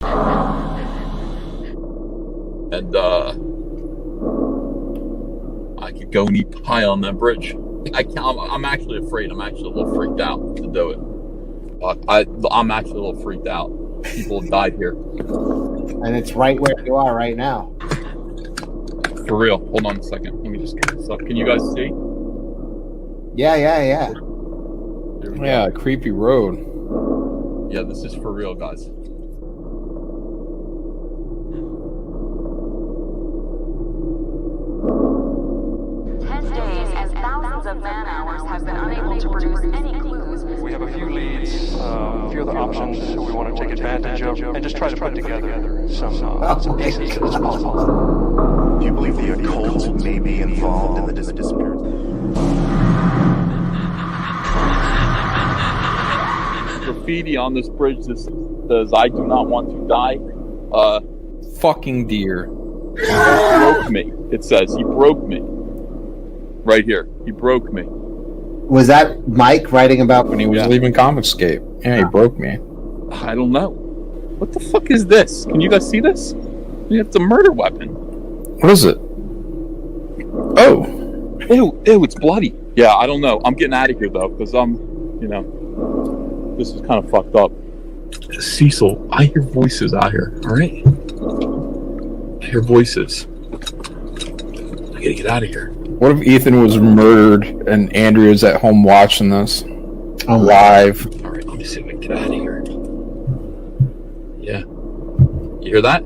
And I could go and eat pie on that bridge. I'm actually afraid. I'm actually a little freaked out to do it. I'm actually a little freaked out. People have died here. And it's right where you are right now. For real. Hold on a second. Let me just get this up. Can you guys see? Yeah. Yeah, creepy road. Yeah, this is for real, guys. 10 days and thousands of man-hours have been unable to produce any clues. We have a few leads, a few other options we want to take advantage of, and just try to put together some pieces as possible. Do you believe the occult may be involved in the disappearance? Graffiti on this bridge that says, "I do not want to die." Fucking deer. He broke me. It says, he broke me. Right here. He broke me. Was that Mike writing about When he was leaving Comicscape. Yeah, he broke me. I don't know. What the fuck is this? Can you guys see this? It's a murder weapon. What is it? Oh. Ew, it's bloody. Yeah, I don't know. I'm getting out of here, though, because this is kind of fucked up. Cecil, I hear voices out here, alright? I hear voices. I gotta get out of here. What if Ethan was murdered and Andrea's at home watching this? Live. Alright, let me see if I can get out of here. Yeah. You hear that?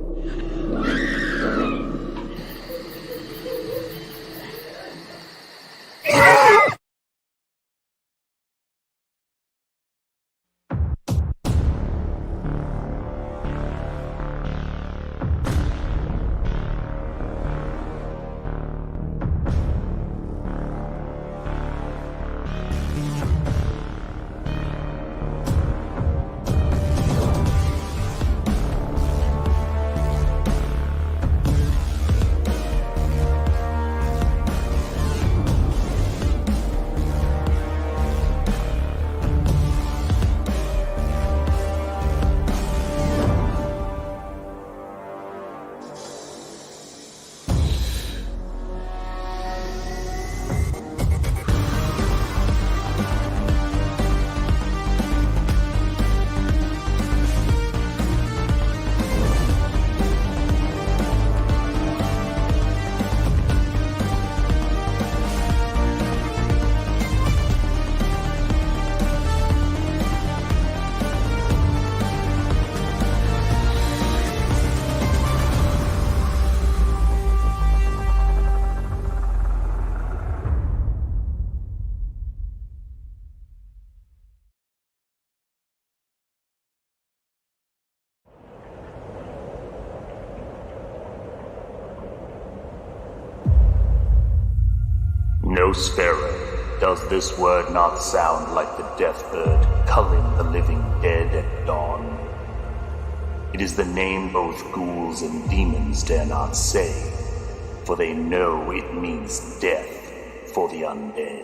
Nosfero, does this word not sound like the death bird culling the living dead at dawn? It is the name both ghouls and demons dare not say, for they know it means death for the undead.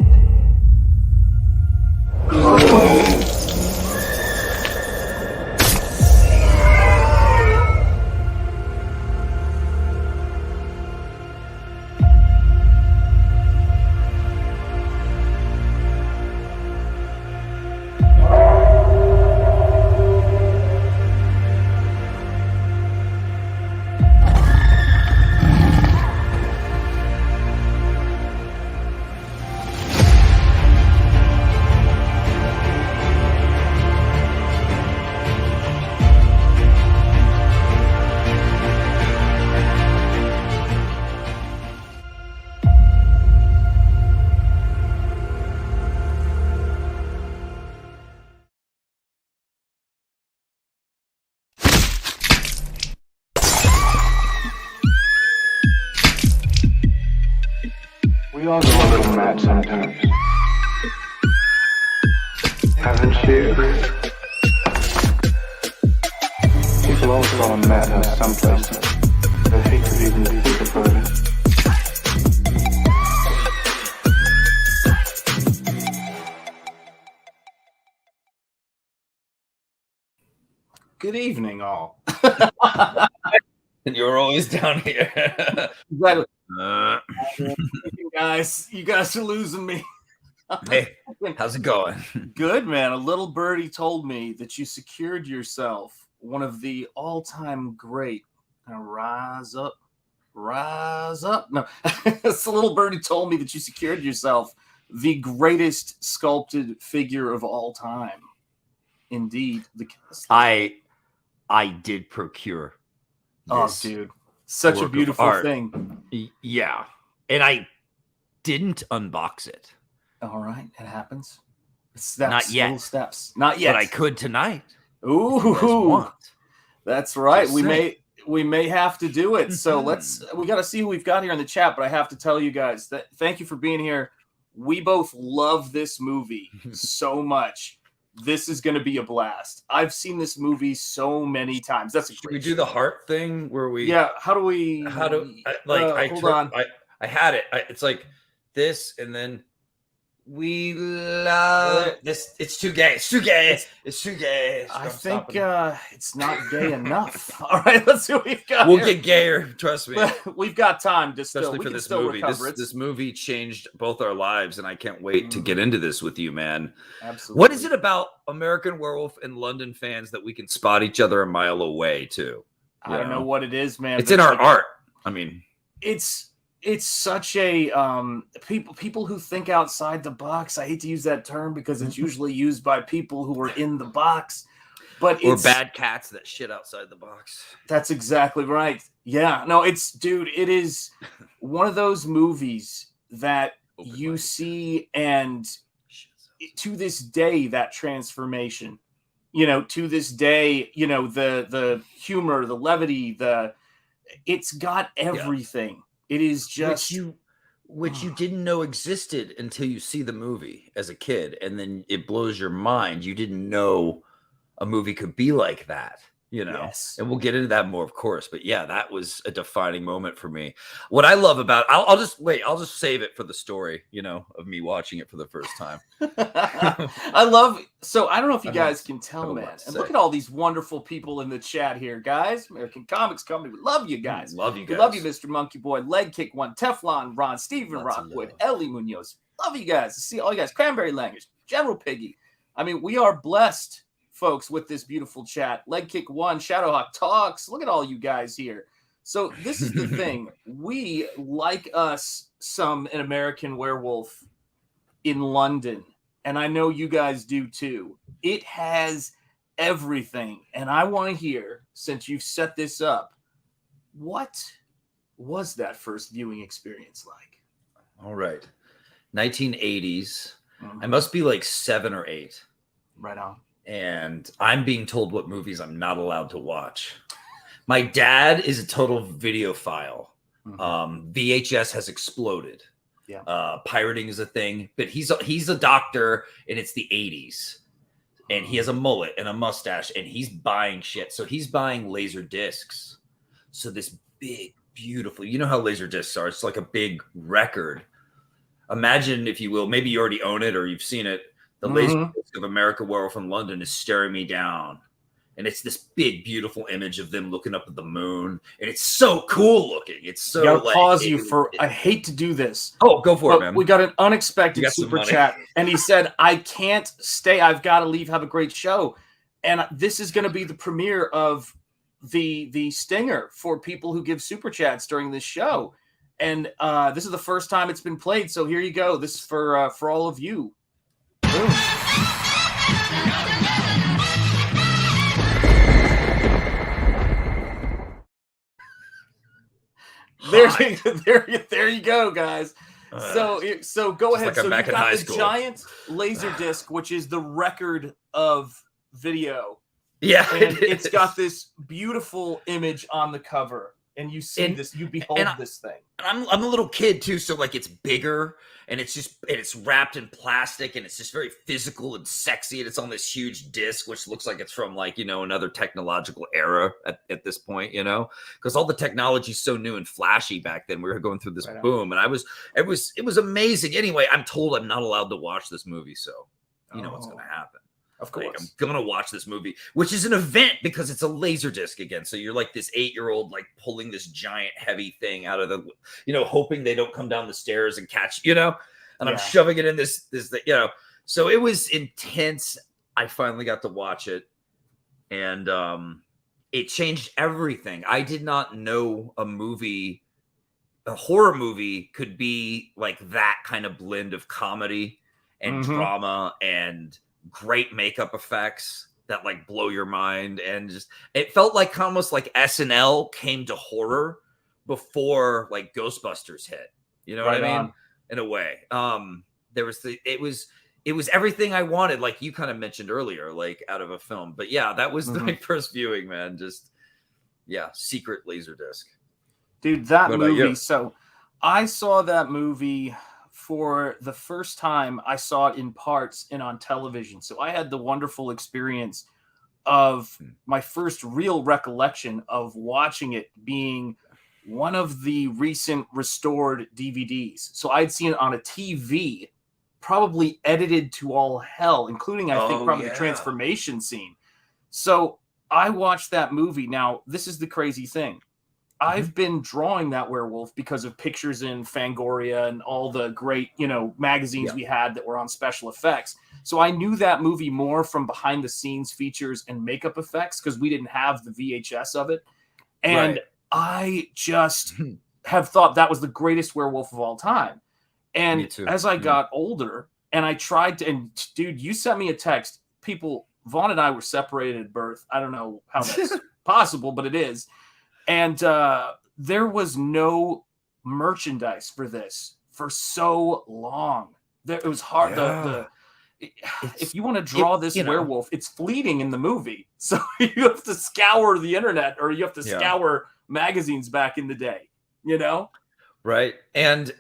We all go a little mad sometimes. Haven't you? People always go on madhouse someplace. I hate to even think about it. Good evening, all. And you're always down here. Exactly. Guys, you guys are losing me. Hey, how's it going? Good, man. A little birdie told me that you secured yourself one of the all-time great. Rise up. No, this little birdie told me that you secured yourself the greatest sculpted figure of all time. Indeed, I did procure. Oh, dude, such a beautiful thing. Yeah, and I didn't unbox it. All right, it happens. Steps, not yet. Little steps. Not yet. But I could tonight. Ooh, that's right. We may have to do it. So we got to see who we've got here in the chat. But I have to tell you guys that thank you for being here. We both love this movie so much. This is going to be a blast. I've seen this movie so many times. Should we do the heart thing where we? Yeah. How do we? Hold on. I had it. It's like this, and then we love this. It's too gay. It's too gay. It's too gay. I think it's not gay enough. All right, let's see what we've got. We'll get gayer. Trust me. We've got time to especially for this movie. This movie changed both our lives, and I can't wait to get into this with you, man. Absolutely. What is it about American Werewolf and London fans that we can spot each other a mile away too? I don't know what it is, man. It's in our art. I mean, it's such a people who think outside the box. I hate to use that term because it's usually used by people who are in the box, but or bad cats that shit outside the box. That's exactly right. Yeah, no, it is one of those movies that you see, and to this day, that transformation, to this day, the humor, the levity, it's got everything. Yeah. It is just which you didn't know existed until you see the movie as a kid, and then it blows your mind. You didn't know a movie could be like that, Yes. And we'll get into that more, of course. But yeah, that was a defining moment for me. What I love about I'll just save it for the story, of me watching it for the first time. So I don't know if you guys can tell, man. And look at all these wonderful people in the chat here, guys. American Comics Company, we love you guys. Love you guys. We love you, Mr. Monkey Boy, Leg Kick One, Teflon, Ron, Steven Rockwood, Ellie Munoz. Love you guys. See all you guys. Cranberry Language, General Piggy. I mean, we are blessed, folks, with this beautiful chat. Leg Kick One, Shadowhawk Talks. Look at all you guys here. So this is the thing. We like us an American Werewolf in London, and I know you guys do too. It has everything, and I want to hear, since you've set this up, what was that first viewing experience like? All right, 1980s. I must be like 7 or 8. Right on. And I'm being told what movies I'm not allowed to watch. My dad is a total videophile. VHS has exploded. Yeah. Pirating is a thing, but he's a doctor, and it's the 80s, and he has a mullet and a mustache, and he's buying shit. So he's buying laser discs. So this big, beautiful, you know how laser discs are. It's like a big record. Imagine, if you will, maybe you already own it or you've seen it. The laser disc of American Werewolf in London is staring me down. And it's this big, beautiful image of them looking up at the moon. And it's so cool looking. It's so like... pause you for... I hate to do this. Oh, go for it, man. We got an unexpected super chat. And he said, I can't stay. I've got to leave. Have a great show. And this is going to be the premiere of the stinger for people who give super chats during this show. And this is the first time it's been played. So here you go. This is for all of you. Boom. There you go, guys. So go ahead. Like so you've got the giant laser disc, which is the record of video. Yeah, and it's got this beautiful image on the cover. And you see this, you behold this thing. And I'm a little kid too, so like it's bigger, and it's wrapped in plastic, and it's just very physical and sexy, and it's on this huge disc, which looks like it's from like, another technological era at this point, because all the technology is so new and flashy back then. We were going through this boom, and it was amazing. Anyway, I'm told I'm not allowed to watch this movie, so you know what's gonna happen. Of course. Like, I'm gonna watch this movie, which is an event because it's a laser disc again. So you're like this 8-year-old like pulling this giant heavy thing out of the, hoping they don't come down the stairs and catch, and I'm shoving it in this, So it was intense. I finally got to watch it, and it changed everything. I did not know a horror movie could be like that kind of blend of comedy and drama and great makeup effects that like blow your mind, and just it felt like almost like SNL came to horror before like Ghostbusters hit. You know what I mean? In a way, it was everything I wanted, like you kind of mentioned earlier, like out of a film. But yeah, that was my first viewing, man. Just secret laser disc, dude. That movie. So I saw that movie. For the first time, I saw it in parts and on television. So I had the wonderful experience of my first real recollection of watching it being one of the recent restored DVDs. So I'd seen it on a TV, probably edited to all hell, including, I think, probably the transformation scene. So I watched that movie. Now, this is the crazy thing. I've been drawing that werewolf because of pictures in Fangoria and all the great, magazines we had that were on special effects. So I knew that movie more from behind the scenes features and makeup effects because we didn't have the VHS of it. And I just have thought that was the greatest werewolf of all time. And as I got older and I tried to, and dude, you sent me a text. Vaughn and I were separated at birth. I don't know how that's possible, but it is. And there was no merchandise for this for so long. It was hard. If you want to draw this werewolf, it's fleeting in the movie. So you have to scour the internet, or you have to scour magazines back in the day, Right. And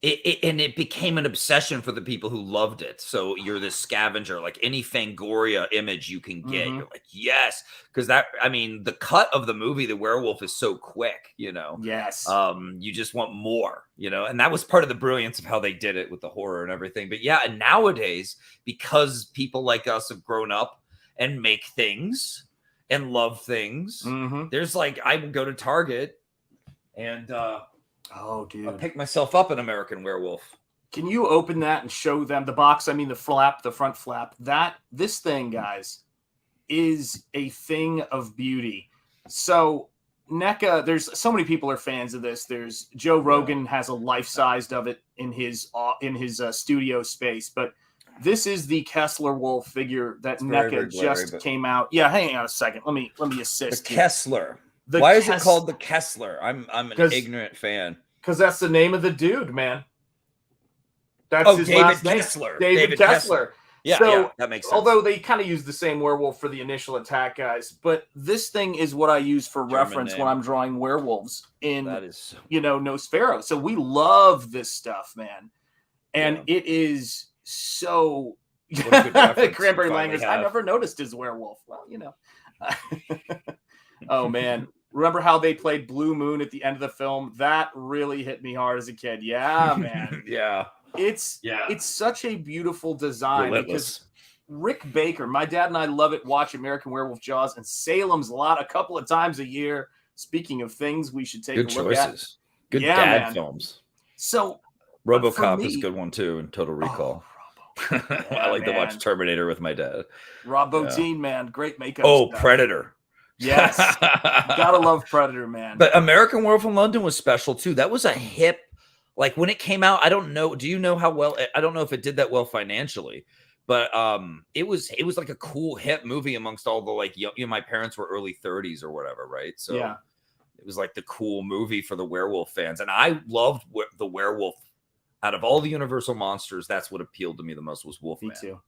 it became an obsession for the people who loved it. So you're this scavenger, like any Fangoria image you can get. You're like, yes. Because the cut of the movie, The Werewolf, is so quick, Yes. You just want more, and that was part of the brilliance of how they did it with the horror and everything. But and nowadays, because people like us have grown up and make things and love things, there's like, I would go to Target and, oh, dude. I picked myself up an American Werewolf. Can you open that and show them the box? I mean, the front flap. This thing, guys, is a thing of beauty. So NECA, there's so many people are fans of this. There's Joe Rogan has a life-sized of it in his studio space, but this is the Kessler Wolf figure that NECA just came out. Yeah, hang on a second. Let me assist. The Kessler. Why is it called the Kessler? I'm an ignorant fan. Because that's the name of the dude, man. That's his last name. David Kessler. Yeah, that makes sense. Although they kind of use the same werewolf for the initial attack, guys. But this thing is what I use for reference when I'm drawing werewolves in, Nosfero. So we love this stuff, man. And it is so... Cranberry Langers. I never noticed his werewolf. Well, Oh, man. Remember how they played Blue Moon at the end of the film? That really hit me hard as a kid. Yeah, man. It's such a beautiful design. Because Rick Baker, my dad and I love it, watch American Werewolf Jaws and Salem's Lot a couple of times a year. Speaking of things we should take a look at. Good dad films. So RoboCop is a good one too, and Total Recall. I like to watch Terminator with my dad. Rob Bottin, man. Great makeup. Oh, stuff. Predator. Yes. Gotta love Predator, man. But American Werewolf in London was special too. That was a hip, like when it came out, I don't know. Do you know how well? I don't know if it did that well financially, but it was like a cool hip movie amongst all the my parents were early 30s or whatever, right? So it was like the cool movie for the werewolf fans. And I loved the werewolf. Out of all the Universal monsters, that's what appealed to me the most was Wolfman. Me too.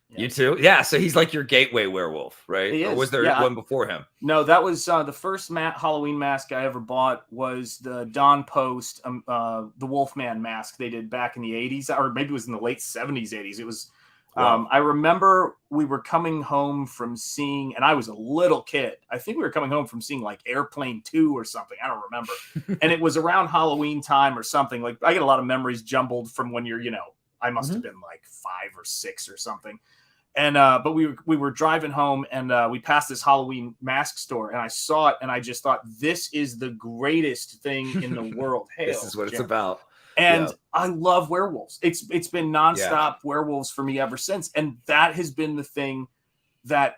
You too? Yeah, so he's like your gateway werewolf, right? He is. Or was there one before him? No, that was the first Halloween mask I ever bought was the Don Post, the Wolfman mask they did back in the 80s, or maybe it was in the late 70s, 80s. It was, I remember we were coming home from seeing, and I was a little kid. I think we were coming home from seeing like Airplane 2 or something. I don't remember. And it was around Halloween time or something. Like I get a lot of memories jumbled from when you're, I must have been like 5 or 6 or something. And but we were driving home, and we passed this Halloween mask store, and I saw it, and I just thought, this is the greatest thing in the world. Hail, This is what it's Jeremy. about. And I love werewolves. It's been nonstop werewolves for me ever since, and that has been the thing that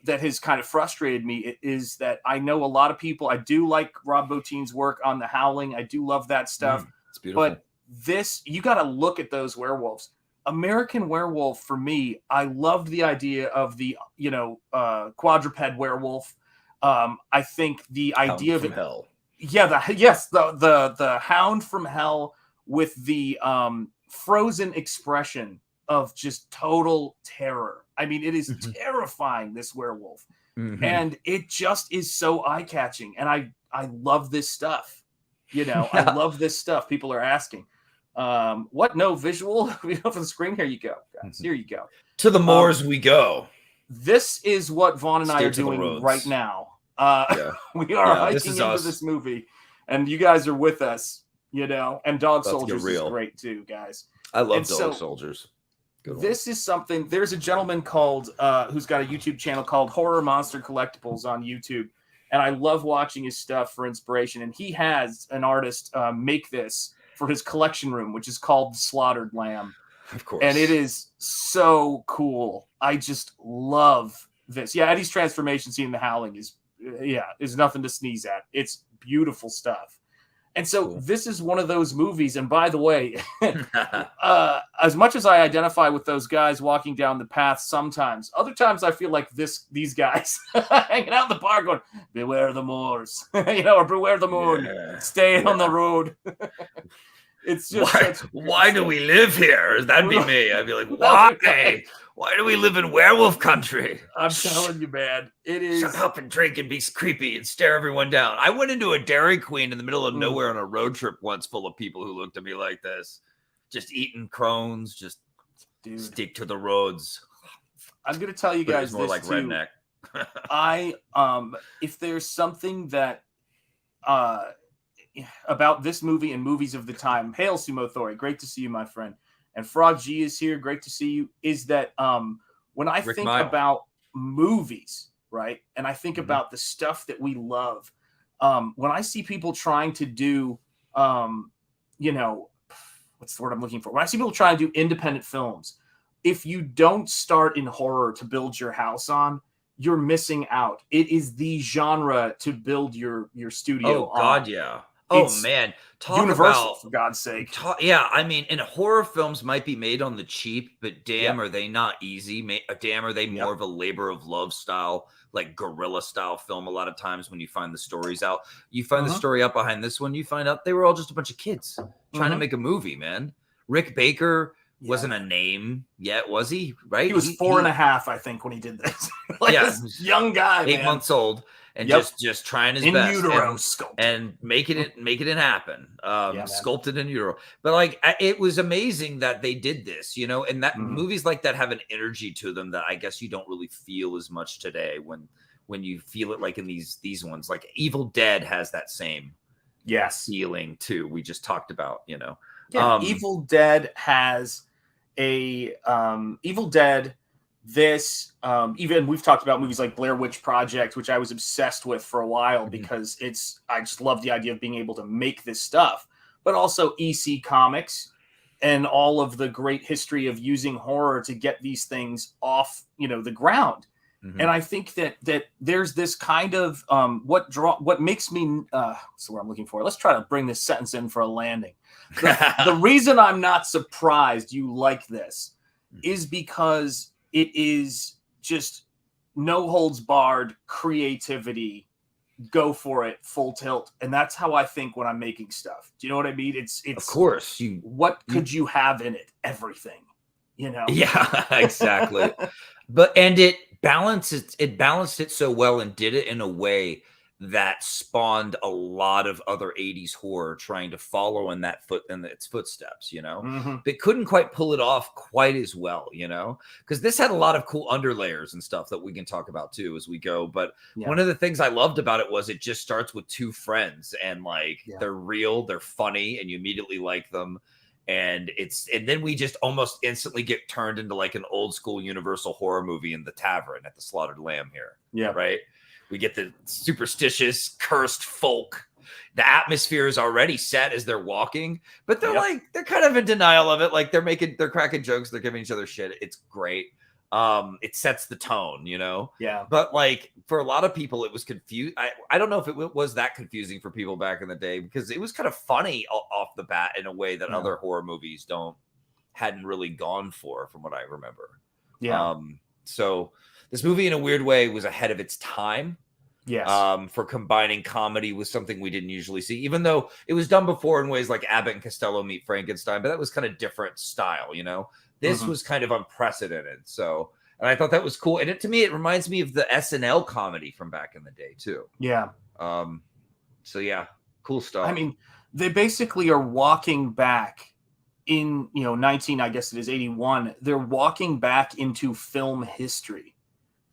that has kind of frustrated me, is that I know a lot of people. I do like Rob Bottin's work on The Howling. I do love that stuff. It's beautiful. But this, you got to look at those werewolves. American Werewolf, for me, I loved the idea of the quadruped werewolf. I think the idea of it, hell. Yeah, the Hound from Hell with the frozen expression of just total terror. I mean, it is terrifying, this werewolf. And it just is so eye-catching. And I love this stuff. I love this stuff. People are asking. What? No visual? We go for the screen. Here you go, guys. Here you go. To the moors we go. This is what Vaughn and I are doing right now. We are hiking into this movie, and you guys are with us, and Dog Soldiers is great too, guys. I love Dog Soldiers. This is something, there's a gentleman called, who's got a YouTube channel called Horror Monster Collectibles on YouTube. And I love watching his stuff for inspiration. And he has an artist make this for his collection room, which is called Slaughtered Lamb. Of course. And it is so cool. I just love this. Yeah, Eddie's transformation scene in The Howling is nothing to sneeze at. It's beautiful stuff. And so this is one of those movies. And by the way, as much as I identify with those guys walking down the path sometimes, other times I feel like these guys hanging out in the park going, beware the moors, or beware the moon, stay on the road. It's just why do we live here? That'd be me. I'd be like, why? Why do we live in werewolf country? I'm telling you, man. It is. Shut up and drink and be creepy and stare everyone down. I went into a Dairy Queen in the middle of nowhere on a road trip once, full of people who looked at me like this, just eating crones, just stick to the roads. I'm gonna tell you guys more this like too. Redneck. If there's something that about this movie and movies of the time, hail Sumo Thori, great to see you, my friend. And Frog G is here, great to see you. Is that when I think about movies, right? And I think about the stuff that we love. When I see people trying to do, what's the word I'm looking for? When I see people trying to do independent films, if you don't start in horror to build your house on, you're missing out. It is the genre to build your studio on. Oh, God, yeah. Oh, man. Talk Universal, for God's sake. I mean, and horror films might be made on the cheap, but damn, are they not easy? Damn, are they more of a labor of love style, like guerrilla style film a lot of times when you find the stories out? You find the story out behind this one, you find out they were all just a bunch of kids trying to make a movie, man. Rick Baker wasn't a name yet, was he? Right? He was 4.5, I think, when he did this. This young guy, 8 months old. And just trying his best utero and making it happen. Sculpted in utero. But it was amazing that they did this, and that movies like that have an energy to them that I guess you don't really feel as much today when you feel it like in these ones. Like Evil Dead has that same feeling too. We just talked about, Evil Dead has a Evil Dead. This even we've talked about movies like Blair Witch Project, which I was obsessed with for a while because I just love the idea of being able to make this stuff, but also EC Comics and all of the great history of using horror to get these things off the ground. And I think that there's this kind of what makes me what's the word I'm looking for? Let's try to bring this sentence in for a landing. The reason I'm not surprised you like this is because it is just no holds barred creativity, go for it, full tilt. And that's how I think when I'm making stuff. Do you know what I mean? It's of course. What could you have in it? Everything, Yeah, exactly. And it balanced it so well and did it in a way that spawned a lot of other 80s horror trying to follow in its footsteps, They couldn't quite pull it off quite as well, because this had a lot of cool underlayers and stuff that we can talk about too as we go. But one of the things I loved about it was it just starts with two friends and they're real, they're funny, and you immediately like them. And then we just almost instantly get turned into like an old school Universal horror movie in the tavern at the Slaughtered Lamb here. Yeah. Right. We get the superstitious, cursed folk. The atmosphere is already set as they're walking, but they're they're kind of in denial of it. Like they're cracking jokes. They're giving each other shit. It's great. It sets the tone, you know? Yeah. But like for a lot of people, it was confused. I don't know if it was that confusing for people back in the day, because it was kind of funny off the bat in a way that other horror movies hadn't really gone for, from what I remember. Yeah. So this movie in a weird way was ahead of its time. Yes. For combining comedy with something we didn't usually see, even though it was done before in ways like Abbott and Costello Meet Frankenstein, but that was kind of different style, you know? This was kind of unprecedented. So, and I thought that was cool. And to me, it reminds me of the SNL comedy from back in the day too. Yeah. So yeah, cool stuff. I mean, they basically are walking back in, 81. They're walking back into film history.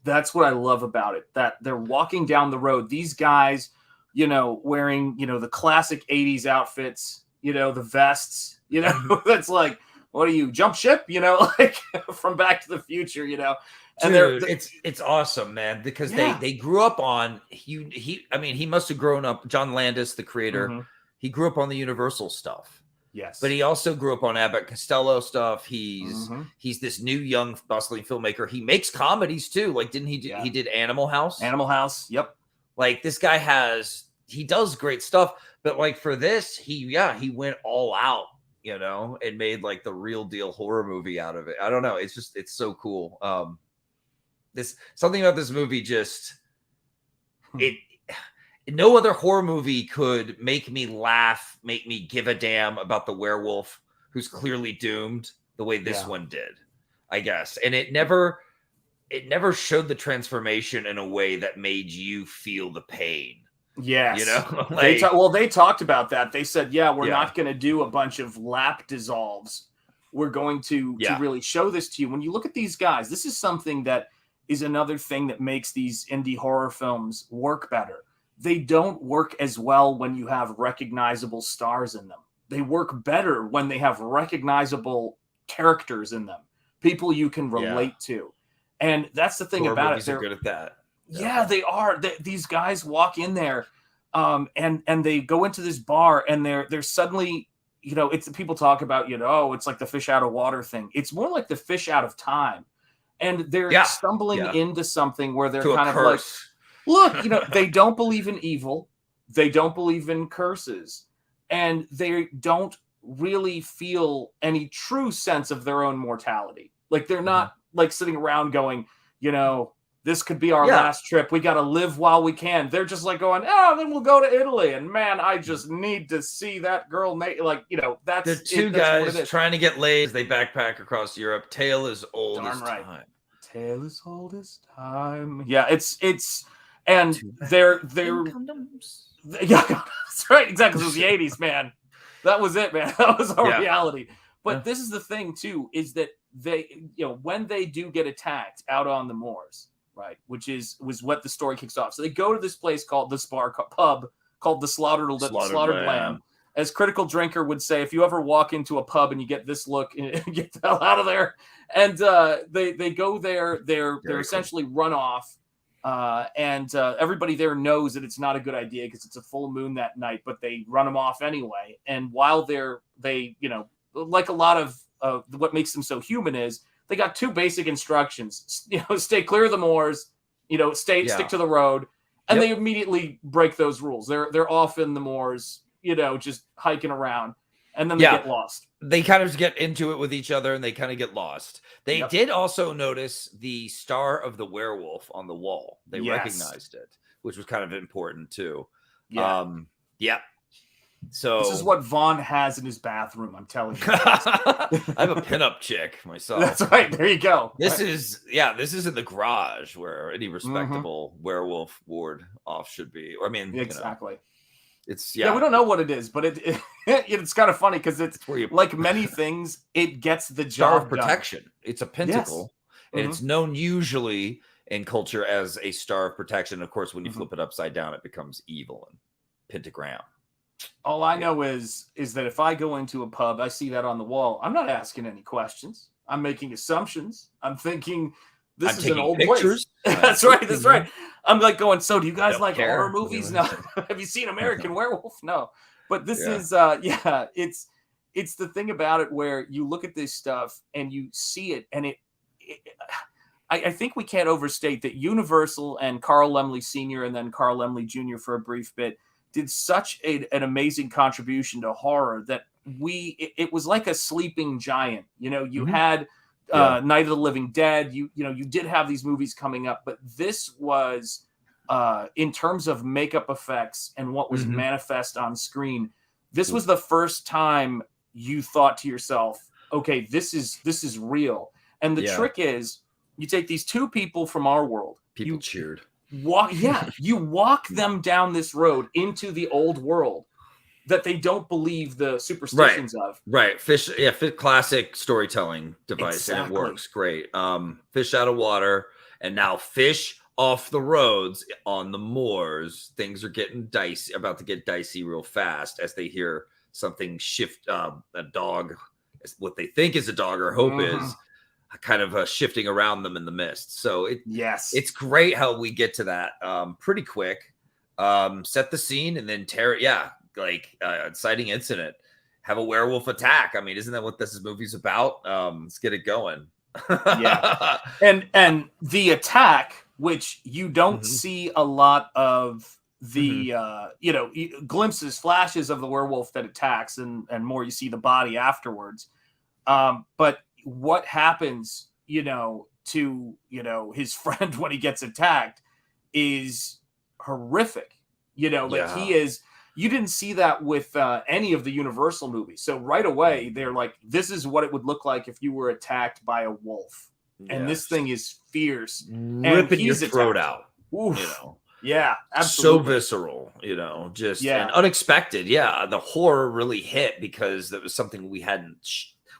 That's what I love about it, that they're walking down the road. These guys, wearing, the classic 80s outfits, the vests, that's like, what are you, jump ship? Like from Back to the Future, and dude, it's awesome, man, because they grew up on he must have grown up, John Landis, the creator, he grew up on the Universal stuff. Yes. But he also grew up on Abbott Costello stuff. He's this new young bustling filmmaker. He makes comedies too. Like, didn't he he did Animal House? Animal House. Yep. Like, this guy he does great stuff, but like for this, he went all out, and made like the real deal horror movie out of it. I don't know. It's so cool. Something about this movie no other horror movie could make me laugh, make me give a damn about the werewolf who's clearly doomed the way this one did, I guess. And it never showed the transformation in a way that made you feel the pain. Yes. Like, they talked about that. They said, we're not going to do a bunch of lap dissolves. We're going to really show this to you. When you look at these guys, this is something that is another thing that makes these indie horror films work better. They don't work as well when you have recognizable stars in them. They work better when they have recognizable characters in them, people you can relate to. And that's the thing about it. They're good at that. Yeah, they are. These guys walk in there and they go into this bar, and they're suddenly, it's people talk about, it's like the fish out of water thing. It's more like the fish out of time. And they're stumbling into something where they're kind of like, look, they don't believe in evil. They don't believe in curses. And they don't really feel any true sense of their own mortality. Like, they're not like sitting around going, this could be our last trip. We got to live while we can. They're just like going, then we'll go to Italy. And man, I just need to see that girl. Like, that's the two guys trying to get laid as they backpack across Europe. Tale as old as time. Tale as old as time. Yeah, it's. And they're that's right, exactly. It was the 80s, man. That was it, man. That was our reality. But this is the thing too, is that they, when they do get attacked out on the moors, right, was what the story kicks off. So they go to this place called pub called the Slaughtered Lamb. As Critical Drinker would say, if you ever walk into a pub and you get this look, get the hell out of there. And they go there. They're essentially run off. And everybody there knows that it's not a good idea because it's a full moon that night, but they run them off anyway. And while they like a lot of what makes them so human is they got two basic instructions, stay clear of the moors, stick to the road. And they immediately break those rules. They're off in the moors, just hiking around, and then they get lost. They kind of get into it with each other, and they kind of get lost. They did also notice the star of the werewolf on the wall. They recognized it, which was kind of important too. So this is what Vaughn has in his bathroom. I'm telling you. I have a pinup chick myself. That's right. There you go. This is in the garage where any respectable werewolf ward off should be. Or I mean, exactly. It's we don't know what it is, but it's kind of funny because it's like many things. It gets the star job of protection. done. It's a pentacle, and it's known usually in culture as a star of protection. Of course, when you flip it upside down, it becomes evil and pentagram. All I know is that if I go into a pub, I see that on the wall, I'm not asking any questions. I'm making assumptions. I'm thinking this is an old place. That's right. That's right. I'm like going, so do you guys like horror movies? No. Have you seen American Werewolf? No. But this is it's the thing about it where you look at this stuff and you see it, and I think we can't overstate that Universal and Carl Laemmle Sr. and then Carl Laemmle Jr. for a brief bit did such an amazing contribution to horror that it was like a sleeping giant. You know, you had Night of the Living Dead. You did have these movies coming up, but this was in terms of makeup effects and what was manifest on screen. This was the first time you thought to yourself, okay, this is real. And the trick is you take these two people from our world. People cheered. You walk them down this road into the old world that they don't believe the superstitions of. Right. Fish classic storytelling device, and it works great. Fish out of water, and now fish off the roads on the moors. Things are getting dicey, about to get dicey real fast as they hear something shift. A dog, what they think is a dog or hope is, kind of shifting around them in the mist. So it's great how we get to that pretty quick. Set the scene and then tear it. Yeah, like inciting incident. Have a werewolf attack. I mean, isn't that what this movie's about? Let's get it going. Yeah, and the attack, which you don't see a lot of the glimpses, flashes of the werewolf that attacks, and more you see the body afterwards. But what happens, to his friend when he gets attacked is horrific. He is. You didn't see that with any of the Universal movies. So right away, they're like, this is what it would look like if you were attacked by a wolf. And this thing is fierce. Ripping your throat out. Oof. Yeah, absolutely. So visceral, and unexpected. Yeah, the horror really hit because that was something we hadn't.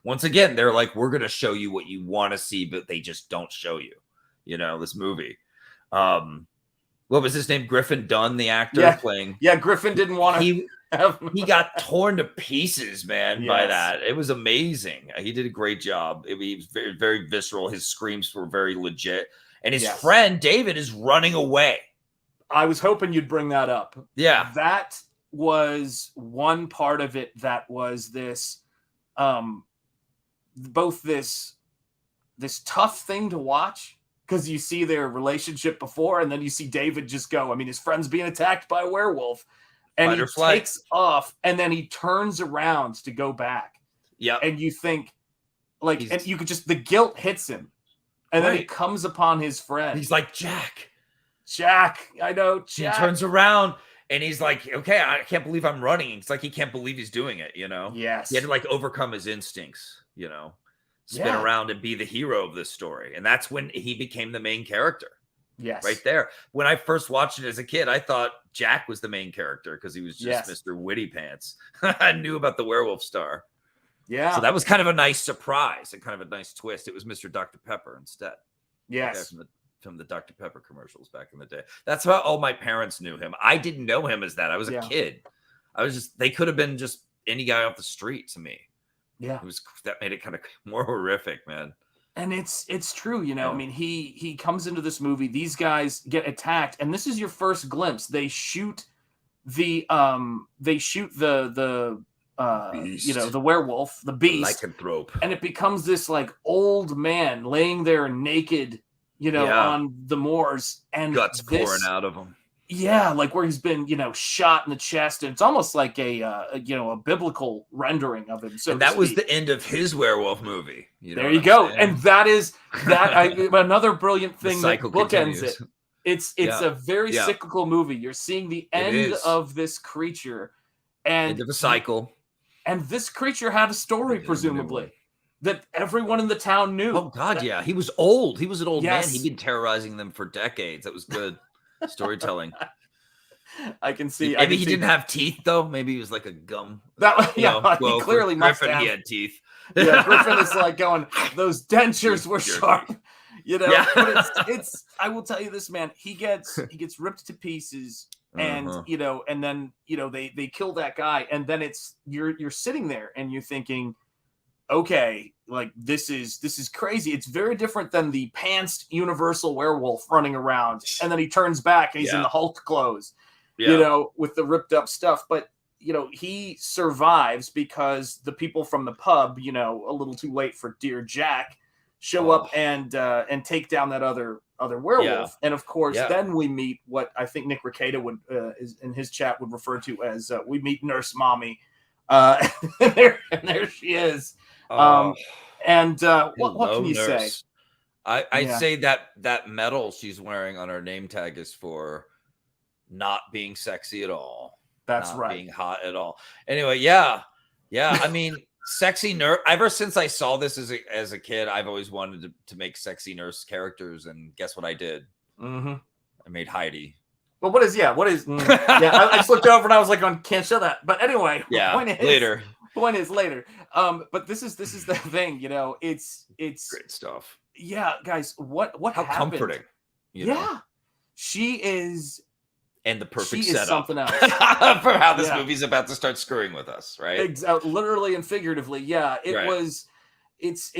Once again, they're like, we're going to show you what you want to see, but they just don't show you, this movie. What was his name? Griffin Dunn, the actor playing. Yeah, Griffin didn't want to. He got torn to pieces, man, by that. It was amazing. He did a great job. He was very, very visceral. His screams were very legit. And his friend, David, is running away. I was hoping you'd bring that up. Yeah. That was one part of it that was this, both this tough thing to watch, because you see their relationship before, and then you see David just go. I mean, his friend's being attacked by a werewolf, and he takes off, and then he turns around to go back. Yeah, and you think, and you could just, the guilt hits him, and then he comes upon his friend. He's like, Jack, I know. Jack. He turns around, and he's like, okay, I can't believe I'm running. It's like he can't believe he's doing it. Yes, he had to overcome his instincts. Spin around and be the hero of this story. And that's when he became the main character. Yes. Right there. When I first watched it as a kid, I thought Jack was the main character because he was just Mr. Witty Pants. I knew about the werewolf star. Yeah. So that was kind of a nice surprise and kind of a nice twist. It was Mr. Dr. Pepper instead. Yes. From the Dr. Pepper commercials back in the day. That's how all my parents knew him. I didn't know him as that. I was a kid. They could have been just any guy off the street to me. Yeah, that made it kind of more horrific, man. And it's true, I mean, he comes into this movie. These guys get attacked, and this is your first glimpse. They shoot the beast. The werewolf, the beast, the lycanthrope, and it becomes this old man laying there naked, on the moors, and guts pouring out of him. Yeah, where he's been, shot in the chest, and it's almost like a biblical rendering of him. So and that was the end of his werewolf movie. There you go, and that is another brilliant thing that bookends it. It's a very cyclical movie. You're seeing the end of this creature, and end of a cycle. And this creature had a story, presumably, that everyone in the town knew. Oh God, yeah, he was old. He was an old man. He'd been terrorizing them for decades. That was good. Storytelling. I can see. Maybe he didn't have teeth though. Maybe he was like a gum. He clearly must Griffin, have. He had teeth. Yeah, Griffin is going. Those dentures were sharp. You know, but it's I will tell you this, man, he gets ripped to pieces, and you know, and then you know they kill that guy, and then it's you're sitting there and you're thinking, okay, like this is crazy. It's very different than the pantsed universal werewolf running around, and then he turns back and he's in the Hulk clothes, you know, with the ripped up stuff. But you know, he survives because the people from the pub, you know, a little too late for Dear Jack, show up and take down that other werewolf. And of course, then we meet what I think Nick Rekieta would is in his chat would refer to as we meet Nurse Mommy. And there she is. What can you say? I'd say that medal she's wearing on her name tag is for not being sexy at all. That's not right. Being hot at all. Anyway, yeah. I mean, sexy nurse. Ever since I saw this as a kid, I've always wanted to make sexy nurse characters, and guess what I did? I made Heidi. But what is? I just looked over and I was like, can't show that. But anyway, later. Point is later. But this is the thing, you know. It's great stuff. Yeah, guys. What How happened? comforting. You know? She is. And the perfect she setup is something else for how this movie's about to start screwing with us, right? Literally and figuratively. Yeah, it was. It's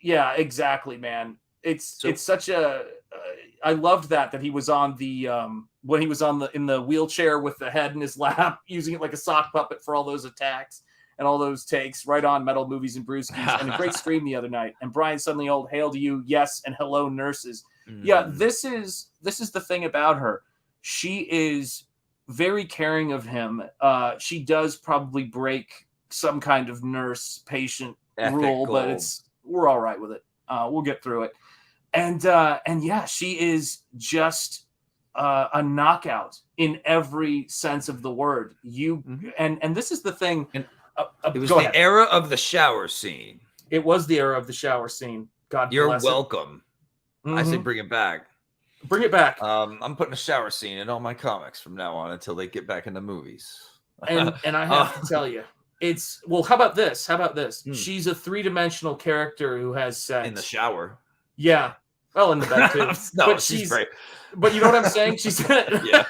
exactly, man. It's such a. I loved that he was on the when he was in the wheelchair with the head in his lap, using it like a sock puppet for all those attacks and all those takes. Right on, Metal Movies and Brewskis, and a great stream the other night. And Brian suddenly old, hail to you, yes, and hello nurses. Yeah, this is the thing about her. She is very caring of him. She does probably break some kind of nurse patient rule, but we're all right with it. We'll get through it. And yeah, she is just a knockout in every sense of the word. And this is the thing. It was the era of the shower scene. It was the era of the shower scene. God You're bless welcome. I say bring it back. Bring it back. I'm putting a shower scene in all my comics from now on until they get back into movies. And I have to tell you, how about this? She's a three-dimensional character who has sex in the shower. Yeah. Well, in the bed too. No, but she's great. But you know what I'm saying? She's yeah.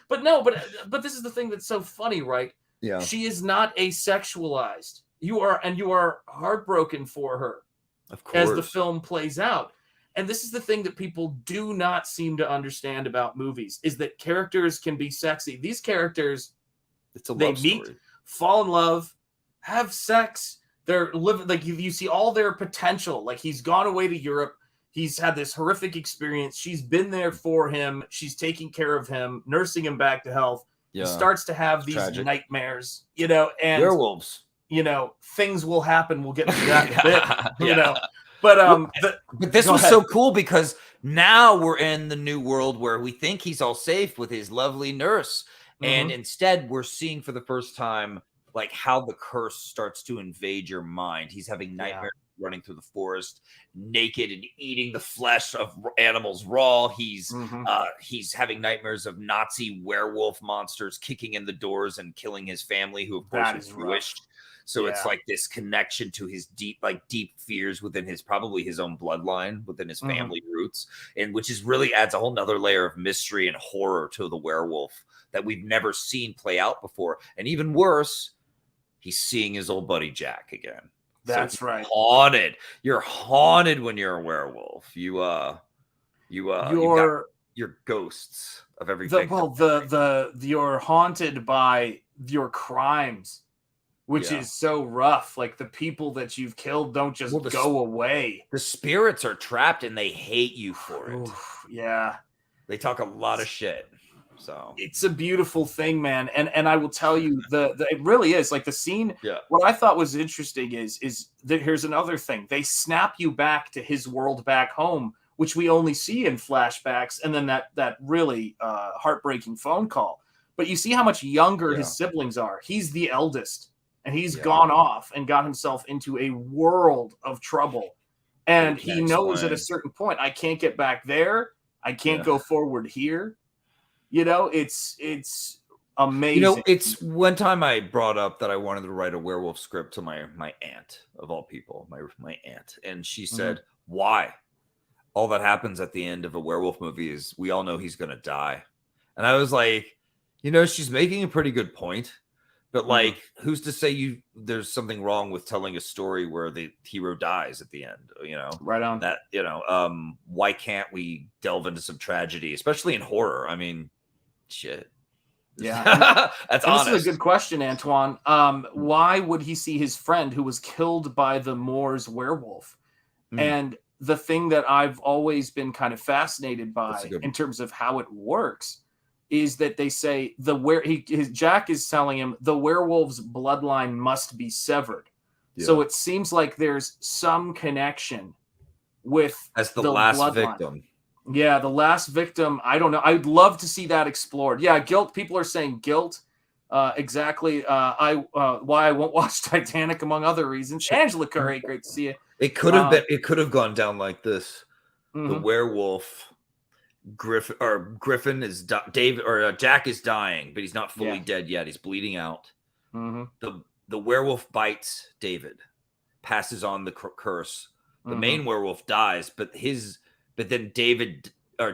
But no, but this is the thing that's so funny, right? Yeah. She is not asexualized. You are heartbroken for her. Of course. As the film plays out. And this is the thing that people do not seem to understand about movies, is that characters can be sexy. These characters, they meet, fall in love, have sex. They're living, like you see all their potential. Like he's gone away to Europe. He's had this horrific experience. She's been there for him. She's taking care of him, nursing him back to health. Yeah. He starts to have these nightmares, you know, and werewolves, you know, things will happen. We'll get into that in a bit, you know. But this was so cool because now we're in the new world where we think he's all safe with his lovely nurse. And instead we're seeing for the first time like how the curse starts to invade your mind. He's having nightmares running through the forest naked and eating the flesh of animals raw. He's having nightmares of Nazi werewolf monsters kicking in the doors and killing his family, who of course is Jewish. So it's like this connection to his deep fears within probably his own bloodline, within his family roots, and which is really adds a whole nother layer of mystery and horror to the werewolf that we've never seen play out before. And even worse, he's seeing his old buddy Jack again. That's right. Haunted. You're haunted when you're a werewolf. You've got your ghosts of everything. You're haunted by your crimes. Which is so rough. Like the people that you've killed don't just go away. The spirits are trapped and they hate you for it. Yeah. They talk a lot of shit. So it's a beautiful thing, man. And I will tell you, it really is like the scene. Yeah. What I thought was interesting is that here's another thing. They snap you back to his world back home, which we only see in flashbacks, and then that really heartbreaking phone call. But you see how much younger his siblings are. He's the eldest. And he's gone off and got himself into a world of trouble. And he knows at a certain point, I can't get back there. I can't go forward here. You know, it's amazing. You know, it's one time I brought up that I wanted to write a werewolf script to my aunt, of all people, my aunt. And she said, why? all that happens at the end of a werewolf movie is we all know he's gonna die. And I was like, she's making a pretty good point. But like, who's to say there's something wrong with telling a story where the hero dies at the end? Right on that. Why can't we delve into some tragedy, especially in horror? I mean, shit. Yeah, that's honest. This is a good question, Antoine. Why would he see his friend who was killed by the Moors werewolf? And the thing that I've always been kind of fascinated by in terms of how it works is that they say Jack is telling him the werewolf's bloodline must be severed. Yeah. So it seems like there's some connection with as the last bloodline. Victim. Yeah, the last victim. I don't know. I'd love to see that explored. Yeah, guilt. People are saying guilt. Exactly. Why I won't watch Titanic, among other reasons. Angela Curry, great to see you. It could have been. It could have gone down like this. The werewolf. Griffin is David or Jack is dying, but he's not fully dead yet. He's bleeding out. The werewolf bites David, passes on the curse. The main werewolf dies, but then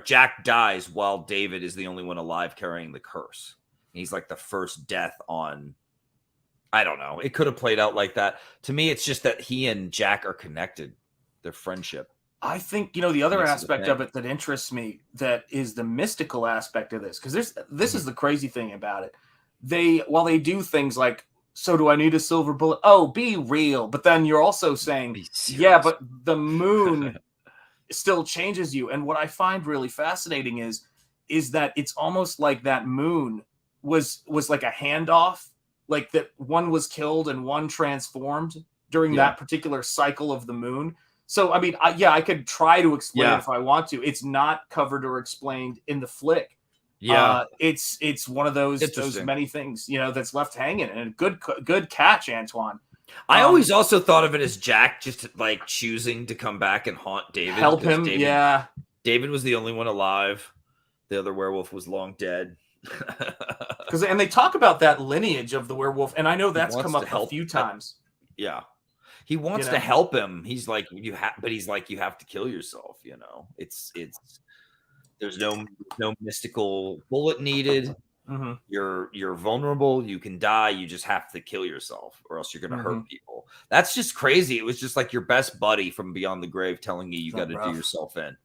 Jack dies while David is the only one alive carrying the curse. He's like the first death on. I don't know. It could have played out like that. To me, it's just that he and Jack are connected. Their friendship. I think, the other aspect of it that interests me, that is the mystical aspect of this, because this is the crazy thing about it. While they do things like, so do I need a silver bullet? Oh, be real. But then you're also saying, yeah, but the moon still changes you. And what I find really fascinating is that it's almost like that moon was like a handoff, like that one was killed and one transformed during that particular cycle of the moon. So, I mean, I could try to explain it if I want to. It's not covered or explained in the flick. Yeah, it's one of those many things, that's left hanging. And good catch, Antoine. I always also thought of it as Jack just like choosing to come back and haunt David. Help him, David was the only one alive. The other werewolf was long dead. And they talk about that lineage of the werewolf, and I know that's come up a few times. Yeah. He wants to help him. He's like, you have to kill yourself. It's there's no mystical bullet needed. You're vulnerable. You can die. You just have to kill yourself, or else you're going to hurt people. That's just crazy. It was just like your best buddy from beyond the grave telling you got to do yourself in.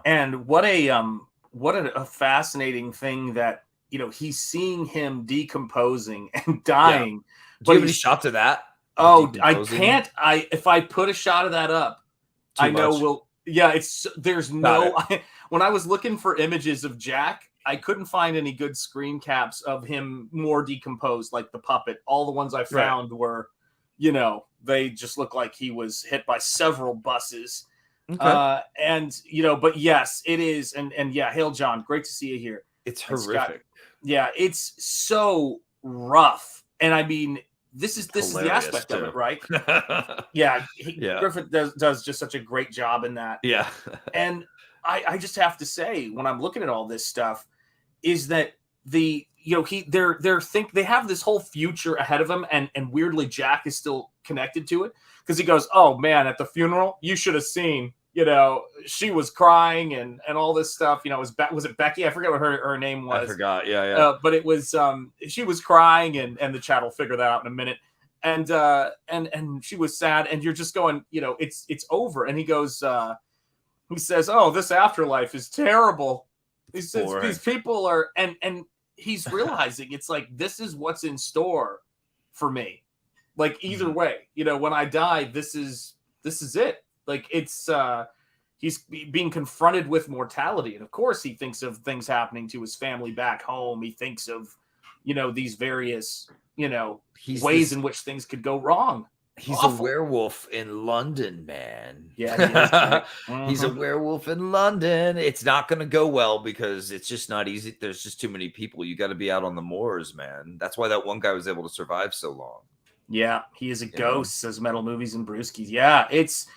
And what a fascinating thing that he's seeing him decomposing and dying. Do you have any shots of that? Oh, I can't. If I put a shot of that up, I know there's no. When I was looking for images of Jack, I couldn't find any good screen caps of him more decomposed, like the puppet. All the ones I found were, they just look like he was hit by several buses. Okay. But yes, it is. And hail John, great to see you here. It's horrific. It's so rough. And I mean, this is the aspect of it, right? Griffith does just such a great job in that. Yeah. And I just have to say, when I'm looking at all this stuff, is that they have this whole future ahead of them, and weirdly Jack is still connected to it, because he goes, oh man, at the funeral you should have seen, she was crying and all this stuff. Was it Becky? I forget what her name was. I forgot. Yeah. But it was she was crying, and the chat will figure that out in a minute. And she was sad, and you're just going, it's over. And he goes, he says, oh, this afterlife is terrible. He says, these people are, and he's realizing it's like, this is what's in store for me. Like either way, when I die, this is it. Like it's he's being confronted with mortality, and of course he thinks of things happening to his family back home. He thinks of these various ways in which things could go wrong. He's a werewolf in London, man. Yeah, he's a werewolf in London. It's not going to go well because it's just not easy. There's just too many people. You got to be out on the moors, man. That's why that one guy was able to survive so long. Yeah, he is a ghost, says Metal Movies and Brewskis. Yeah, it's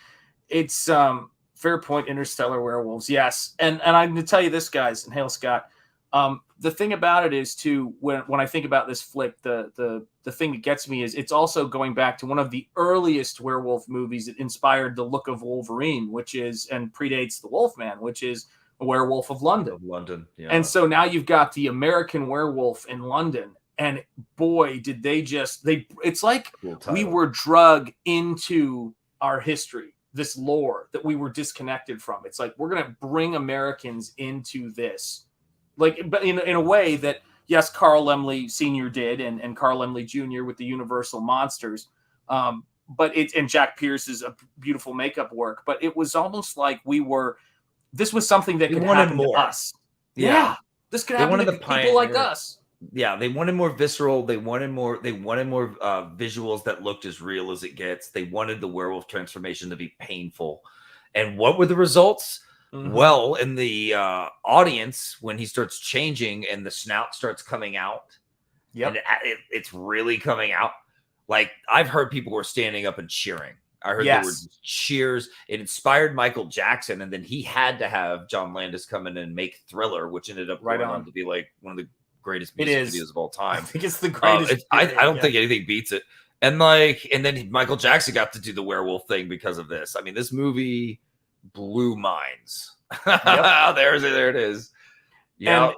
fair point. Interstellar werewolves, yes. And I'm going to tell you this, guys, and hail Scott. The thing about it is too, when I think about this flick, the thing that gets me is it's also going back to one of the earliest werewolf movies that inspired the look of Wolverine, which is, and predates the Wolfman, which is A Werewolf of London. Yeah. And so now you've got the American Werewolf in London, and boy, did it's like we were drug into our history, this lore that we were disconnected from. It's like, we're going to bring Americans into this. Like, but in a way that, yes, Carl Laemmle Sr. did, and Carl Laemmle Jr. with the Universal Monsters, but and Jack Pierce's beautiful makeup work. But it was almost like this was something that could happen to us. Yeah, this could happen to people like us. Yeah, they wanted more visceral. They wanted more visuals that looked as real as it gets. They wanted the werewolf transformation to be painful. And what were the results? Mm-hmm. Well, in the audience, when he starts changing and the snout starts coming out, and it's really coming out. Like, I've heard people were standing up and cheering. I heard there were cheers. It inspired Michael Jackson, and then he had to have John Landis come in and make Thriller, which ended up going on to be like one of the greatest music videos of all time. I think it's the greatest. I don't think anything beats it. And then Michael Jackson got to do the werewolf thing because of this. I mean, this movie blew minds. There it is. And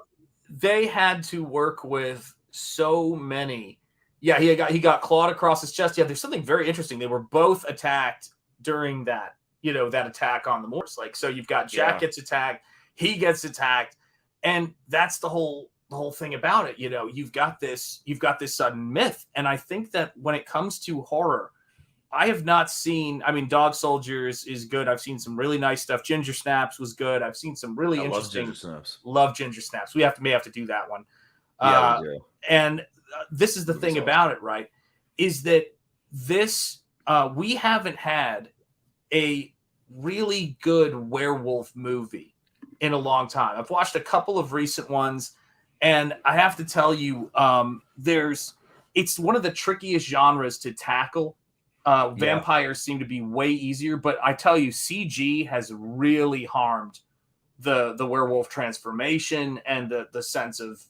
they had to work with so many. Yeah, he got clawed across his chest. Yeah, there's something very interesting. They were both attacked during that attack on the moors. Like, so you've got Jack gets attacked, he gets attacked, and that's the whole thing about it. You've got this sudden myth. And I think that when it comes to horror, I have not seen, Dog Soldiers is good. I've seen some really nice stuff. Ginger Snaps was good. I've seen some really interesting. Love Ginger Snaps. We may have to do that one. Yeah, we do. And this is the thing about it, right? Is that we haven't had a really good werewolf movie in a long time. I've watched a couple of recent ones, and I have to tell you, it's one of the trickiest genres to tackle. Vampires seem to be way easier, but I tell you, CG has really harmed the werewolf transformation and the sense of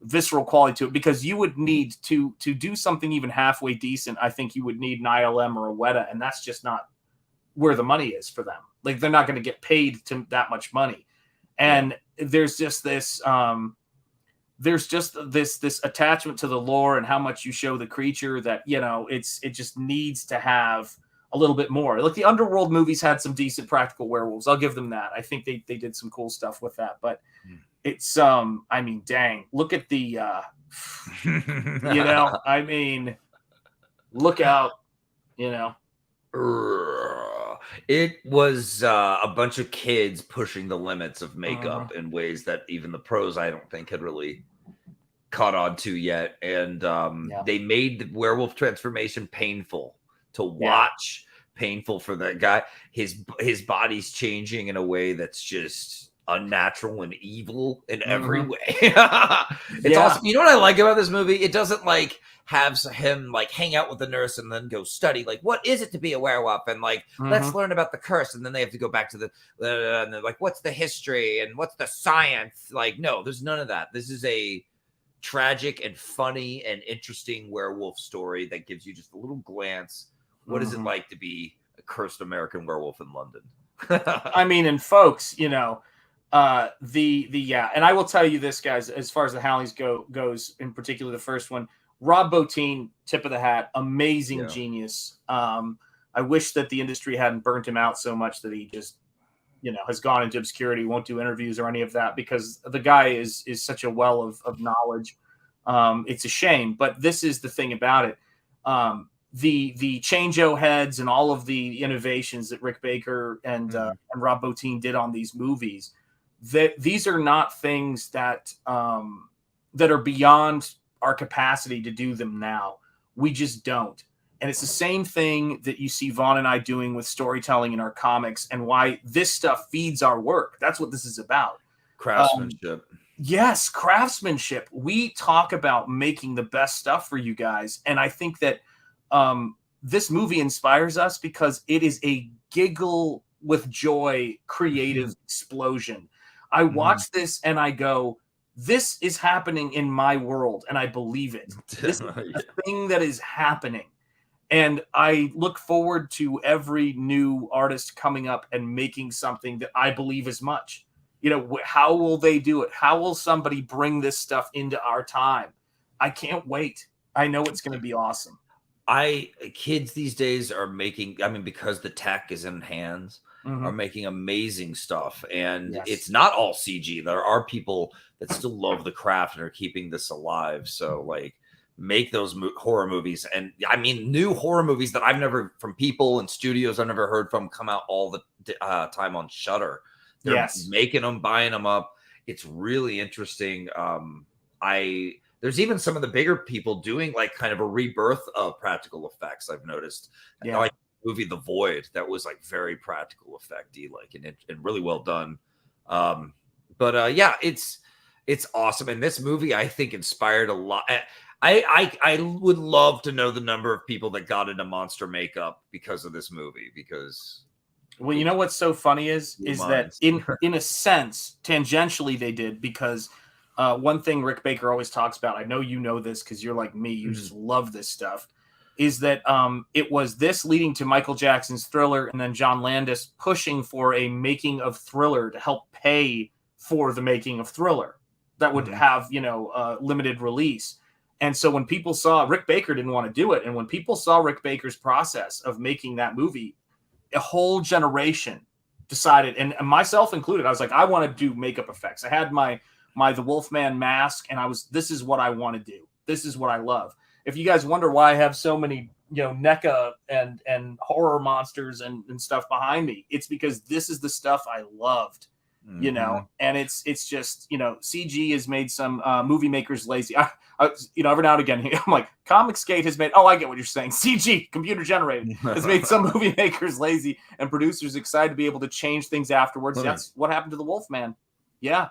visceral quality to it, because you would need to do something even halfway decent. I think you would need an ILM or a Weta, and that's just not where the money is for them. Like, they're not going to get paid to that much money. And there's just this this attachment to the lore and how much you show the creature that, it just needs to have a little bit more. Like, the Underworld movies had some decent practical werewolves. I'll give them that. I think they did some cool stuff with that, but it's dang, look at the look out, It was a bunch of kids pushing the limits of makeup in ways that even the pros, I don't think, had really caught on to yet. And they made the werewolf transformation painful to watch, painful for that guy. His body's changing in a way that's just unnatural and evil in every way. It's awesome. You know what I like about this movie? It doesn't have him hang out with the nurse and then go study what is it to be a werewolf, and let's learn about the curse, and then they have to go back to the and they're what's the history and what's the science. No, there's none of that. This is a tragic and funny and interesting werewolf story that gives you just a little glance. What is it like to be a cursed American werewolf in London? And folks, and I will tell you this, guys, as far as the Howlings goes, in particular the first one, Rob Bottin, tip of the hat, amazing genius. I wish that the industry hadn't burnt him out so much that he just has gone into obscurity, won't do interviews or any of that, because the guy is such a well of knowledge. It's a shame, but this is the thing about it. The change-o heads and all of the innovations that Rick Baker and Rob Bottin did on these movies, these are not things that are beyond our capacity to do them now. We just don't. And it's the same thing that you see Vaughn and I doing with storytelling in our comics, and why this stuff feeds our work. That's what this is about. Craftsmanship. Yes, craftsmanship. We talk about making the best stuff for you guys. And I think that this movie inspires us because it is a giggle with joy creative explosion. I watch this and I go, this is happening in my world, and I believe it. This is a thing that is happening. And I look forward to every new artist coming up and making something that I believe as much. You know, how will they do it? How will somebody bring this stuff into our time? I can't wait. I know it's going to be awesome. Kids these days are making, I mean, because the tech is in hands, are making amazing stuff. And it's not all CG. There are people that still love the craft and are keeping this alive. So, like, make those horror movies. And I mean, new horror movies that I've never, from people and studios I've never heard from, come out all the time on Shudder. They're making them, buying them up. It's really interesting. There's even some of the bigger people doing like kind of a rebirth of practical effects. I've noticed. Like the movie The Void, that was like very practical effect-y, like and really well done. But it's awesome. And this movie, I think, inspired a lot. I would love to know the number of people that got into monster makeup because of this movie. Because, well, you know what's so funny is that in a sense, tangentially they did, because one thing Rick Baker always talks about, I know you know this because you're like me, you just love this stuff, is that it was this leading to Michael Jackson's Thriller, and then John Landis pushing for a making of Thriller to help pay for the making of Thriller that would have, limited release. And so when people saw, Rick Baker didn't want to do it, and when people saw Rick Baker's process of making that movie, a whole generation decided, and myself included, I was like, I want to do makeup effects. I had my The Wolfman mask, and this is what I want to do. This is what I love. If you guys wonder why I have so many, NECA and horror monsters and stuff behind me, it's because this is the stuff I loved, and it's just, CG has made some movie makers lazy. I every now and again, I'm like, Comicsgate has made, I get what you're saying. CG, computer generated, has made some movie makers lazy and producers excited to be able to change things afterwards. That's what happened to The Wolfman. Yeah.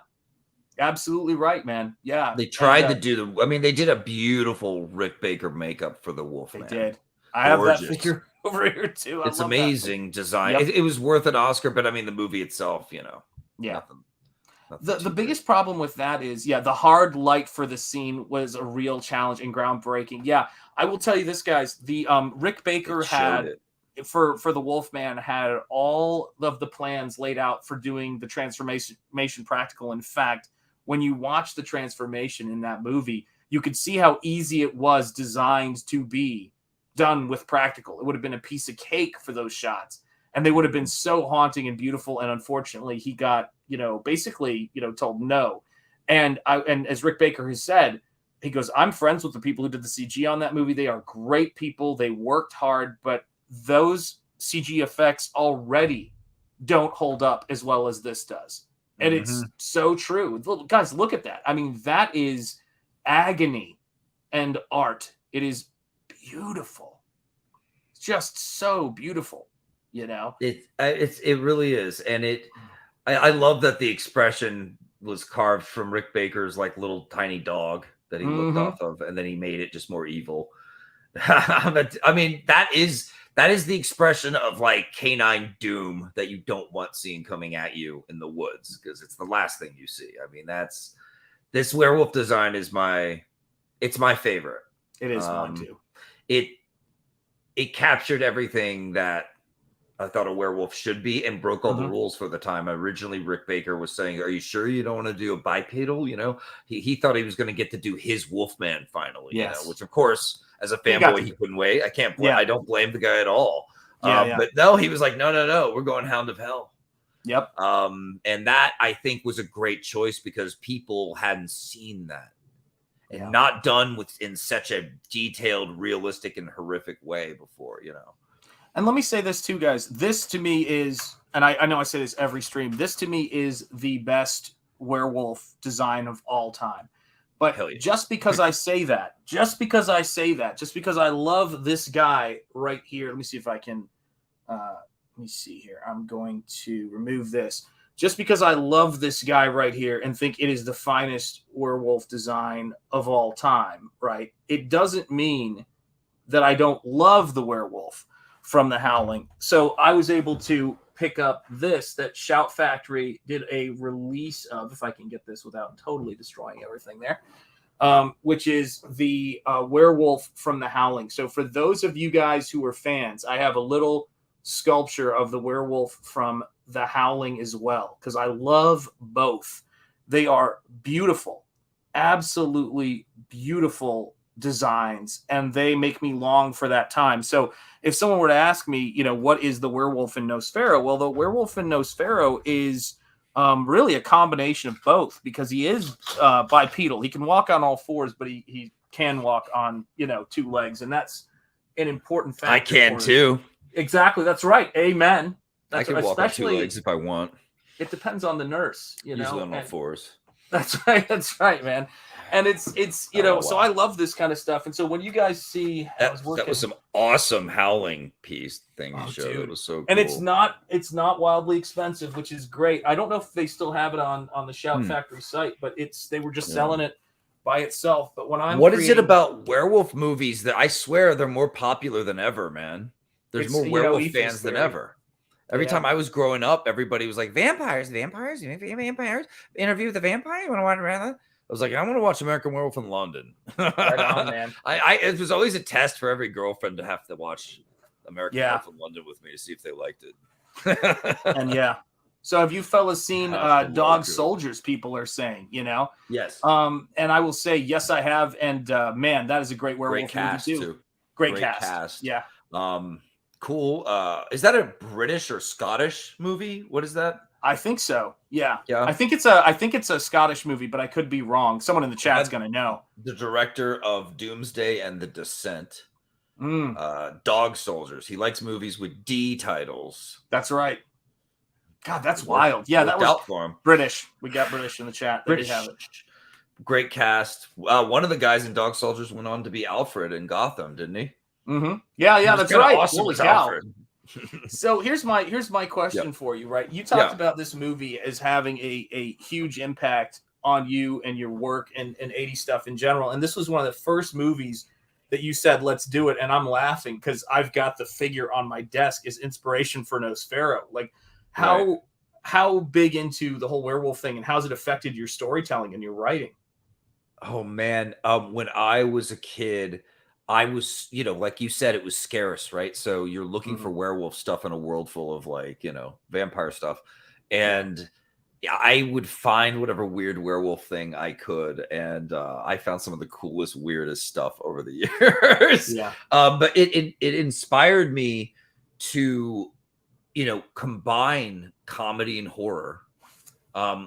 Absolutely right, man. Yeah. They tried to do they did a beautiful Rick Baker makeup for the Wolfman. They did. I have that figure over here too. It's amazing design. Yep. It was worth an Oscar, but I mean, the movie itself, nothing the biggest problem with that is, the hard light for the scene was a real challenge and groundbreaking. Yeah. I will tell you this, guys, the Rick Baker had for the Wolfman had all of the plans laid out for doing the transformation practical. In fact, when you watch the transformation in that movie, you could see how easy it was designed to be done with practical. It would have been a piece of cake for those shots, and they would have been so haunting and beautiful. And unfortunately, he got, basically, told no. And as Rick Baker has said, he goes, I'm friends with the people who did the CG on that movie. They are great people. They worked hard, but those CG effects already don't hold up as well as this does. And it's so true. Guys, look at that. I mean, that is agony and art. It is beautiful. It's just so beautiful, It really is. And I love that the expression was carved from Rick Baker's like little tiny dog that he looked off of, and then he made it just more evil. I mean, that is the expression of like canine doom that you don't want seen coming at you in the woods, because it's the last thing you see. I mean, this werewolf design is my favorite. It is mine too. It captured everything that I thought a werewolf should be and broke all the rules for the time. Originally, Rick Baker was saying, "Are you sure you don't want to do a bipedal?" He thought he was going to get to do his Wolfman finally. Which of course, as a fanboy, he couldn't wait. I can't blame. I don't blame the guy at all. But no, he was like, no, we're going Hound of Hell. Yep. And that I think was a great choice because people hadn't seen that and not done in such a detailed, realistic, and horrific way before. And let me say this too, guys. This to me is, and I know I say this every stream, this to me is the best werewolf design of all time. But just because I say that, just because I love this guy right here, let me see if I can, let me see here. I'm going to remove this. Just because I love this guy right here and think it is the finest werewolf design of all time, right? It doesn't mean that I don't love the werewolf from The Howling. So I was able to pick up this that Shout Factory did a release of, if I can get this without totally destroying everything there, which is the werewolf from The Howling. So for those of you guys who are fans, I have a little sculpture of the werewolf from The Howling as well, because I love both. They are beautiful, absolutely beautiful designs, and they make me long for that time. So if someone were to ask me, what is the werewolf in Nosfero? Well, the werewolf in Nosfero is really a combination of both, because he is bipedal. He can walk on all fours, but he can walk on, 2 legs, and that's an important factor. I can too. Exactly. That's right. Amen. I can walk on 2 legs if I want. It depends on the nurse, Usually on all fours. That's right. That's right, man. And it's so I love this kind of stuff. And so when you guys see that was some awesome Howling piece thing you showed. It was so cool. And it's not wildly expensive, which is great. I don't know if they still have it on the Shout Factory site, but they were just selling it by itself. But when what is it about werewolf movies that I swear they're more popular than ever, man? There's more werewolf fans than ever. Every time I was growing up, everybody was like, vampires. Interview with the Vampire? You want to watch that? I was like, I want to watch American Werewolf in London. Right on, man. It was always a test for every girlfriend to have to watch American Werewolf in London with me to see if they liked it. And so have you fellas seen Dog Soldiers, people are saying, Yes. And I will say, yes, I have. And man, that is a great werewolf cast movie too. Great cast. Yeah. Cool. Is that a British or Scottish movie? What is that? I think so. Yeah. Yeah. I think it's a Scottish movie, but I could be wrong. Someone in the chat's gonna know. The director of Doomsday and The Descent. Dog Soldiers. He likes movies with D titles. That's right. God, that's wild. Yeah, that was for him. British. We got British in the chat. There you have it. Great cast. One of the guys in Dog Soldiers went on to be Alfred in Gotham, didn't he? Mm-hmm. Yeah, that's right. Awesome. Holy cow. So here's my question for you, right? You talked about this movie as having a huge impact on you and your work and 80s stuff in general. And this was one of the first movies that you said, let's do it. And I'm laughing because I've got the figure on my desk as inspiration for Nosfero. Like how big into the whole werewolf thing and how's it affected your storytelling and your writing? Oh man. When I was a kid, I was, like you said, it was scarce, right? So you're looking for werewolf stuff in a world full of vampire stuff. And I would find whatever weird werewolf thing I could. And I found some of the coolest, weirdest stuff over the years. Yeah. But it inspired me to, combine comedy and horror.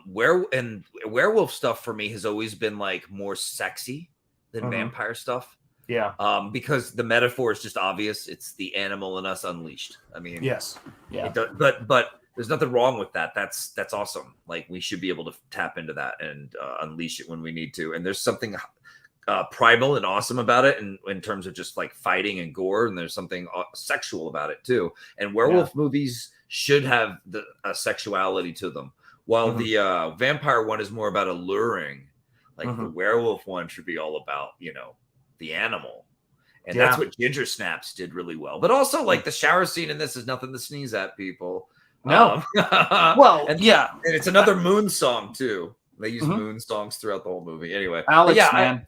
Werewolf stuff for me has always been like more sexy than vampire stuff. Yeah. Because the metaphor is just obvious. It's the animal in us unleashed. I mean, yes. Yeah. But there's nothing wrong with that. That's awesome. Like we should be able to tap into that and unleash it when we need to. And there's something primal and awesome about it in terms of just like fighting and gore. And there's something sexual about it too. And werewolf movies should have the sexuality to them. While the vampire one is more about alluring, like the werewolf one should be all about, the animal. And that's what Ginger Snaps did really well. But also like the shower scene in this is nothing to sneeze at, people. No. And it's another Moon song too. They use Moon songs throughout the whole movie. Anyway, Alex, man.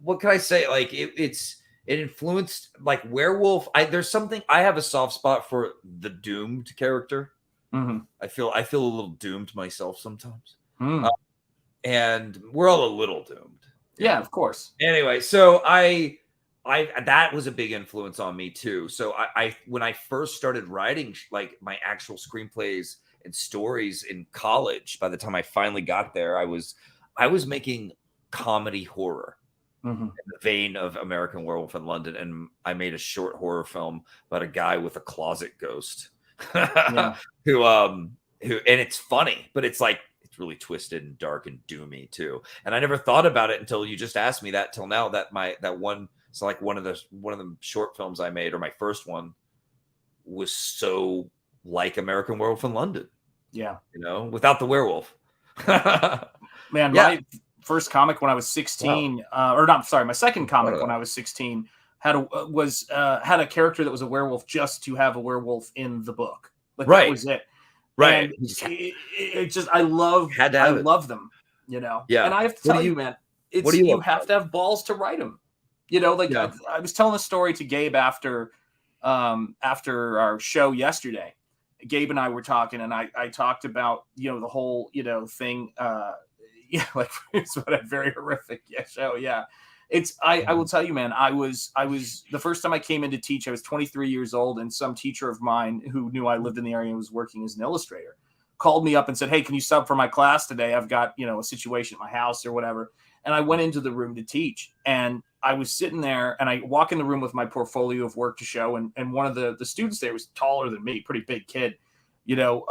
What can I say? Like it influenced like werewolf. I have a soft spot for the doomed character. I feel a little doomed myself sometimes. And we're all a little doomed. Yeah, of course. Anyway, so I that was a big influence on me too. So I when I first started writing like my actual screenplays and stories in college, by the time I finally got there, I was making comedy horror in the vein of American Werewolf in London, and I made a short horror film about a guy with a closet ghost who and it's funny, but it's like really twisted and dark and doomy too. And I never thought about it until you just asked me that till now that one of the short films I made, or my first one, was so like American Werewolf in London. Yeah. Without the werewolf. Man, my first comic when I was 16, my second comic when I was 16 had a character that was a werewolf just to have a werewolf in the book. Like Right. that was it. Right. And it just I love them, you know. Yeah. And I have to tell you, man, you have to have balls to write them. You know, like I was telling a story to Gabe after our show yesterday. Gabe and I were talking, and I talked about, you know, the whole, you know, thing. Like it's what a very horrific show. Yeah. I will tell you, man, I was the first time I came in to teach, I was 23 years old, and some teacher of mine who knew I lived in the area and was working as an illustrator called me up and said, "Hey, can you sub for my class today? I've got, you know, a situation at my house or whatever." And I went into the room to teach, and I was sitting there, and I walk in the room with my portfolio of work to show. And one of the students there was taller than me, pretty big kid, you know,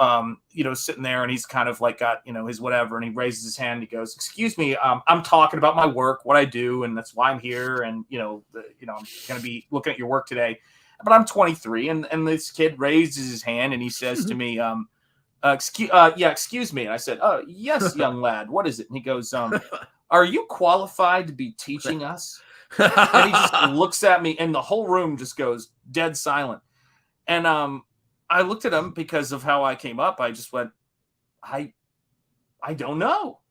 sitting there, and he's kind of like got, you know, his whatever. And he raises his hand and he goes, "Excuse me, I'm talking about my work, what I do, and that's why I'm here. And, you know, I'm going to be looking at your work today." But I'm 23. And this kid raises his hand and he says to me, excuse me. And I said, "Oh, yes, young lad. What is it?" And he goes, "Are you qualified to be teaching us?" And he just looks at me, and the whole room just goes dead silent. And I looked at him because of how I came up. I just went, I don't know.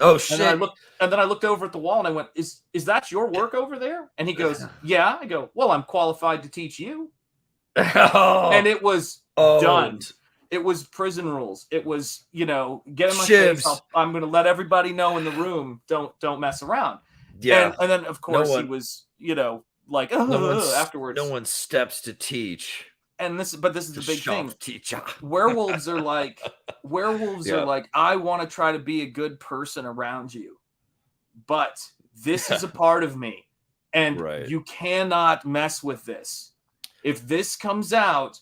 Oh shit! And then I looked over at the wall, and I went, "Is that your work over there?" And he goes, "Yeah." I go, "Well, I'm qualified to teach you." And it was done. It was prison rules. It was, you know, get in my face. I'm going to let everybody know in the room. Don't mess around. Yeah. And then of course he was, you know, like afterwards. No one steps to teach. And this is the big thing. Teacher. Werewolves are like, I want to try to be a good person around you, but this is a part of me, and you cannot mess with this. If this comes out,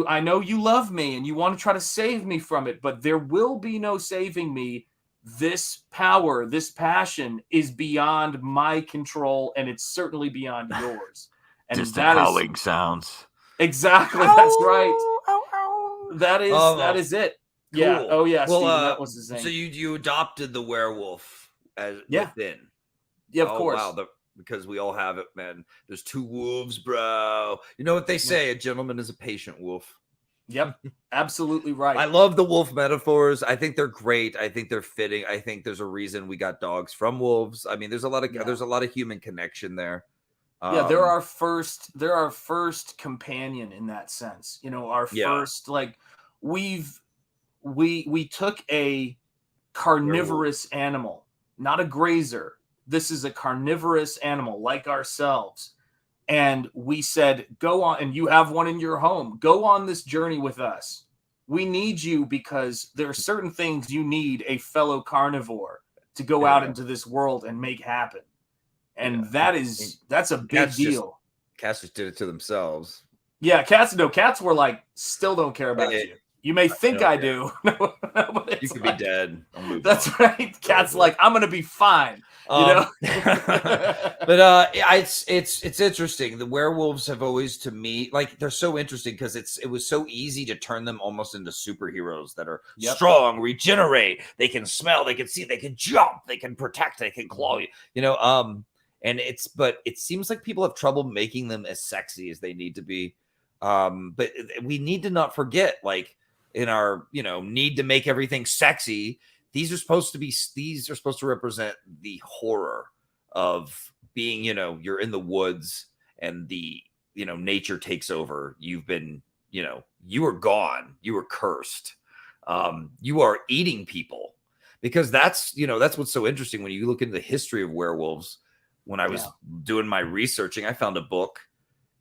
I know you love me and you want to try to save me from it, but there will be no saving me. This power, this passion is beyond my control, and it's certainly beyond yours. And just howling sounds. Exactly, that's right. That is it. Cool. Yeah. Oh yeah. Well, Steven, that was his name. So you adopted the werewolf as within. Yeah, of course. Wow. Because we all have it, man. There's two wolves, bro. You know what they say? A gentleman is a patient wolf. Yep, absolutely right. I love the wolf metaphors. I think they're great. I think they're fitting. I think there's a reason we got dogs from wolves. I mean, there's a lot of human connection there. They're our first companion in that sense. You know, our first, like, we took a carnivorous animal, not a grazer. This is a carnivorous animal like ourselves. And we said, go on, and you have one in your home. Go on this journey with us. We need you because there are certain things you need a fellow carnivore to go out into this world and make happen. And that's a big deal. Cats just did it to themselves. Yeah, cats were like, still don't care about you. You may think I do. No, but you could be dead. That's right. Cat's like, I'm gonna be fine. You know. But it's interesting. The werewolves have always, to me, like, they're so interesting because it was so easy to turn them almost into superheroes that are strong, regenerate, they can smell, they can see, they can jump, they can protect, they can claw you. You know, but it seems like people have trouble making them as sexy as they need to be. But we need to not forget, like, in our, you know, need to make everything sexy, these are supposed to represent the horror of being, you know, you're in the woods and the, you know, nature takes over. You've been, you know, you are gone. You were cursed. You are eating people, because that's what's so interesting when you look into the history of werewolves. When I was doing my researching, I found a book,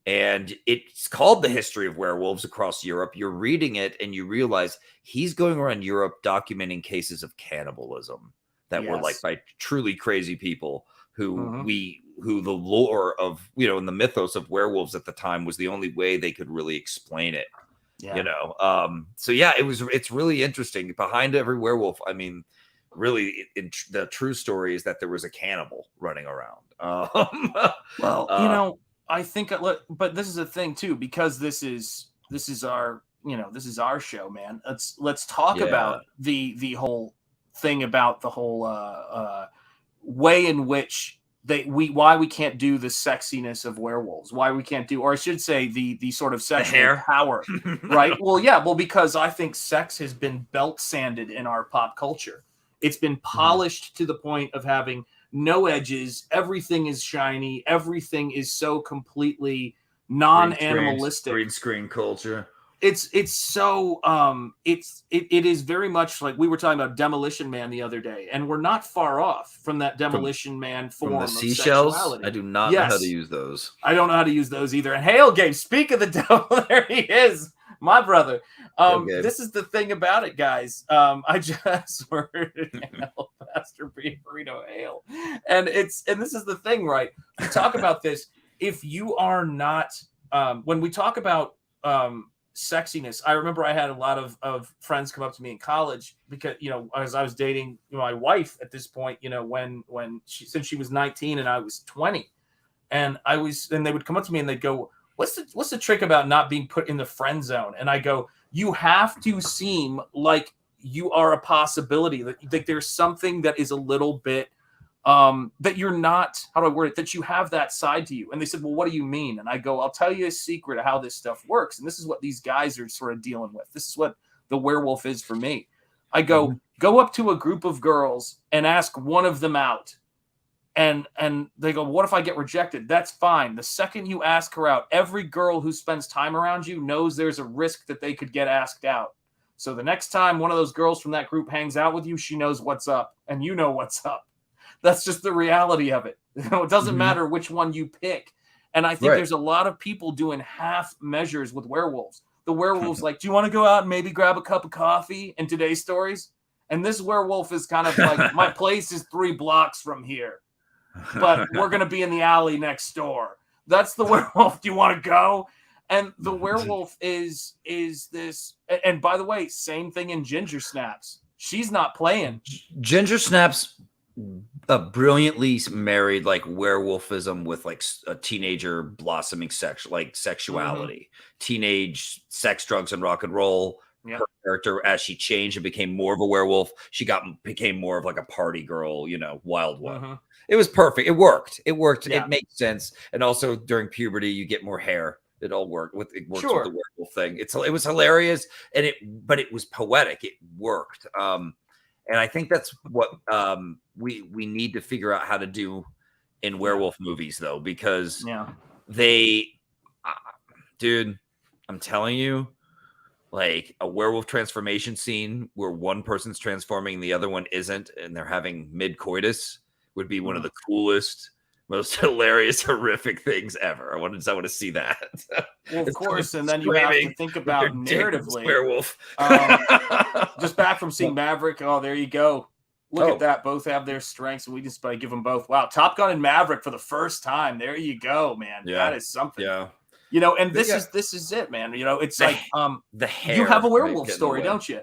and it's called The History of Werewolves Across Europe. You're reading it and you realize he's going around Europe documenting cases of cannibalism that were like by truly crazy people who the lore of, you know, and the mythos of werewolves at the time was the only way they could really explain it. Yeah. You know? So yeah, it's really interesting. Behind every werewolf, I mean, really the true story is that there was a cannibal running around. Well, you know, I think, but this is a thing too, because this is our, you know, this is our show, man. Let's talk about the whole thing about the whole way in which why we can't do the sexiness of werewolves, why we can't do, or I should say the sort of sexual power, right? Well, yeah, because I think sex has been belt sanded in our pop culture. It's been polished to the point of having no edges. Everything is shiny. Everything is so completely non-animalistic. Green screen culture. It is very much like we were talking about Demolition Man the other day, and we're not far off from that Demolition Man form From the of seashells. sexuality. I do not know how to use those. I don't know how to use those either. And Hail Gabe, speak of the devil, there he is, my brother. This is the thing about it, guys. I just heard Hail, Pastor Burrito Hail, and this is the thing, right? We talk about this. If you are not, when we talk about sexiness, I remember I had a lot of friends come up to me in college because, as I was dating my wife at this point, when since she was 19 and I was 20, and they would come up to me and they'd go, what's the trick about not being put in the friend zone? And I go, you have to seem like you are a possibility, that there's something that is a little bit that you're not, how do I word it, that you have that side to you. And they said, well, what do you mean? And I go, I'll tell you a secret of how this stuff works. And this is what these guys are sort of dealing with. This is what the werewolf is for me. I go, go up to a group of girls and ask one of them out. And they go, what if I get rejected? That's fine. The second you ask her out, every girl who spends time around you knows there's a risk that they could get asked out. So the next time one of those girls from that group hangs out with you, she knows what's up and you know what's up. That's just the reality of it. It doesn't matter which one you pick. And I think there's a lot of people doing half measures with werewolves. The werewolf's like, do you want to go out and maybe grab a cup of coffee in today's stories? And this werewolf is kind of like, my place is 3 blocks from here, but we're going to be in the alley next door. That's the werewolf. Do you want to go? And the werewolf is this. And by the way, same thing in Ginger Snaps. She's not playing. Ginger Snaps brilliantly married like werewolfism with like a teenager blossoming sexuality, teenage sex, drugs, and rock and roll. Her character, as she changed and became more of a werewolf, became more of like a party girl, wild one. It was perfect. It worked. It made sense. And also during puberty, you get more hair. It all worked with the werewolf thing. It was hilarious, but it was poetic. It worked. And I think that's what we need to figure out how to do in werewolf movies, though, because dude, I'm telling you, like a werewolf transformation scene where one person's transforming, the other one isn't, and they're having mid-coitus would be one of the coolest, most hilarious, horrific things ever. I want to see that. Well, of course, and then you have to think about narratively. Werewolf. Just back from seeing Maverick. Oh, there you go. Look at that. Both have their strengths, and we just give them both. Wow, Top Gun and Maverick for the first time. There you go, man. Yeah. That is something. Yeah. And this is it, man. It's like the hair. You have a werewolf story, don't you?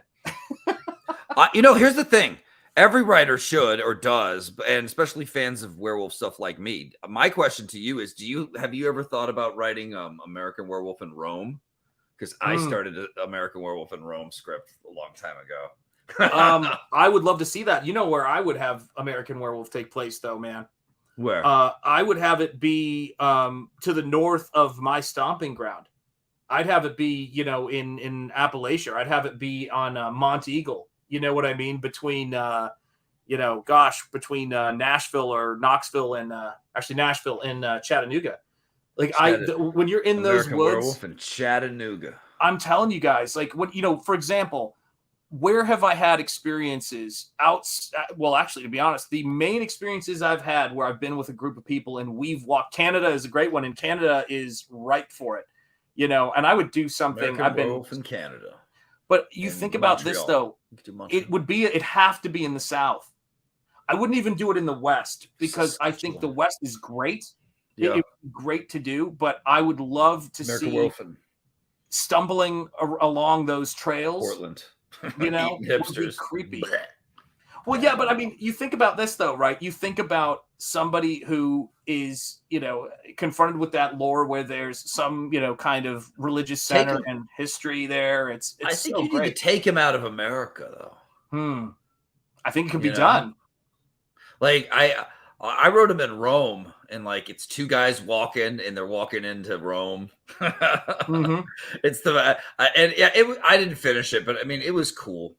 Here's the thing. Every writer should or does, and especially fans of werewolf stuff like me. My question to you is: have you ever thought about writing American Werewolf in Rome? Because I started an American Werewolf in Rome script a long time ago. I would love to see that. You know where I would have American Werewolf take place, though, man. Where? I would have it be to the north of my stomping ground. I'd have it be, in Appalachia. I'd have it be on Mont Eagle. You know what I mean? Between, between Nashville or Knoxville and Nashville and Chattanooga. Like when you're in those American woods, Werewolf in Chattanooga. I'm telling you guys, like for example, where have I had experiences well, actually, to be honest, the main experiences I've had where I've been with a group of people and we've walked. Canada is a great one, and Canada is ripe for it. And I would do something. American Werewolf in Canada. But you think about this, though. It'd have to be in the South. I wouldn't even do it in the West because I think the West is great. Yeah. It would be great to do, but I would love to see stumbling along those trails. Portland. Hipsters. Would be creepy. Blech. Well, yeah, but I mean, you think about this, though, right? You think about somebody who is, confronted with that lore where there's some, kind of religious center and history there. I think you need to take him out of America, though. I think it could be done. Like I wrote them in Rome, and like it's two guys walking, and they're walking into Rome. It's the I didn't finish it, but I mean it was cool.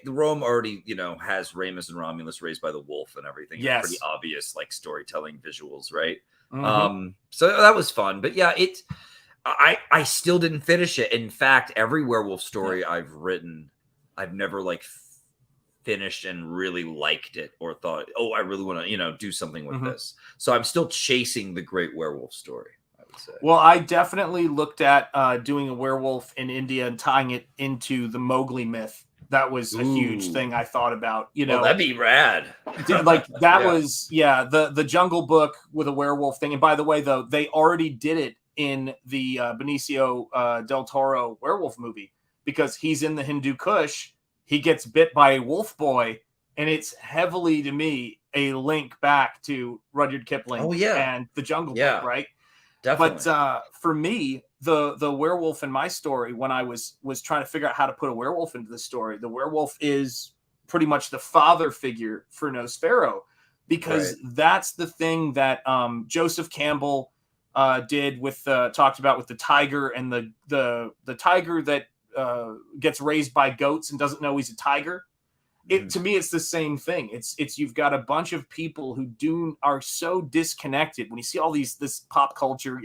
Rome already has Remus and Romulus raised by the wolf and everything. Yes, pretty obvious like storytelling visuals, right? So that was fun, but yeah, I still didn't finish it. In fact, every werewolf story I've written, I've never like finished and really liked it or thought, oh, I really want to, do something with this. So I'm still chasing the great werewolf story, I would say. Well, I definitely looked at doing a werewolf in India and tying it into the Mowgli myth. That was a huge thing I thought about, Well, that'd be rad. Like that was, the Jungle Book with a werewolf thing. And by the way, though, they already did it in the Benicio del Toro werewolf movie, because he's in the Hindu Kush. He gets bit by a wolf boy, and it's heavily, to me, a link back to Rudyard Kipling and the Jungle Book, right? Definitely. But for me, the werewolf in my story, when I was trying to figure out how to put a werewolf into the story, the werewolf is pretty much the father figure for Nosfero, because that's the thing that Joseph Campbell did with talked about with the tiger, and the tiger that gets raised by goats and doesn't know he's a tiger. To me, it's the same thing. It's you've got a bunch of people who are so disconnected. When you see all this pop culture,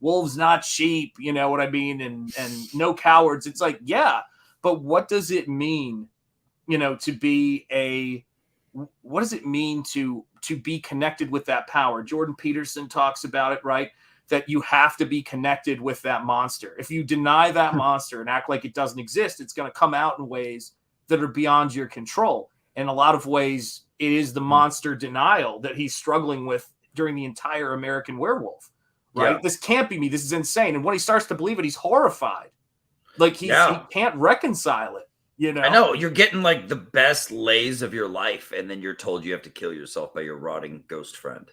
wolves not sheep, you know what I mean, and no cowards. It's like, yeah, but what does it mean, to be what does it mean to be connected with that power? Jordan Peterson talks about it, right? That you have to be connected with that monster. If you deny that monster and act like it doesn't exist, it's going to come out in ways that are beyond your control. In a lot of ways, it is the monster denial that he's struggling with during the entire American Werewolf, right? Yeah. This can't be me. This is insane. And when he starts to believe it, he's horrified. Like he can't reconcile it. I know, you're getting like the best lays of your life, and then you're told you have to kill yourself by your rotting ghost friend.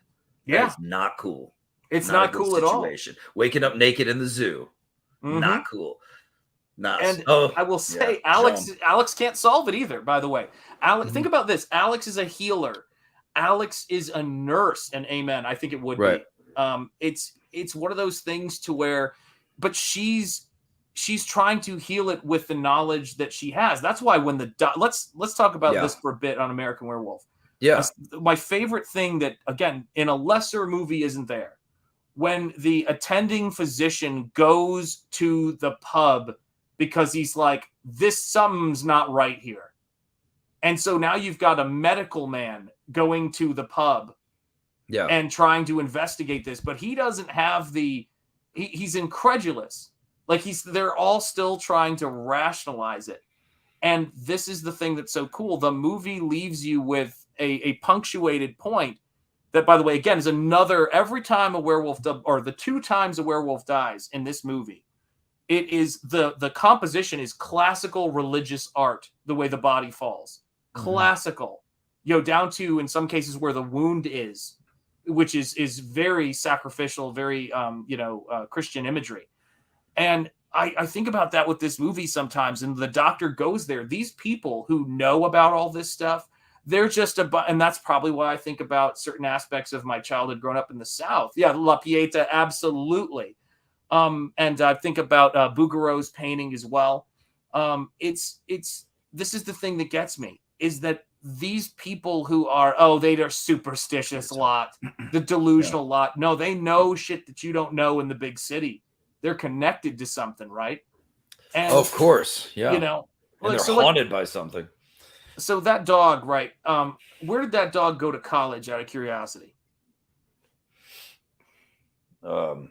That is not cool. It's not cool at all. Waking up naked in the zoo. Not cool. And I will say, Alex can't solve it either, by the way. Think about this. Alex is a healer. Alex is a nurse, and amen, I think it would be. It's one of those things to where, but she's trying to heal it with the knowledge that she has. That's why when let's talk about this for a bit on American Werewolf. Yeah. My favorite thing that, again, in a lesser movie isn't there. When the attending physician goes to the pub because he's like, something's not right here. And so now you've got a medical man going to the pub and trying to investigate this, but he doesn't have he's incredulous. Like they're all still trying to rationalize it. And this is the thing that's so cool. The movie leaves you with a punctuated point that, by the way, again, is every time a werewolf, or the 2 times a werewolf dies in this movie, it is the composition is classical religious art, the way the body falls. Classical. Down to, in some cases, where the wound is, which is very sacrificial, very, Christian imagery. And I think about that with this movie sometimes, and the doctor goes there. These people who know about all this stuff, they're just and that's probably why I think about certain aspects of my childhood growing up in the South. Yeah, La Pieta, absolutely. And I think about Bouguereau's painting as well. This is the thing that gets me, is that these people who are, they are superstitious lot, the delusional lot. No, they know shit that you don't know in the big city. They're connected to something, right? And, of course, yeah. And they're haunted by something. So that dog, right? Where did that dog go to college, out of curiosity? Pause.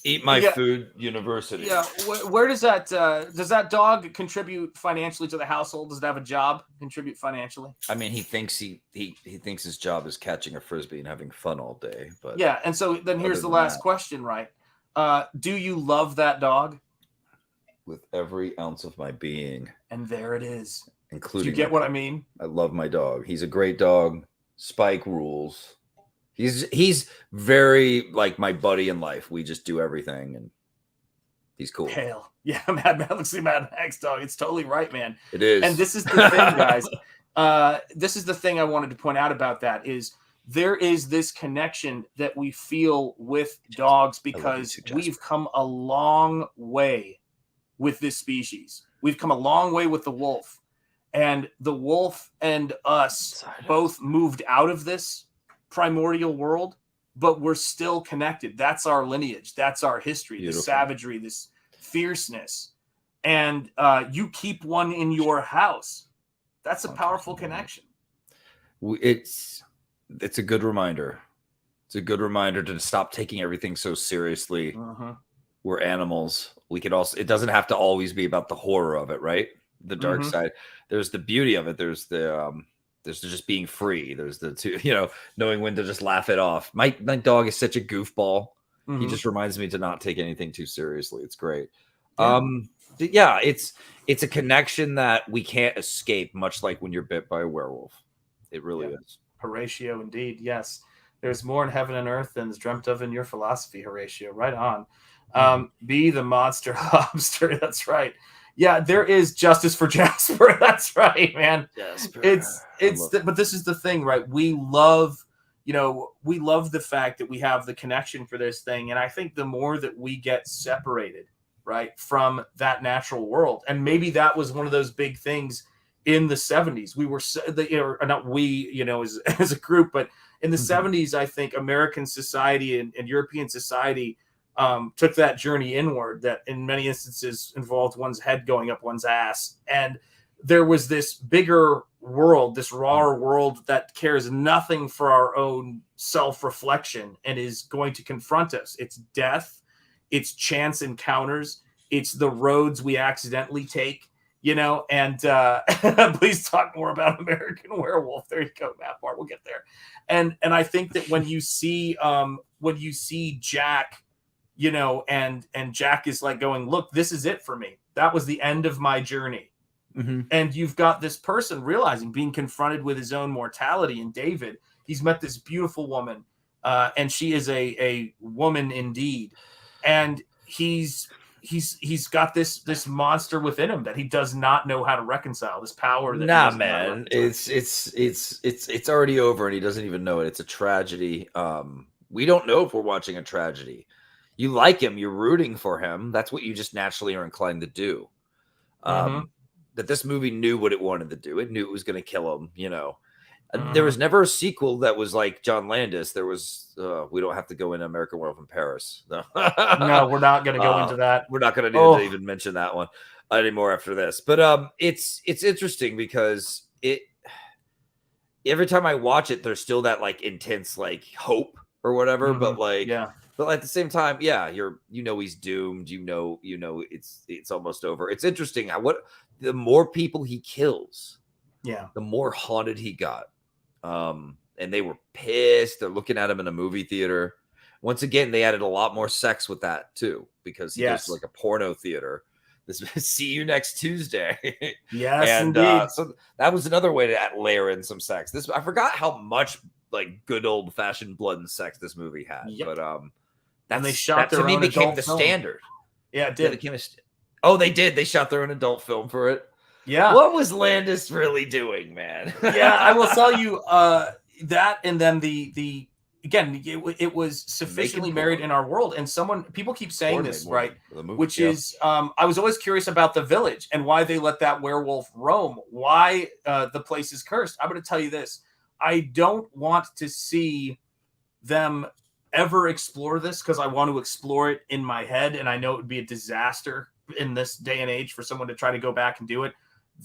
Eat my food university. Yeah, where does that dog contribute financially to the household? Does it have a job? Contribute financially? I mean, he thinks he thinks his job is catching a frisbee and having fun all day. But yeah, and so then here's the last question, right? Do you love that dog? With every ounce of my being. And there it is. Including. Do you get what I mean? I love my dog. He's a great dog. Spike rules. He's very like my buddy in life. We just do everything, and he's cool. Hell, yeah, Mad Max dog. It's totally right, man. It is. And this is the thing, guys. this is the thing I wanted to point out about that is there is this connection that we feel with dogs because we've come a long way with this species. We've come a long way with the wolf, and the wolf and us both moved out of this primordial world, but we're still connected. That's our lineage. That's our history, the savagery, this fierceness. And you keep one in your house. That's a powerful connection. It's a good reminder. It's a good reminder to stop taking everything so seriously. We're animals. We could also, it doesn't have to always be about the horror of it, right? The dark side. There's the beauty of it. There's the just being free. There's the two, knowing when to just laugh it off. My dog is such a goofball. He just reminds me to not take anything too seriously. It's great. Yeah, it's a connection that we can't escape, much like when you're bit by a werewolf. It really is. Horatio, indeed. Yes. There's more in heaven and earth than is dreamt of in your philosophy, Horatio. Right on. Be the monster lobster. That's right. Yeah, there is justice for Jasper. That's right, man. Jasper. But this is the thing, right? We love the fact that we have the connection for this thing. And I think the more that we get separated, right, from that natural world, and maybe that was one of those big things in the 70s. We were, not we, as a group, but in the 70s, I think American society and European society took that journey inward that in many instances involved one's head going up one's ass. And there was this bigger world, this rawer world that cares nothing for our own self-reflection and is going to confront us. It's death, it's chance encounters, it's the roads we accidentally take, and please talk more about American Werewolf. There you go, Matt Bart. We'll get there. And I think that when you see Jack, and Jack is like going, look, this is it for me. That was the end of my journey. And you've got this person realizing, being confronted with his own mortality. And David, he's met this beautiful woman, and she is a woman indeed. And he's got this monster within him that he does not know how to reconcile. This power. That man, it's already over, and he doesn't even know it. It's a tragedy. We don't know if we're watching a tragedy. You like him, you're rooting for him. That's what you just naturally are inclined to do. That this movie knew what it wanted to do. It knew it was going to kill him. There was never a sequel that was like John Landis. There was. We don't have to go into American Werewolf in Paris. No, no, we're not going to go into that. We're not going to need to even mention that one anymore after this. But it's interesting because every time I watch it, there's still that like intense like hope or whatever. But like But at the same time, he's doomed. It's almost over. It's interesting the more people he kills, the more haunted he got. And they were pissed. They're looking at him in a movie theater. Once again, they added a lot more sex with that too, because he goes to like a porno theater. See you next Tuesday. Yes, and indeed. So that was another way to layer in some sex. I forgot how much like good old fashioned blood and sex this movie had. But and they shot that their to me own became the film. standard. Yeah, it did. They did. They shot their own adult film for it. Yeah. What was Landis really doing, man? Yeah, I will tell you that, and then the again, it was sufficiently married in our world. And people keep saying this, right? Which is, I was always curious about the village and why they let that werewolf roam. Why the place is cursed. I'm going to tell you this. I don't want to see them ever explore this because I want to explore it in my head, and I know it would be a disaster in this day and age for someone to try to go back and do it.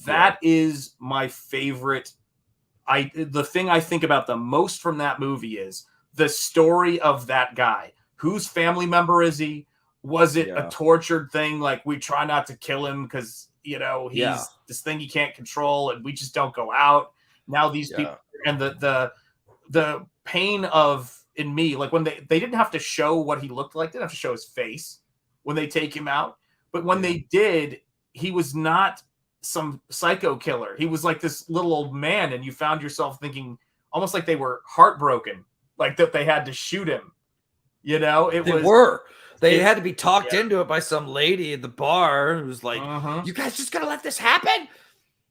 That is my favorite. The thing I think about the most from that movie is the story of that guy. Whose family member is he? Was it a tortured thing? Like, we try not to kill him because, he's this thing he can't control and we just don't go out. Now these people, and the pain of, in me, like when they didn't have to show what he looked like. They didn't have to show his face when they take him out. But when they did, he was not some psycho killer. He was like this little old man, and you found yourself thinking almost like they were heartbroken, like that they had to shoot him. They had to be talked into it by some lady at the bar who was like, "You guys just gonna let this happen?"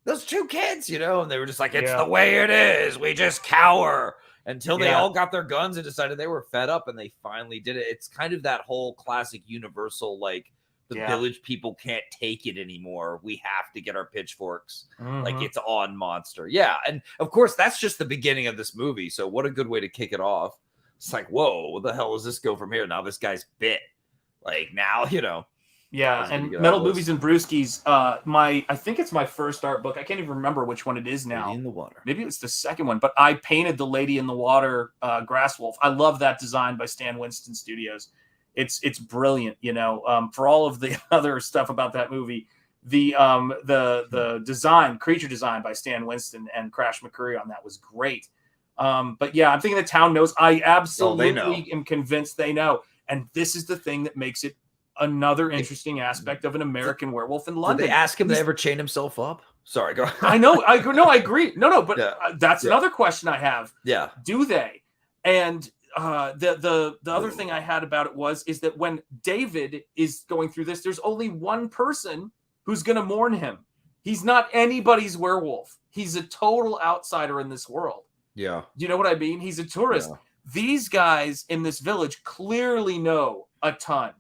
those two kids, you know, and they were just like, it's the way it is. We just cower until they all got their guns and decided they were fed up, and they finally did it. It's kind of that whole classic Universal, like the village people can't take it anymore. We have to get our pitchforks. Like it's on monster. Yeah. And of course, that's just the beginning of this movie. So what a good way to kick it off. It's like, whoa, what the hell does this go from here? Now this guy's bit. Like now, you know. Yeah, and Metal Movies and Brewskis, I think it's my first art book. I can't even remember which one it is now. Lady in the Water. Maybe it's the second one, but I painted the Lady in the Water Grass Wolf. I love that design by Stan Winston Studios. It's brilliant, you know. For all of the other stuff about that movie, the design, creature design by Stan Winston and Crash McCurry on that was great. But yeah, I'm thinking the town knows. I absolutely am convinced they know. And this is the thing that makes it another interesting aspect of an American Werewolf in London. Did they ask him to ever chain himself up? Sorry, go ahead. I know. I agree. No, but that's another question I have. Yeah. Do they? And the other thing I had about it is that when David is going through this, there's only one person who's going to mourn him. He's not anybody's werewolf. He's a total outsider in this world. Yeah. You know what I mean? He's a tourist. Yeah. These guys in this village clearly know a ton.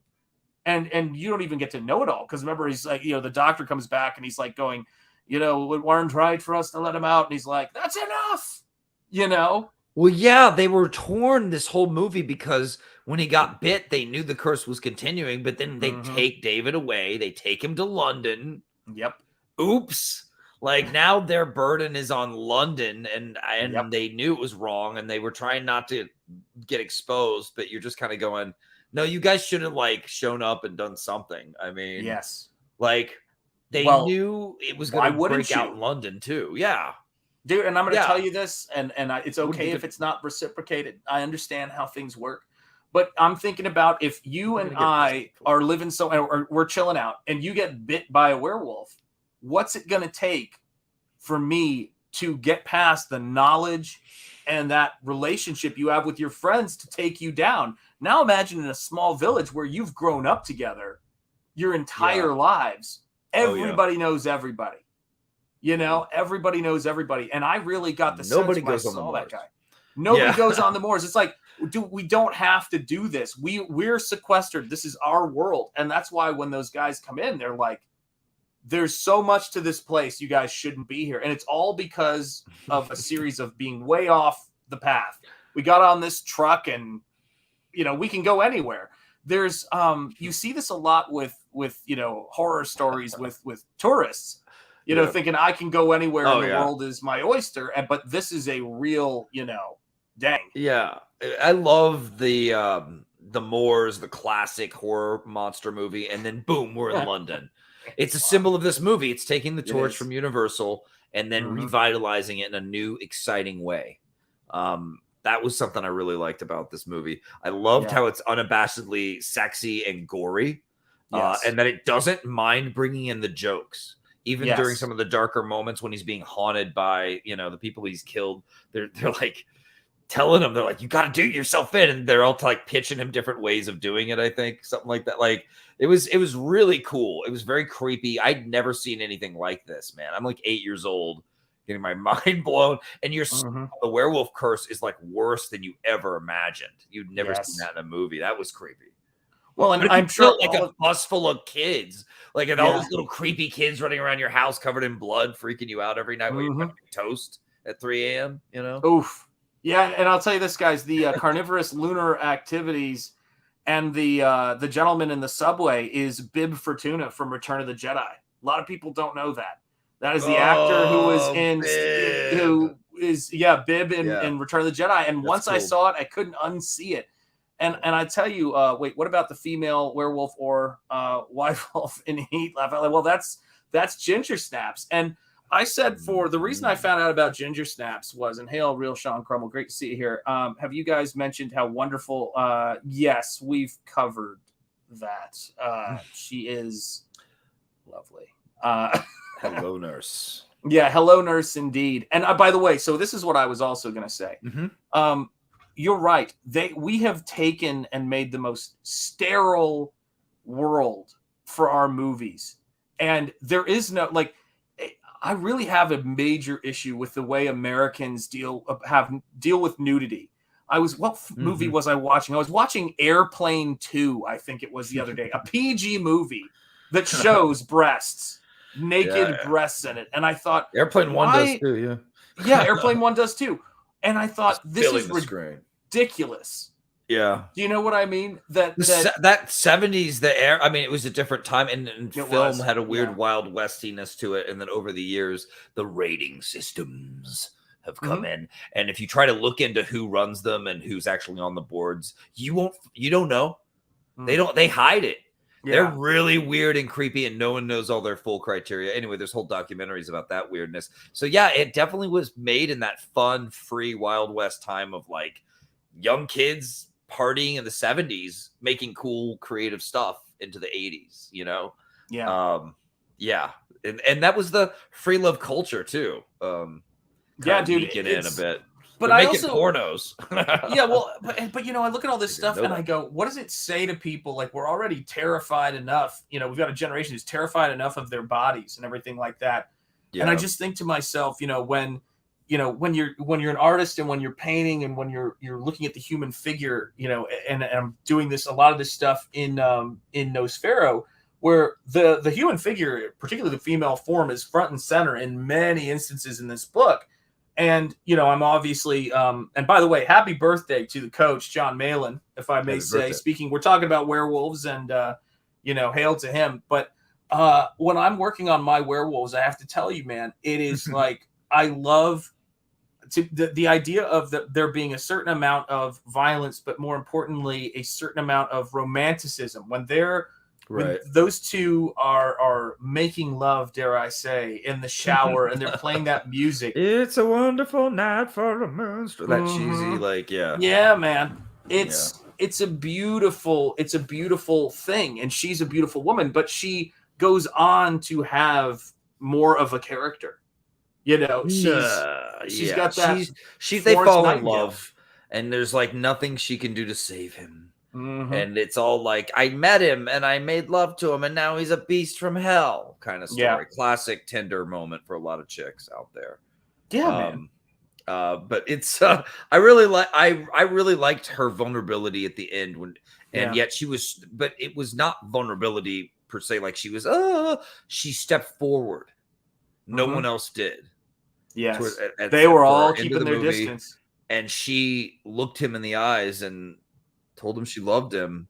And you don't even get to know it all. Because remember, he's like, you know, the doctor comes back and he's like going, you know, it weren't right for us to let him out. And he's like, that's enough. You know? Well, yeah, they were torn this whole movie because when he got bit, they knew the curse was continuing, but then they take David away. They take him to London. Yep. Oops. Like now their burden is on London, and they knew it was wrong, and they were trying not to get exposed, but you're just kind of going, no, you guys should have like shown up and done something. I mean, yes, like they knew it was going to break out in London too. Yeah. Dude, and I'm going to tell you this, and it's okay if it's not reciprocated. I understand how things work. But I'm thinking about if you and I are living or we're chilling out and you get bit by a werewolf, what's it going to take for me to get past the knowledge and that relationship you have with your friends to take you down? Now imagine in a small village where you've grown up together your entire lives. Everybody knows everybody. You know, everybody knows everybody. And I really got the sense when I saw that guy. Nobody goes on the moors. It's like, we don't have to do this. We're sequestered. This is our world. And that's why when those guys come in, they're like, there's so much to this place. You guys shouldn't be here. And it's all because of a series of being way off the path. We got on this truck and, you know, we can go anywhere. There's, you see this a lot with, you know, horror stories with tourists. You know, thinking I can go anywhere in the world is my oyster. But this is a real, you know, dang. Yeah. I love the Moors, the classic horror monster movie. And then boom, we're in London. It's a symbol of this movie. It's taking the torch from Universal and then revitalizing it in a new, exciting way. That was something I really liked about this movie. I loved how it's unabashedly sexy and gory. And that it doesn't mind bringing in the jokes. Even during some of the darker moments when he's being haunted by, you know, the people he's killed, they're like telling him, they're like, you got to do yourself in. And they're all like pitching him different ways of doing it. I think something like that. Like it was really cool. It was very creepy. I'd never seen anything like this, man. I'm like 8 years old getting my mind blown. And the werewolf curse is like worse than you ever imagined. You'd never seen that in a movie. That was creepy. Well, and I'm sure like a bus full of kids, like and all those little creepy kids running around your house covered in blood, freaking you out every night while you're having toast at 3 a.m. You know? Oof. Yeah, and I'll tell you this, guys: the carnivorous lunar activities and the gentleman in the subway is Bib Fortuna from Return of the Jedi. A lot of people don't know that. That is the actor who was in Bib in Return of the Jedi. And once I saw it, I couldn't unsee it. And I tell you, wait, what about the female werewolf or white wolf in Heat? Well, that's Ginger Snaps. And I said the reason I found out about Ginger Snaps was, and hail real Sean Crummell, great to see you here. Have you guys mentioned how wonderful? Yes, we've covered that. She is lovely. Hello, nurse. Yeah, hello, nurse, indeed. And by the way, so this is what I was also going to say. You're right. We have taken and made the most sterile world for our movies. And there is no, like, I really have a major issue with the way Americans deal with nudity. Movie was I watching? I was watching Airplane 2, I think it was the other day, a PG movie that shows breasts, naked breasts in it. And I thought Airplane 1 does too, yeah. Yeah, Airplane 1 does too. And I thought, this is ridiculous. Yeah. Do you know what I mean? That 70s, I mean, it was a different time, and film had a weird Wild Westiness to it. And then over the years, the rating systems have come in. And if you try to look into who runs them and who's actually on the boards, you don't know. They hide it. Yeah. They're really weird and creepy, and no one knows all their full criteria. Anyway, there's whole documentaries about that weirdness. So yeah, it definitely was made in that fun, free Wild West time of like young kids partying in the 70s, making cool, creative stuff into the 80s, you know? Yeah. Yeah. And that was the free love culture too. Yeah, dude. Get in a bit. But I also pornos. Yeah, well, but you know, I look at all this stuff and I go, what does it say to people? Like, we're already terrified enough. You know, we've got a generation who's terrified enough of their bodies and everything like that. Yeah. And I just think to myself, when you're an artist and when you're painting and when you're looking at the human figure, and I'm doing a lot of this stuff in Nosfero, where the human figure, particularly the female form, is front and center in many instances in this book. And, I'm obviously, and by the way, happy birthday to the coach, John Malin, if I may say, we're talking about werewolves and, hail to him. But when I'm working on my werewolves, I have to tell you, man, it is like, I love the idea of there being a certain amount of violence, but more importantly, a certain amount of romanticism when when those two are making love, dare I say, in the shower, and they're playing that music. It's a wonderful night for a monster. That cheesy, yeah, man. It's a beautiful thing, and she's a beautiful woman, but she goes on to have more of a character. She's got that. They fall in love, and there's like nothing she can do to save him. And it's all like, I met him and I made love to him and now he's a beast from hell kind of story. Yeah. Classic Tinder moment for a lot of chicks out there. Yeah, man. But it's I really liked her vulnerability at the end yet but it was not vulnerability per se. Like she was she stepped forward. No one else did. Yes, they were all keeping their distance, and she looked him in the eyes and told him she loved him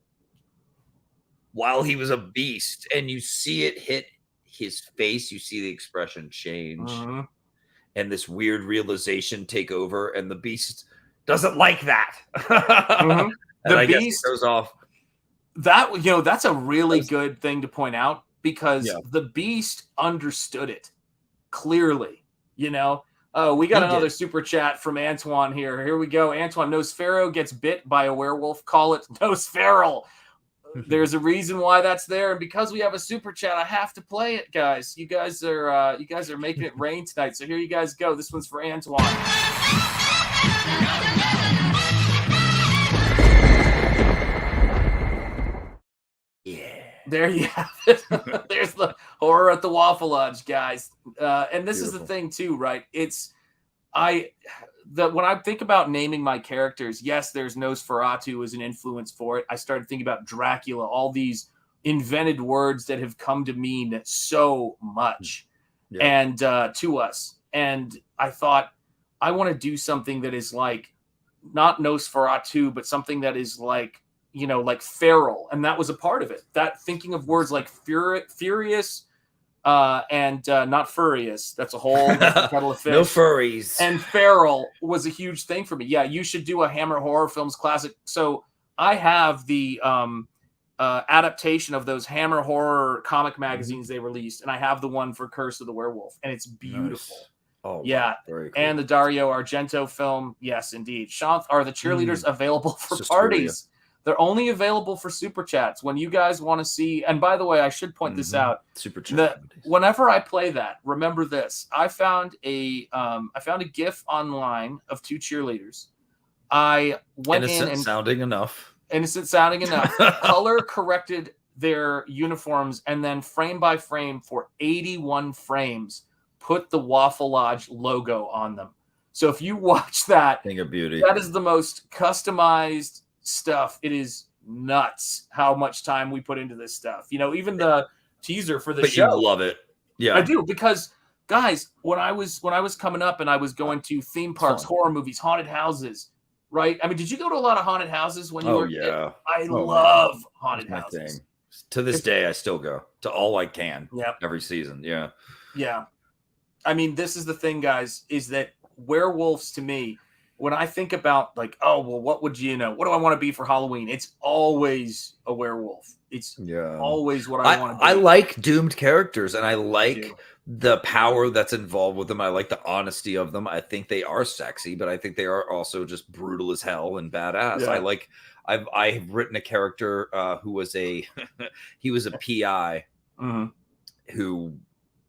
while he was a beast. And you see it hit his face. You see the expression change and this weird realization take over. And the beast doesn't like that. The beast goes off. That's a really good thing to point out because the beast understood it clearly. Oh, we got another super chat from Antoine here. Here we go. Antoine, Nosfero gets bit by a werewolf. Call it Nosfero. There's a reason why that's there, and because we have a super chat, I have to play it, guys. You guys are making it rain tonight. So here you guys go. This one's for Antoine. Yeah. There you have it. There's the horror at the Waffle Lodge, guys. And this is the thing too, right? When I think about naming my characters, yes, there's Nosferatu as an influence for it. I started thinking about Dracula, all these invented words that have come to mean so much and to us. And I thought, I want to do something that is like not Nosferatu, but something that is like, like feral. And that was a part of it. That thinking of words like furious and not furious. That's a whole different kettle of fish. No furries. And feral was a huge thing for me. Yeah, you should do a Hammer Horror Films classic. So I have the adaptation of those Hammer Horror comic magazines they released, and I have the one for Curse of the Werewolf, and it's beautiful. Nice. Oh, yeah. Very cool. And the Dario Argento film. Yes, indeed. Shanth, are the cheerleaders available for parties? They're only available for super chats. When you guys want to see, and by the way, I should point this out. Super chat. Whenever I play that, remember this. I found a GIF online of two cheerleaders. I went innocent sounding enough. Color corrected their uniforms, and then frame by frame for 81 frames, put the Waffle Lodge logo on them. So if you watch that, Thing of beauty. that is the most customized stuff. It is nuts how much time we put into this stuff. You know, even the teaser for the show. You love it. Yeah. I do, because guys, when I was coming up and I was going to theme parks, horror movies, haunted houses, right? I mean, did you go to a lot of haunted houses when you were a kid? I love haunted houses. Thing. To this day, I still go to all I can. Yep. Every season. Yeah. Yeah. I mean, this is the thing, guys, is that werewolves, to me, when I think about like, oh, well, what would you know? What do I want to be for Halloween? It's always a werewolf. It's always what I want to be. I like doomed characters, and I like the power that's involved with them. I like the honesty of them. I think they are sexy, but I think they are also just brutal as hell and badass. Yeah. I've written a character who was he was a PI who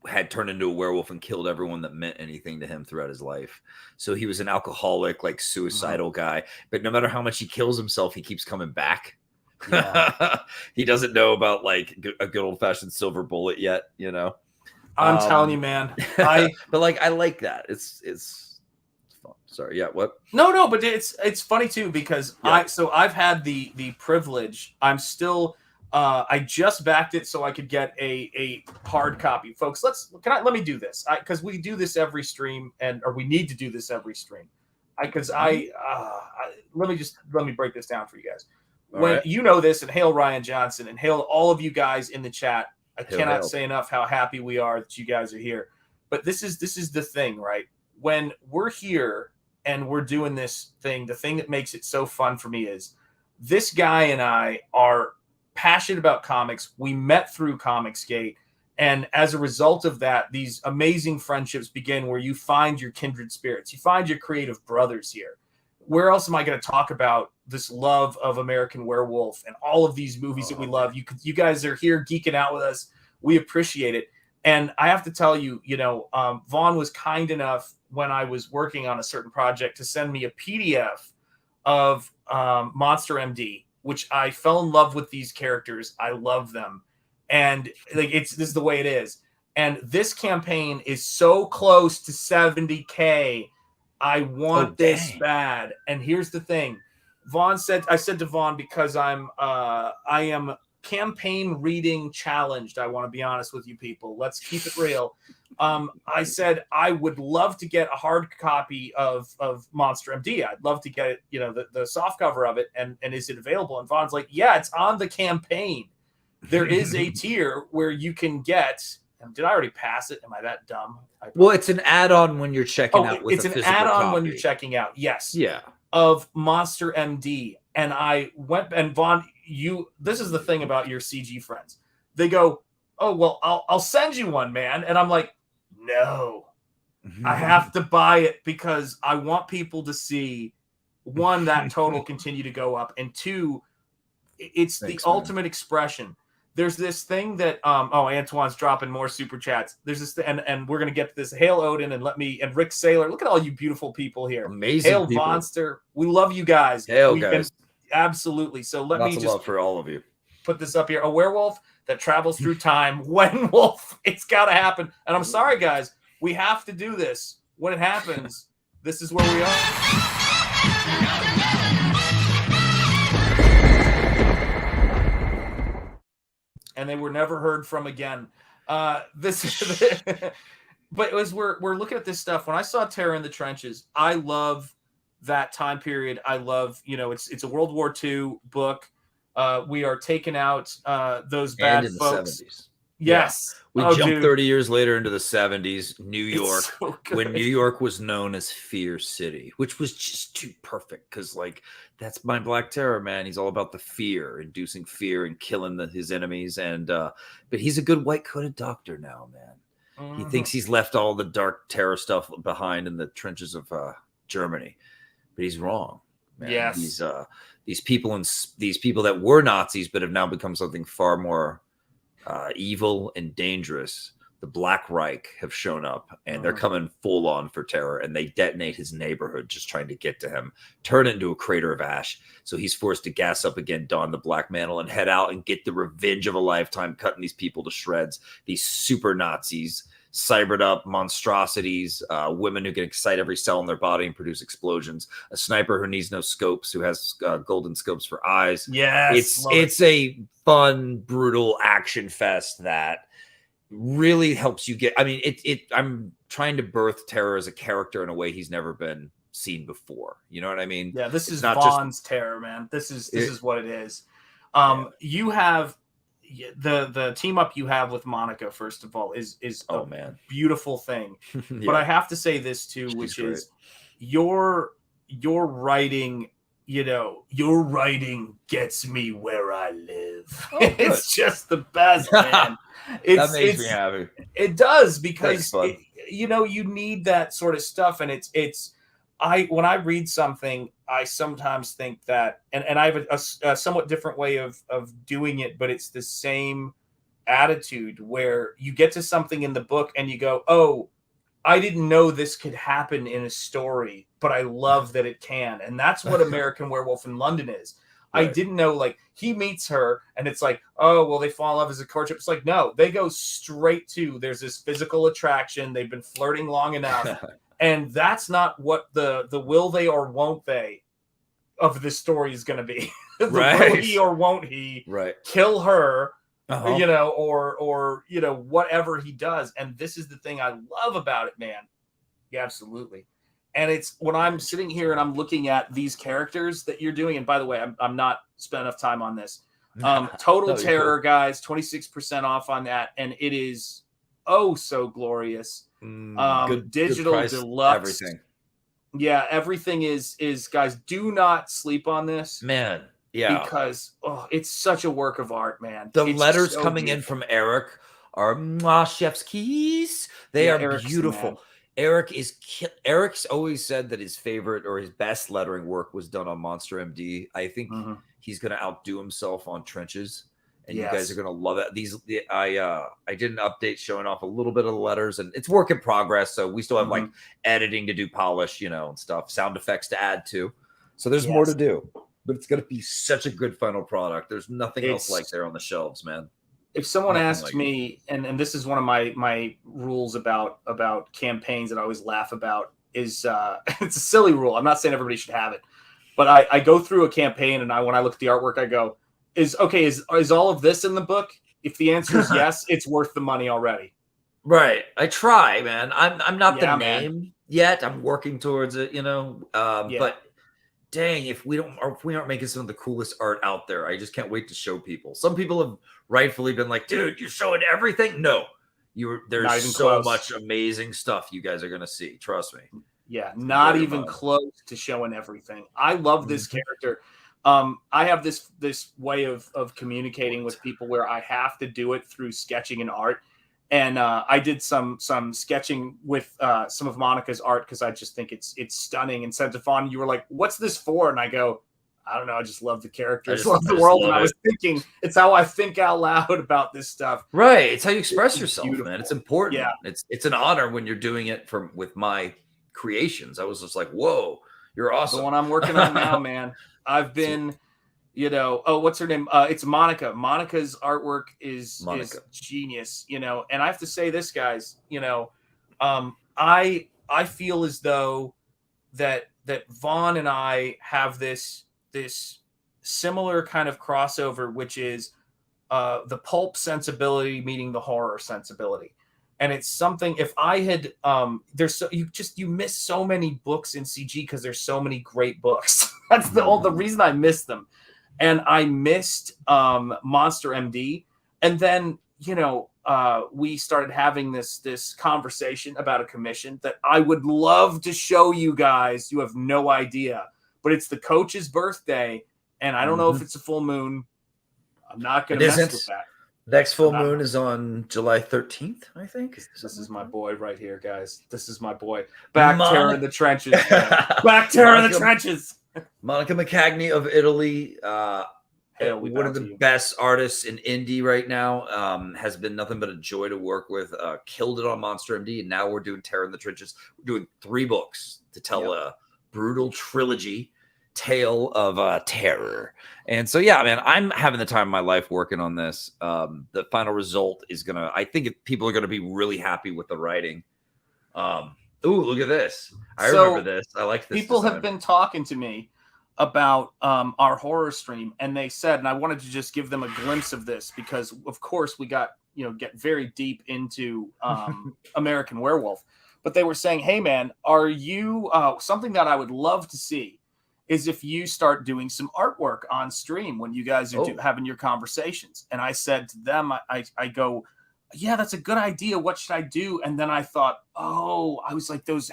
had turned into a werewolf and killed everyone that meant anything to him throughout his life. So he was an alcoholic, like suicidal guy, but no matter how much he kills himself, he keeps coming back. Yeah. He doesn't know about like a good old fashioned silver bullet yet, you know. I'm telling you, man. But like, I like that. It's fun. Sorry, yeah. What? No, but it's funny too, because I've had the privilege. I'm still. I just backed it so I could get a hard copy, folks. Let me do this, because we do this every stream, or we need to do this every stream, because let me break this down for you guys. You know this, and hail Ryan Johnson, and hail all of you guys in the chat. I cannot say enough how happy we are that you guys are here. But this is the thing, right? When we're here and we're doing this thing, the thing that makes it so fun for me is this guy and I are passionate about comics. We met through Comicsgate, and as a result of that, these amazing friendships begin where you find your kindred spirits. You find your creative brothers here. Where else am I going to talk about this love of American Werewolf and all of these movies that we love? You guys are here geeking out with us. We appreciate it. And I have to tell you, Vaughn was kind enough when I was working on a certain project to send me a PDF of Monster MD, which I fell in love with these characters. I love them. And like this is the way it is. And this campaign is so close to 70K. I want this bad. And here's the thing. I said to Vaughn, because I am campaign reading challenged. I want to be honest with you people. Let's keep it real. I said I would love to get a hard copy of Monster MD. I'd love to get it, the soft cover of it. And is it available? And Vaughn's like, yeah, it's on the campaign. There is a tier where you can get. Did I already pass it? Am I that dumb? Well, it's an add-on when you're checking out. With it's an add-on when you're checking out. Yes. Yeah. Of Monster MD. And I went, and Vaughn, this is the thing about your CG friends. They go, oh, well, I'll send you one, man. And I'm like, no, I have to buy it, because I want people to see, one, that total continue to go up, and two, it's the ultimate expression. There's this thing that Antoine's dropping more super chats. There's this and we're gonna get to this. Hail Odin and Rick Saylor. Look at all you beautiful people here. Amazing. Hail people. Monster. We love you guys. Hail guys. Absolutely. So let Lots me of just love for all of you. Put this up here. A werewolf that travels through time. When wolf, it's got to happen. And I'm sorry, guys, we have to do this. When it happens, this is where we are. And they were never heard from again. But as we're looking at this stuff, when I saw Terror in the Trenches, I love that time period. I love, it's a World War II book. We are taking out those bad folks. The 70s. Yes. Yeah. We jumped 30 years later into the 70s, New York, when New York was known as Fear City, which was just too perfect, because that's my Black Terror, man. He's all about the fear, inducing fear and killing his enemies. And but he's a good white-coated doctor now, man. He thinks he's left all the dark terror stuff behind in the trenches of Germany, but he's wrong, man. Yes. These people that were Nazis but have now become something far more evil and dangerous. The Black Reich have shown up, and they're coming full on for Terror, and they detonate his neighborhood just trying to get to him, turn it into a crater of ash. So he's forced to gas up again, don the black mantle, and head out and get the revenge of a lifetime, cutting these people to shreds. These super Nazis cybered up monstrosities, women who can excite every cell in their body and produce explosions, a sniper who needs no scopes, who has golden scopes for eyes. Yes, it's a fun, brutal action fest that really helps you get. I mean, I'm trying to birth terror as a character in a way he's never been seen before. You know what I mean? Yeah, this It's is not Vaughn's terror, man. This is what it is. You have the team up you have with Monica, first of all, is a beautiful thing. But I have to say this too, which is your writing. You know, your writing gets me where I live. It's just the best, man. That makes me happy. It does, because you need that sort of stuff, and when I read something, I sometimes think that, and I have a somewhat different way of doing it, but it's the same attitude where you get to something in the book and you go, oh, I didn't know this could happen in a story, but I love that it can. And that's what American Werewolf in London is. Right. I didn't know, like, he meets her and it's like, oh, well, they fall in love as a courtship. It's like, no, they go straight to, there's this physical attraction. They've been flirting long enough. And that's not what the will they or won't they of this story is going to be. Will he or won't he kill her, or whatever he does. And this is the thing I love about it, man. Yeah, absolutely. And it's when I'm sitting here and I'm looking at these characters that you're doing. And by the way, I'm not spending enough time on this. Total Terror, guys, 26% off on that. And it is so glorious. Digital good deluxe, everything. Yeah, everything is guys, do not sleep on this, man. Yeah, because it's such a work of art, man. The letters coming in from Eric are chef's keys. They are Eric's beautiful. Eric's always said that his favorite or his best lettering work was done on Monster MD. I think he's going to outdo himself on Trenches. And you guys are going to love it. I did an update showing off a little bit of the letters, and it's work in progress. So we still have like editing to do, polish, and stuff, sound effects to add to. So there's more to do, but it's going to be such a good final product. There's nothing else like there on the shelves, man. If someone asks me, and this is one of my rules about campaigns that I always laugh about, is it's a silly rule. I'm not saying everybody should have it, but I go through a campaign and when I look at the artwork, I go, is all of this in the book? If the answer is yes, it's worth the money already. Right. I try, man. I'm not the name yet. I'm working towards it, but dang, if we aren't making some of the coolest art out there, I just can't wait to show people. Some people have rightfully been like, dude, you're showing everything. No, there's so much amazing stuff you guys are going to see. Trust me. Yeah. Not even close to showing everything. I love this character. I have this way of communicating with people where I have to do it through sketching and art. And I did some sketching with some of Monica's art because I just think it's stunning. And sent to Fawn, you were like, "What's this for?" And I go, "I don't know. I just love the characters, love the world." And I was thinking, it's how I think out loud about this stuff. Right. It's how you express yourself, man. It's important. Yeah. It's an honor when you're doing it with my creations. I was just like, "Whoa, you're awesome." The one I'm working on now, man. I've been, what's her name? It's Monica. Monica's artwork is genius, and I have to say this, guys, I feel as though that Vaughn and I have this similar kind of crossover, which is the pulp sensibility meeting the horror sensibility. And it's something, if I had, you miss so many books in CG because there's so many great books. That's the reason I missed them. And I missed Monster MD. And then, we started having this conversation about a commission that I would love to show you guys. You have no idea. But it's the coach's birthday. And I don't know if it's a full moon. I'm not going to mess with that. Next full moon is on July 13th, I think. This is my boy right here, guys. This is my boy. Back terror in the trenches. Back terror in the trenches. Monica McCagney of Italy. One of the best artists in indie right now. Has been nothing but a joy to work with. Killed it on Monster MD, and now we're doing Terror in the Trenches. We're doing 3 books to tell a brutal trilogy. tale of terror. And so, yeah, man, I'm having the time of my life working on this. The final result is I think people are gonna be really happy with the writing. Ooh, look at this! I remember this. I like this. People have been talking to me about our horror stream, and they said, and I wanted to just give them a glimpse of this because, of course, we got get very deep into American Werewolf, but they were saying, "Hey, man, are you something that I would love to see?" Is if you start doing some artwork on stream when you guys are having your conversations. And I said to them, I go, yeah, that's a good idea. What should I do? And then I thought, I was like those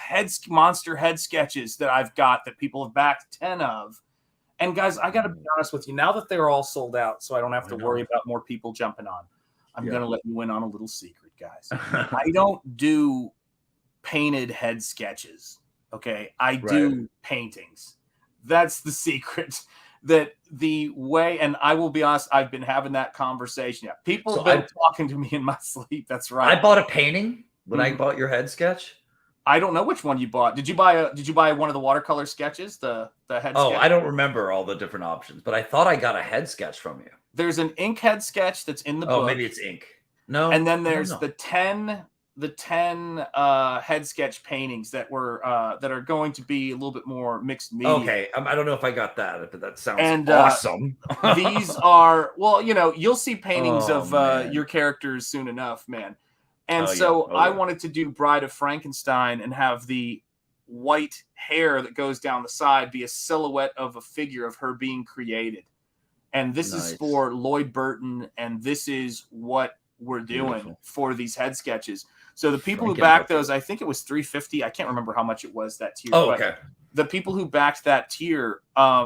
monster head sketches that I've got that people have backed 10 of. And guys, I got to be honest with you, now that they're all sold out, so I don't have to worry about more people jumping on, I'm going to let you in on a little secret, guys. I don't do painted head sketches. Okay. I do paintings. That's the secret. That the way, and I will be honest, I've been having that conversation. Yeah, people have been talking to me in my sleep. That's right. I bought a painting when I bought your head sketch. I don't know which one you bought. Did you buy one of the watercolor sketches? The head sketch? I don't remember all the different options, but I thought I got a head sketch from you. There's an ink head sketch that's in the book. Oh, maybe it's ink. No. And then there's the 10 head sketch paintings that are going to be a little bit more mixed media. Okay, I don't know if I got that, but that sounds awesome. These are you'll see paintings of your characters soon enough, man. And I wanted to do Bride of Frankenstein and have the white hair that goes down the side be a silhouette of a figure of her being created. And this is for Lloyd Burton, and this is what we're doing for these head sketches. So the people who backed those, I think it was $350. I can't remember how much it was, that tier. Oh, okay. The people who backed that tier, I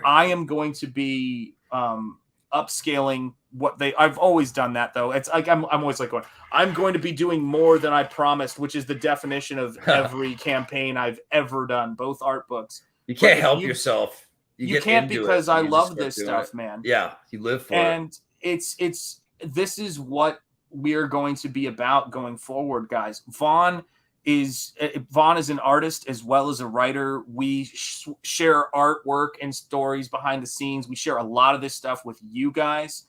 am going to be upscaling what I've always done that, though. It's like I'm always like I'm going to be doing more than I promised, which is the definition of every campaign I've ever done, both art books. You can't help yourself. You can't, because I love this stuff, man. Yeah, you live for it. And this is what we're going to be about going forward, guys. Vaughn is an artist as well as a writer. We share artwork and stories behind the scenes. We share a lot of this stuff with you guys.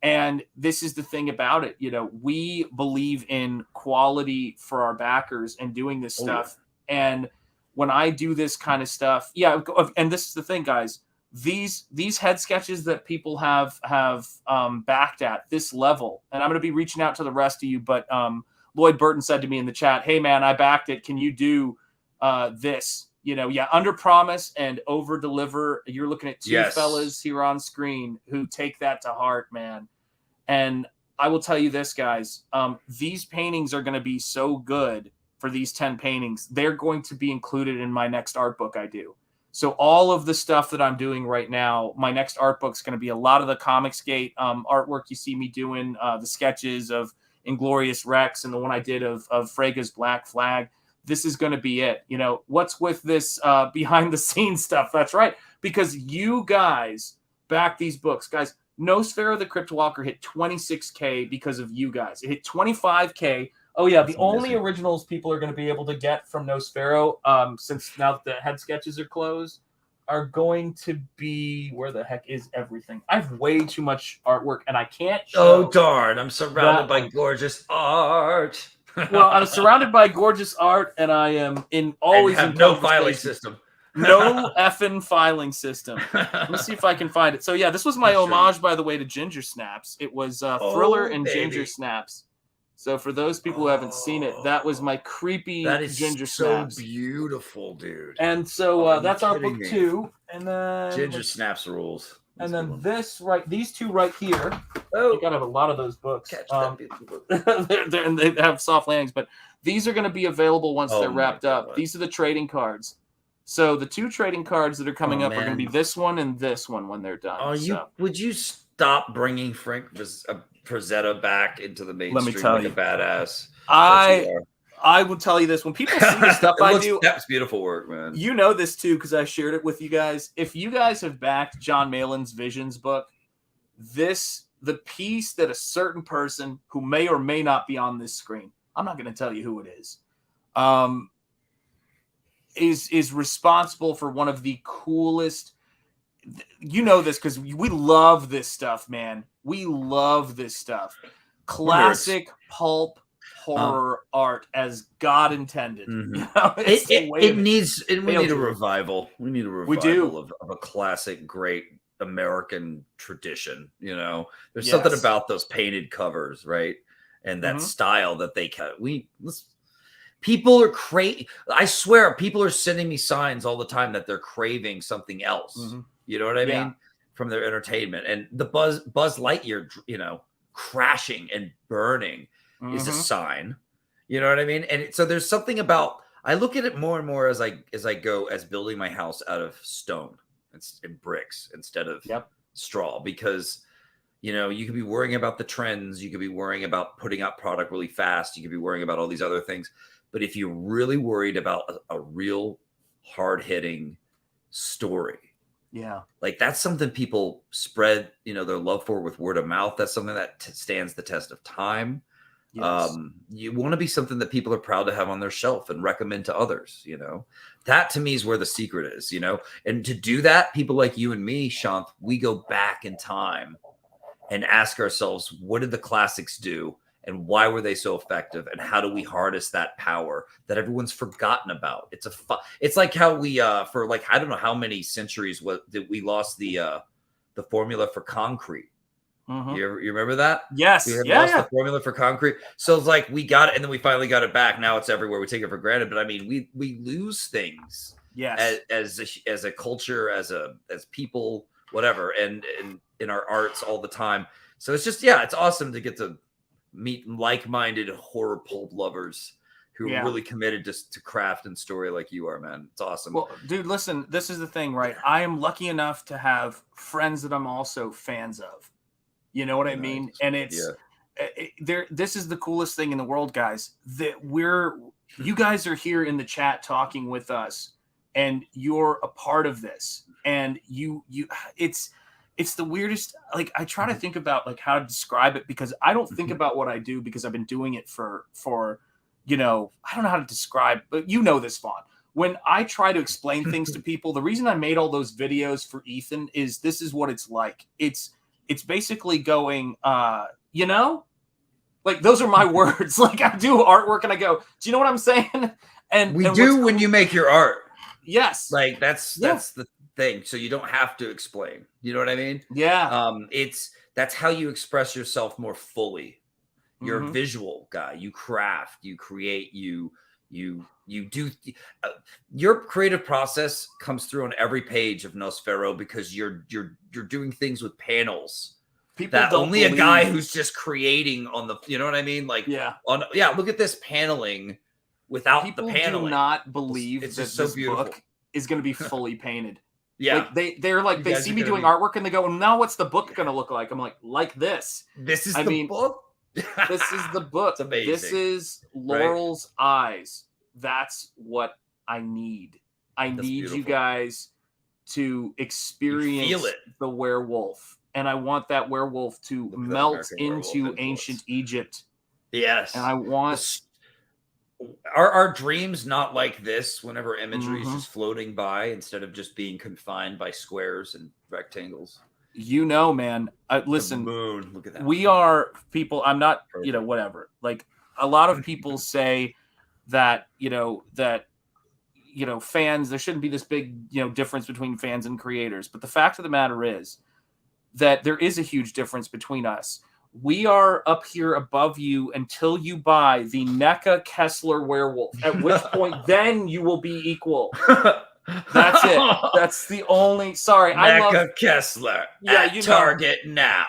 And this is the thing about it. We believe in quality for our backers and doing this stuff. And when I do this kind of stuff, and this is the thing, guys, these head sketches that people have backed at this level, and I'm going to be reaching out to the rest of you, but Lloyd Burton said to me in the chat, "Hey man, I backed it. Can you do this?" Under promise and over deliver. You're looking at two fellas here on screen who take that to heart, man. And I will tell you this, guys, these paintings are going to be so good for these 10 paintings. They're going to be included in my next art book I do. So all of the stuff that I'm doing right now, my next art book is going to be a lot of the Comicsgate artwork you see me doing, the sketches of Inglorious Rex and the one I did of Frega's Black Flag. This is going to be it. What's with this behind the scenes stuff? That's right. Because you guys back these books. Guys, Nosfero the Crypt Walker hit 26K because of you guys. It hit 25K. Oh, yeah, the only originals people are going to be able to get from Nosfero, since now that the head sketches are closed, are going to be... Where the heck is everything? I have way too much artwork, and I can't show... Oh, darn. I'm surrounded by gorgeous art. Well, I'm surrounded by gorgeous art, and I am always in no filing system. No effing filing system. Let me see if I can find it. So, yeah, this was my homage, by the way, to Ginger Snaps. It was Thriller and Ginger Snaps. So for those people who haven't seen it, that was my creepy Ginger Snaps. So beautiful, dude. And so that's our book 2. And then Ginger Snaps rules. That's and then these two right here. Oh, you gotta have a lot of those books. And they have soft landings, but these are going to be available once they're wrapped up. These are the trading cards. So the 2 trading cards that are coming up are going to be this one and this one when they're done. Would you stop bringing Frank Frazetta back into the mainstream? Let me tell like you, a badass. I will tell you this: when people see the stuff I do, that's beautiful work, man. You know this too because I shared it with you guys. If you guys have backed John Malin's Visions book, the piece that a certain person who may or may not be on this screen, I'm not going to tell you who it is. is responsible for one of the coolest. You know this because we love this stuff, man. We love this stuff. Classic pulp horror art as God intended. Mm-hmm. You know, We need a revival. We need a revival We do. of a classic, great American tradition. You know, there's Yes. something about those painted covers, right? And that Mhm. style that they cut. People are crazy. I swear, people are sending me signs all the time that they're craving something else. Mm-hmm. You know what I Yeah. mean? From their entertainment. And the Buzz Lightyear, you know, crashing and burning is a Mhm. sign. You know what I mean? And so there's something about, I look at it more and more as I go as building my house out of stone and bricks instead of straw, because you know, you could be worrying about the trends, you could be worrying about putting out product really fast, you could be worrying about all these other things. But if you're really worried about a real hard-hitting story, like that's something people spread, you know, their love for with word of mouth. That's something that stands the test of time. Yes. You want to be something that people are proud to have on their shelf and recommend to others. You know, that to me is where the secret is. You know, and to do that, people like you and me, Shanth, we go back in time and ask ourselves, what did the classics do? And why were they so effective? And how do we harness that power that everyone's forgotten about? It's like how we for like I don't know how many centuries did we lost the formula for concrete. Mhm. You remember that? Yes. We lost the formula for concrete. So it's like we got it, and then we finally got it back. Now it's everywhere. We take it for granted. But I mean, we lose things. Yes. As a culture, as people, whatever, and in our arts all the time. So it's just it's awesome to get to meet like-minded horror pulp lovers who are really committed to craft and story like you are, man. It's awesome. Well, dude, listen, this is the thing, right? I am lucky enough to have friends that I'm also fans of. You know what I mean? And it's this is the coolest thing in the world, guys, that you guys are here in the chat talking with us, and you're a part of this. And it's the weirdest. Like, I try to think about like how to describe it, because I don't think about what I do because I've been doing it for you know, I don't know how to describe, but you know this, Vaughn. When I try to explain things to people, the reason I made all those videos for Ethan is this is what it's like. It's basically going, you know, like those are my words. Like I do artwork and I go, do you know what I'm saying? And we do when you make your art. Yes. Like that's the thing. So you don't have to explain. You know what I mean? Yeah. That's how you express yourself more fully. You're a visual guy. You craft, you create, you do your creative process comes through on every page of Nosfero, because you're doing things with panels. People that don't only a believe- guy who's just creating on the, you know what I mean? Like, look at this paneling without People the paneling. do not believe It's that just so this beautiful. book is going to be fully painted. Yeah. Like they're like, You they guys see are me gonna doing be- artwork and they go, well, now what's the book going to look like? I'm like this. This is I the mean, book. This is the book. It's amazing. This is Laurel's eyes. That's what I need. I need you beautiful. guys to experience feel it. the werewolf. And I want that werewolf to at that melt American Werewolf into influence. ancient Egypt. Yes. And I want our dreams not like this, whenever imagery Mm-hmm. is just floating by instead of just being confined by squares and rectangles. you know, man. Listen, The moon. Look at that. we are people. I'm not, you know, whatever. Like a lot of people say that, fans, there shouldn't be this big, difference between fans and creators. But the fact of the matter is that there is a huge difference between us. We are up here above you until you buy the NECA Kessler werewolf, at which point then you will be equal. That's it. That's the only. Sorry, I love NECA Kessler. Yeah, at you know. Target now.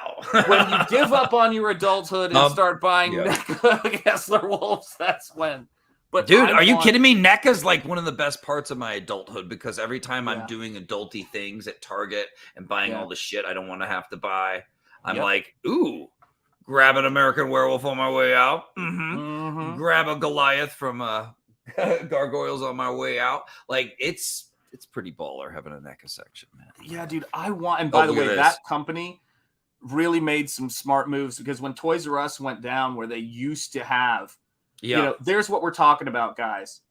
When you give up on your adulthood and start buying yeah. NECA Kessler wolves. That's when. But Dude, I are you want- kidding me? NECA's like one of the best parts of my adulthood, because every time I'm doing adulty things at Target and buying all the shit I don't want to have to buy, I'm like, ooh, grab an American Werewolf on my way out. Grab a Goliath from Gargoyles on my way out. Like, it's pretty baller having a NECA section, man. Yeah, dude, I want. And by the look at way, this. that company really made some smart moves, because when Toys R Us went down, where they used to have, there's what we're talking about, guys.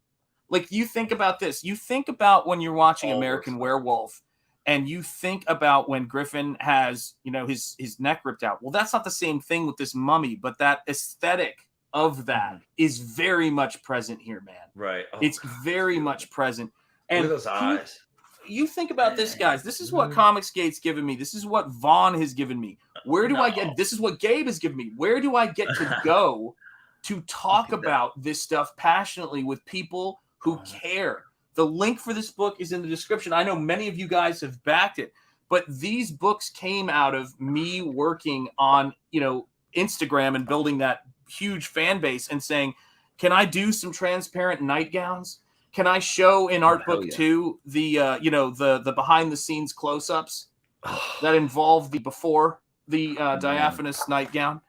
Like, you think about this. You think about when you're watching American Werewolf, and you think about when Griffin has, you know, his neck ripped out. Well, that's not the same thing with this mummy, but that aesthetic of that is very much present here, man. Right. Oh, it's very much present. And look at those eyes. You think about this, guys. This is what Comicsgate's given me. This is what Vaughn has given me. Where do I get? This is what Gabe has given me. Where do I get to go to talk about this stuff passionately with people who care? The link for this book is in the description. I know many of you guys have backed it, but these books came out of me working on, you know, Instagram and building that huge fan base and saying, can I do some transparent nightgowns? Can I show in Art Book 2 the you know, the behind the scenes close-ups that involve the before the diaphanous nightgown,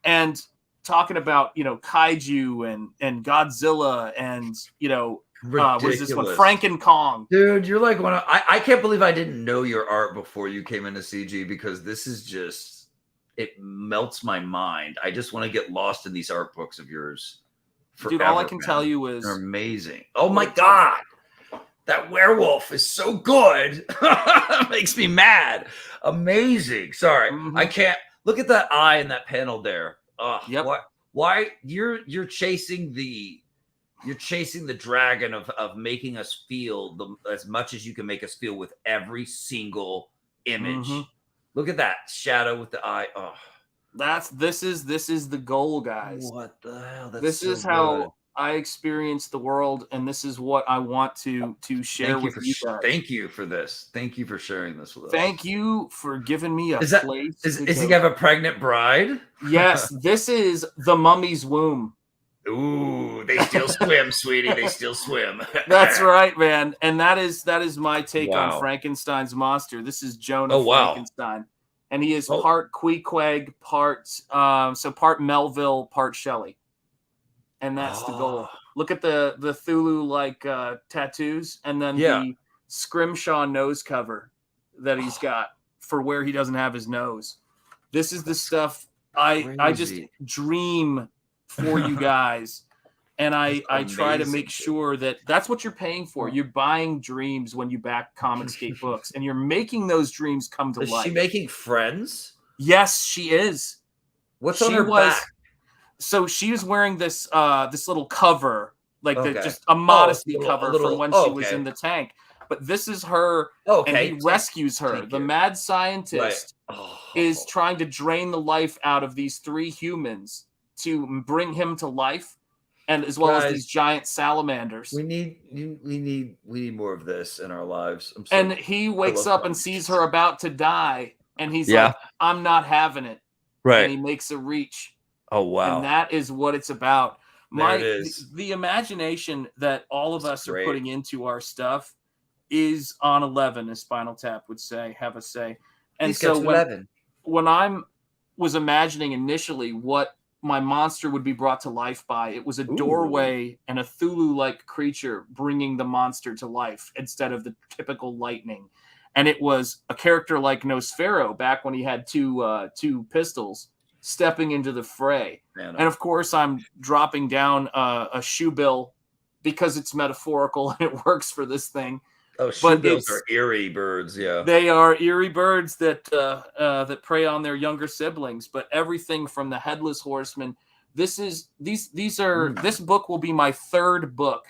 and talking about, you know, kaiju and Godzilla and, you know, what is this one, Franken-Kong? Dude, you're like one of, I can't believe I didn't know your art before you came into CG, because this is just, it melts my mind. I just want to get lost in these art books of yours. Forever, dude, all I can tell you is they're amazing. Oh my god, that werewolf is so good. Makes me mad. Amazing. Sorry, I can't look at that eye in that panel there. Why you're chasing the dragon of making us feel as much as you can make us feel with every single image. Look at that shadow with the eye. Oh. This is the goal, guys. What the hell? This is how I experience the world, and this is what I want to share with you guys. Thank you for this. Thank you for sharing this with us. Thank you for giving me a place. Is he have a pregnant bride? Yes, this is the mummy's womb. Ooh, they still swim, sweetie. They still swim. That's right, man. And that is my take on Frankenstein's monster. This is Jonah Frankenstein. And he is part Queequeg, part Melville, part Shelley. And that's the goal. Look at the Thulu-like tattoos, and then the Scrimshaw nose cover that he's got for where he doesn't have his nose. This is the stuff I just dream for you guys. And I try to make sure that that's what you're paying for. You're buying dreams when you back Comicsgate books, and you're making those dreams come to life. Is she making friends? Yes, she is. What's on her back? So she was wearing this this little cover, like just a modesty cover from when she was in the tank. But this is her, and he rescues her. The mad scientist is trying to drain the life out of these 3 humans to bring him to life. And as well as these giant salamanders. We need more of this in our lives. And he wakes up and sees her about to die, and he's like, I'm not having it. Right. And he makes a reach. Oh wow. And that is what it's about. It is. The imagination that all of us are putting into our stuff is on 11, as Spinal Tap would say, have a say. And so when I was imagining initially what my monster would be brought to life by, it was a doorway and a Thulu-like creature bringing the monster to life instead of the typical lightning. And it was a character like Nosfero back when he had two pistols stepping into the fray. And of course, I'm dropping down a shoe bill because it's metaphorical and it works for this thing. Oh, shoebills are eerie birds, yeah. They are eerie birds that that prey on their younger siblings. But everything from the Headless Horseman, this book will be my 3rd book.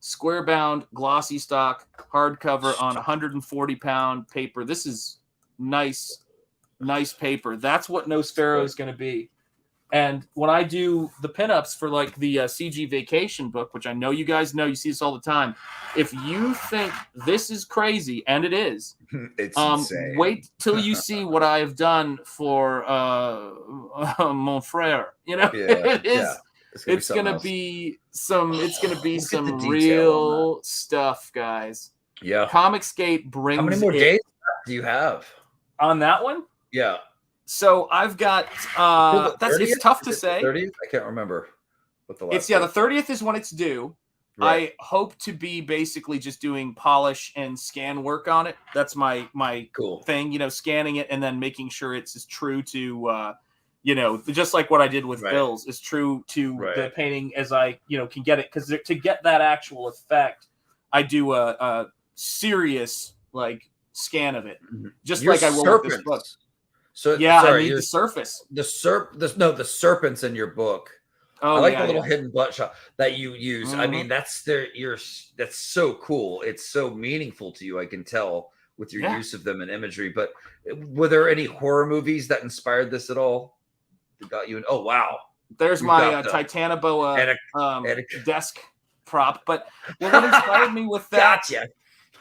Square bound, glossy stock, hardcover on 140-pound paper. This is nice paper. That's what Nosfero is going to be. And when I do the pinups for like the CG Vacation book, which I know you guys know, you see this all the time. If you think this is crazy, and it is, it's insane. Wait till you see what I have done for Mon Frere. You know, it is. It's gonna be some. It's gonna be some real stuff, guys. Yeah. Comicsgate brings. How many more days do you have on that one? Yeah. So I've got it's tough to say. 30th? I can't remember what the last. The 30th is when it's due. Right. I hope to be basically just doing polish and scan work on it. That's my cool thing, you know, scanning it and then making sure it's as true to You know, just like what I did with Right. Bill's is true to Right. the painting as I, can get it. Because to get that actual effect, I do a serious like scan of it, just Your like I will with this book. serpents. So Yeah, sorry, I need your- the surface. the serpents in your book. Oh, I like yeah, the little yeah. hidden butt shot that you use. I mean, that's that's so cool. It's so meaningful to you. I can tell with your Yeah. use of them in imagery. But were there any horror movies that inspired this at all? That got you in? Oh wow! There's You've my got the- Titanoboa and a- desk prop. But what inspired me with that? Gotcha.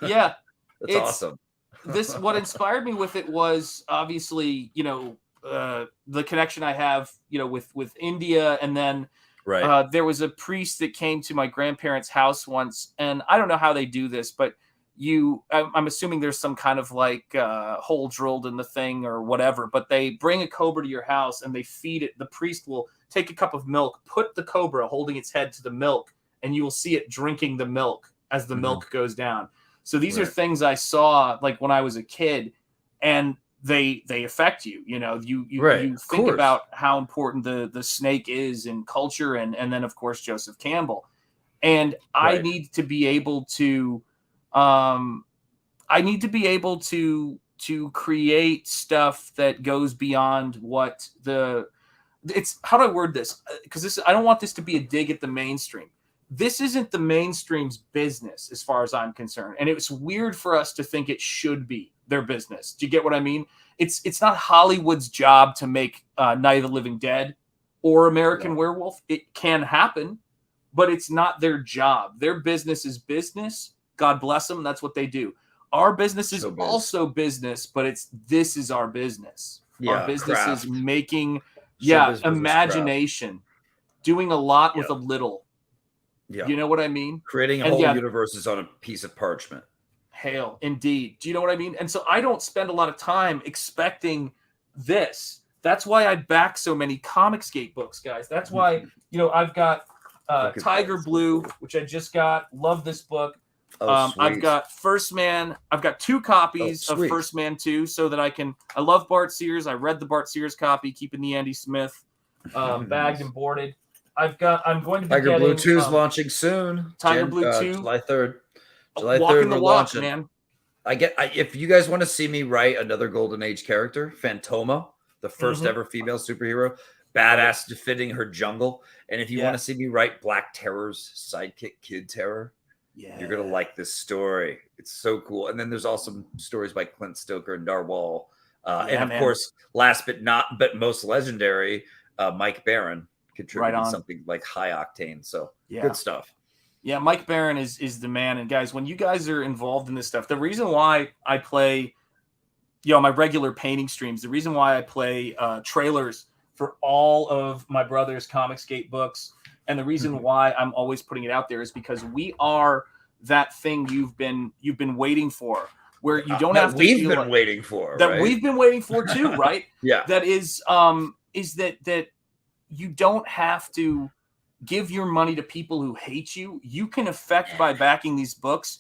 Yeah, That's awesome. What inspired me with it was obviously, the connection I have, with India, and then Right. there was a priest that came to my grandparents' house once, and I don't know how they do this, but I'm assuming there's some kind of like hole drilled in the thing or whatever, but they bring a cobra to your house and they feed it. The priest will take a cup of milk, put the cobra holding its head to the milk, and you will see it drinking the milk as the milk goes down. So these are things I saw like when I was a kid, and they affect you. You think about how important the snake is in culture, and then of course Joseph Campbell. And I need to be able to to create stuff that goes beyond what how do I word this? Because I don't want this to be a dig at the mainstream. This isn't the mainstream's business as far as I'm concerned. And it's weird for us to think it should be their business. Do you get what I mean? It's not Hollywood's job to make Night of the Living Dead or American Werewolf. It can happen, but it's not their job. Their business is business. God bless them. That's what they do. Our business is also business, but this is our business. Our business is making, imagination, doing a lot with a little. Yeah. You know what I mean? Creating whole universes on a piece of parchment. Hail, indeed. Do you know what I mean? And so I don't spend a lot of time expecting this. That's why I back so many Comicsgate books, guys. That's why, I've got Tiger Blue, which I just got. Love this book. I've got First Man. I've got 2 copies of First Man 2 so that I love Bart Sears. I read the Bart Sears copy, keeping the Andy Smith bagged and boarded. I'm going to be Tiger getting, Blue 2 is launching soon. Tiger Blue 2. July 3rd. Walking the walk, launching. man. If you guys want to see me write another Golden Age character, Phantoma, the first ever female superhero, badass defending her jungle. And if you want to see me write Black Terror's sidekick, Kid Terror, you're going to like this story. It's so cool. And then there's also stories by Clint Stoker and Darwall. Of course, last but most legendary, Mike Barron contributing something like High Octane. So good stuff. Yeah, Mike Barron is the man. And guys, when you guys are involved in this stuff, the reason why I play, my regular painting streams, the reason why I play trailers for all of my brother's Comicsgate books, and the reason why I'm always putting it out there is because we are that thing you've been waiting for, where you don't have to we've been waiting for that we've been waiting for too, right? That is that you don't have to give your money to people who hate you. You can affect by backing these books.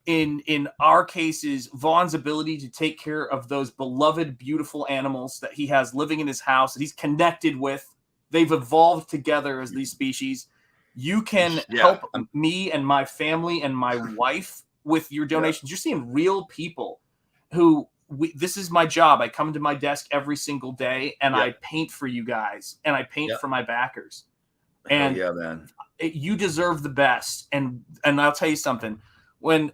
In our cases, Vaughn's ability to take care of those beloved, beautiful animals that he has living in his house that he's connected with. They've evolved together as these species. You can help me and my family and my wife with your donations. You're seeing real people who this is my job. I come to my desk every single day and I paint for you guys and I paint for my backers. And man, you deserve the best. And I'll tell you something, when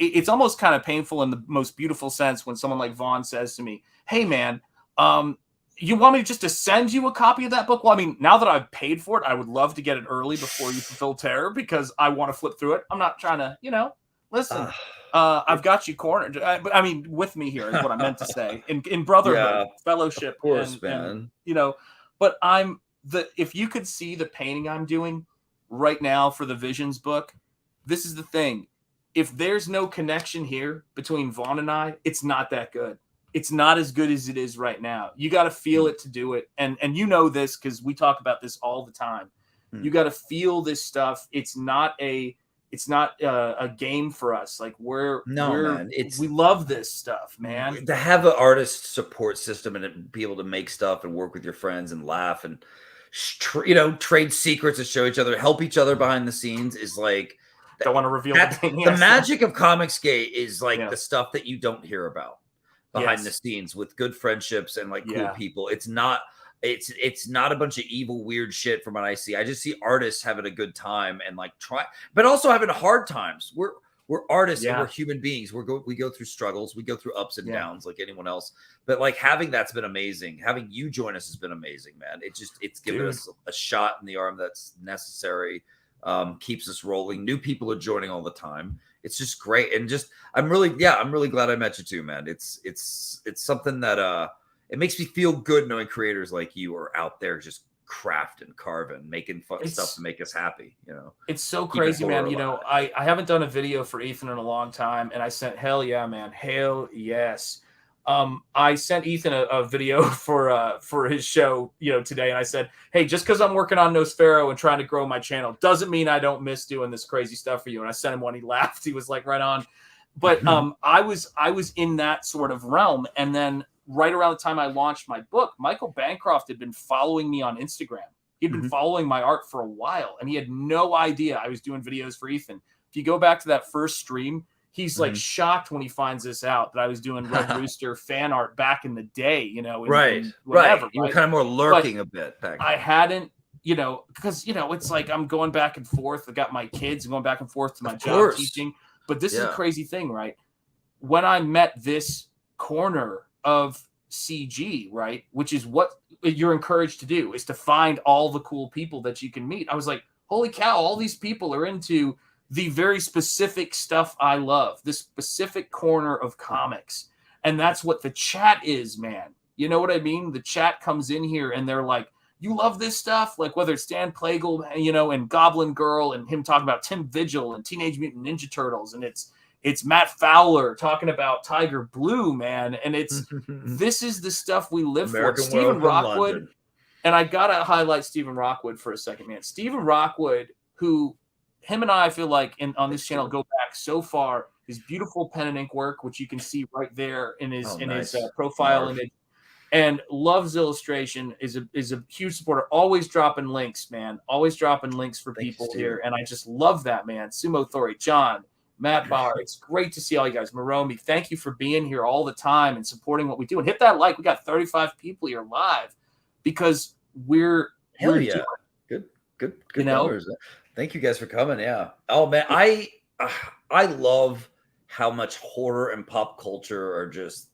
it's almost kind of painful in the most beautiful sense when someone like Vaughn says to me, "Hey man, you want me just to send you a copy of that book?" Well, I mean, now that I've paid for it, I would love to get it early before you fulfill terror because I want to flip through it. I'm not trying to, listen, I've got you cornered. But I mean, with me here is what I meant to say in brotherhood, fellowship, of course, and but if you could see the painting I'm doing right now for the Visions book, this is the thing. If there's no connection here between Vaughn and I, it's not that good. It's not as good as it is right now. You got to feel it to do it. And you know this because we talk about this all the time. You got to feel this stuff. It's not a a game for us. Like man, we love this stuff, man. To have an artist support system and be able to make stuff and work with your friends and laugh and trade secrets and show each other, help each other behind the scenes is like, don't want to reveal the magic of Comicsgate is like the stuff that you don't hear about behind the scenes with good friendships and like cool people. It's not a bunch of evil, weird shit from what I see. I just see artists having a good time and like but also having hard times. We're artists and we're human beings. We go through struggles. We go through ups and downs like anyone else. But like having that's been amazing. Having you join us has been amazing, man. It's given us a shot in the arm that's necessary. Keeps us rolling. New people are joining all the time. It's just great. And just I'm really glad I met you too, man. It's something that it makes me feel good knowing creators like you are out there just crafting, carving, making fun stuff to make us happy. It's so crazy, man. I haven't done a video for Ethan in a long time, and I sent hell yeah, man, hell yes. I sent Ethan a video for his show, today, and I said, hey, just because I'm working on Nosfero and trying to grow my channel doesn't mean I don't miss doing this crazy stuff for you. And I sent him one. He laughed. He was like, right on. But I was in that sort of realm, and then right around the time I launched my book, Michael Bancroft had been following me on Instagram. He'd been following my art for a while, and he had no idea I was doing videos for Ethan. If you go back to that first stream, he's like shocked when he finds this out that I was doing Red Rooster fan art back in the day, right. You were kind of more lurking a bit back then. I hadn't, because, it's like I'm going back and forth. I got my kids going back and forth to my job teaching. But this is a crazy thing, right? When I met this corner of CG, right, which is what you're encouraged to do, is to find all the cool people that you can meet. I was like, holy cow, all these people are into the very specific stuff I love, this specific corner of comics. And that's what the chat is, man. You know what I mean? The chat comes in here and they're like, you love this stuff? Like whether it's Dan Plagle, and Goblin Girl and him talking about Tim Vigil and Teenage Mutant Ninja Turtles. And it's Matt Fowler talking about Tiger Blue, man. And this is the stuff we live for. Stephen Rockwood. And I got to highlight Stephen Rockwood for a second, man. Stephen Rockwood, who him and I feel like on this channel go back so far. His beautiful pen and ink work, which you can see right there in his profile image, and loves illustration, is a huge supporter. Always dropping links, man. Always dropping links for people here, and I just love that, man. Sumo Thori, John, Matt Bauer. It's great to see all you guys. Maromi, thank you for being here all the time and supporting what we do. And hit that like. We got 35 people here live because we're good numbers. Thank you guys for coming. Yeah. Oh man, I love how much horror and pop culture are just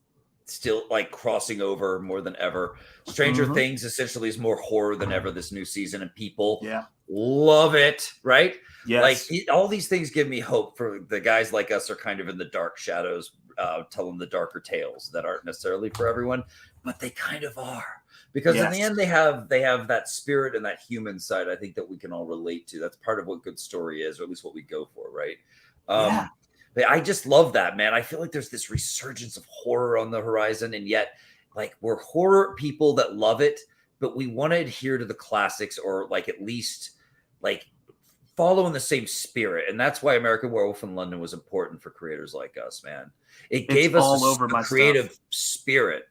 still like crossing over more than ever. Stranger Things essentially is more horror than ever this new season, and people love it, right? Yes. Like all these things give me hope for the guys like us are kind of in the dark shadows, telling the darker tales that aren't necessarily for everyone, but they kind of are. Because in the end, they have that spirit and that human side, I think, that we can all relate to. That's part of what good story is, or at least what we go for, right? But I just love that, man. I feel like there's this resurgence of horror on the horizon, and yet, like, we're horror people that love it, but we want to adhere to the classics, or like at least like follow in the same spirit. And that's why American Werewolf in London was important for creators like us, man. It gave us a creative spirit.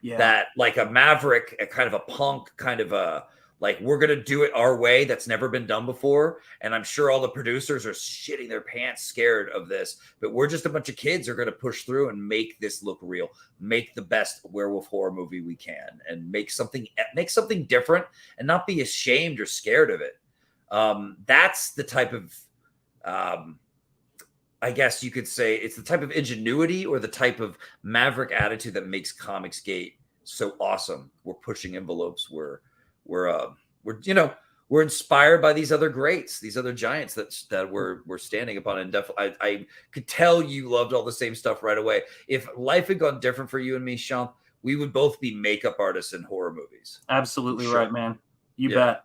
Yeah. That like a maverick, a kind of a punk, kind of a like we're gonna do it our way that's never been done before. And I'm sure all the producers are shitting their pants scared of this, but we're just a bunch of kids who are gonna push through and make this look real, make the best werewolf horror movie we can, and make something different and not be ashamed or scared of it. That's the type of I guess you could say it's the type of ingenuity or the type of maverick attitude that makes Comicsgate so awesome. We're pushing envelopes. We're inspired by these other greats, these other giants that we're standing upon. And definitely, I could tell you loved all the same stuff right away. If life had gone different for you and me, Shanth, we would both be makeup artists in horror movies. Absolutely right, man. You bet.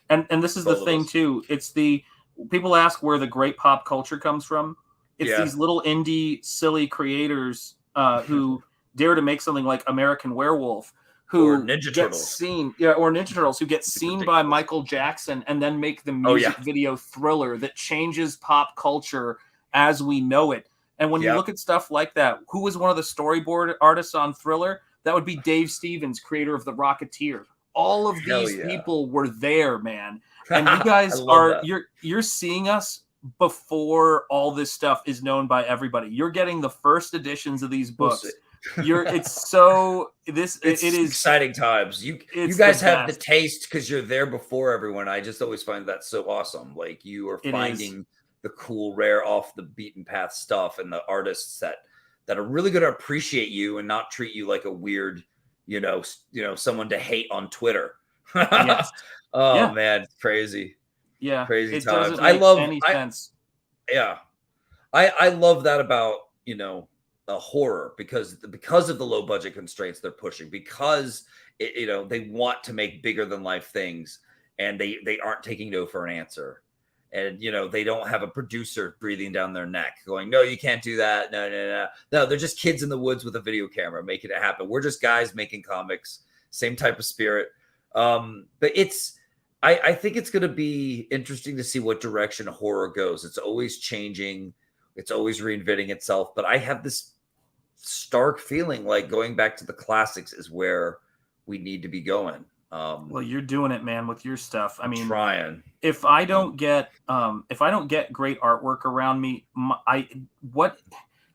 And this is the thing too. It's people ask where the great pop culture comes from. It's these little indie, silly creators who dare to make something like American Werewolf, who Ninja gets Turtles. seen, or Ninja Turtles, who gets seen by Michael Jackson and then make the music video Thriller that changes pop culture as we know it. And when you look at stuff like that, who was one of the storyboard artists on Thriller? That would be Dave Stevens, creator of The Rocketeer. All of these people were there, man. And you guys you're seeing us before all this stuff is known by everybody. You're getting the first editions of these books. It's exciting times. You guys have the taste because you're there before everyone. I just always find that so awesome. Like you are finding the cool, rare, off the beaten path stuff, and the artists that are really going to appreciate you and not treat you like a weird, someone to hate on Twitter. Yes. Man, it's crazy. Yeah, crazy it times. Doesn't make any sense. Yeah, I love that about a horror because of the low budget constraints they're pushing, because they want to make bigger than life things, and they aren't taking no for an answer, and they don't have a producer breathing down their neck going, no, you can't do that, no, they're just kids in the woods with a video camera making it happen. We're just guys making comics, same type of spirit. But I think it's going to be interesting to see what direction horror goes. It's always changing. It's always reinventing itself. But I have this stark feeling like going back to the classics is where we need to be going. Well, you're doing it, man, with your stuff. I mean, trying. If I don't get great artwork around me,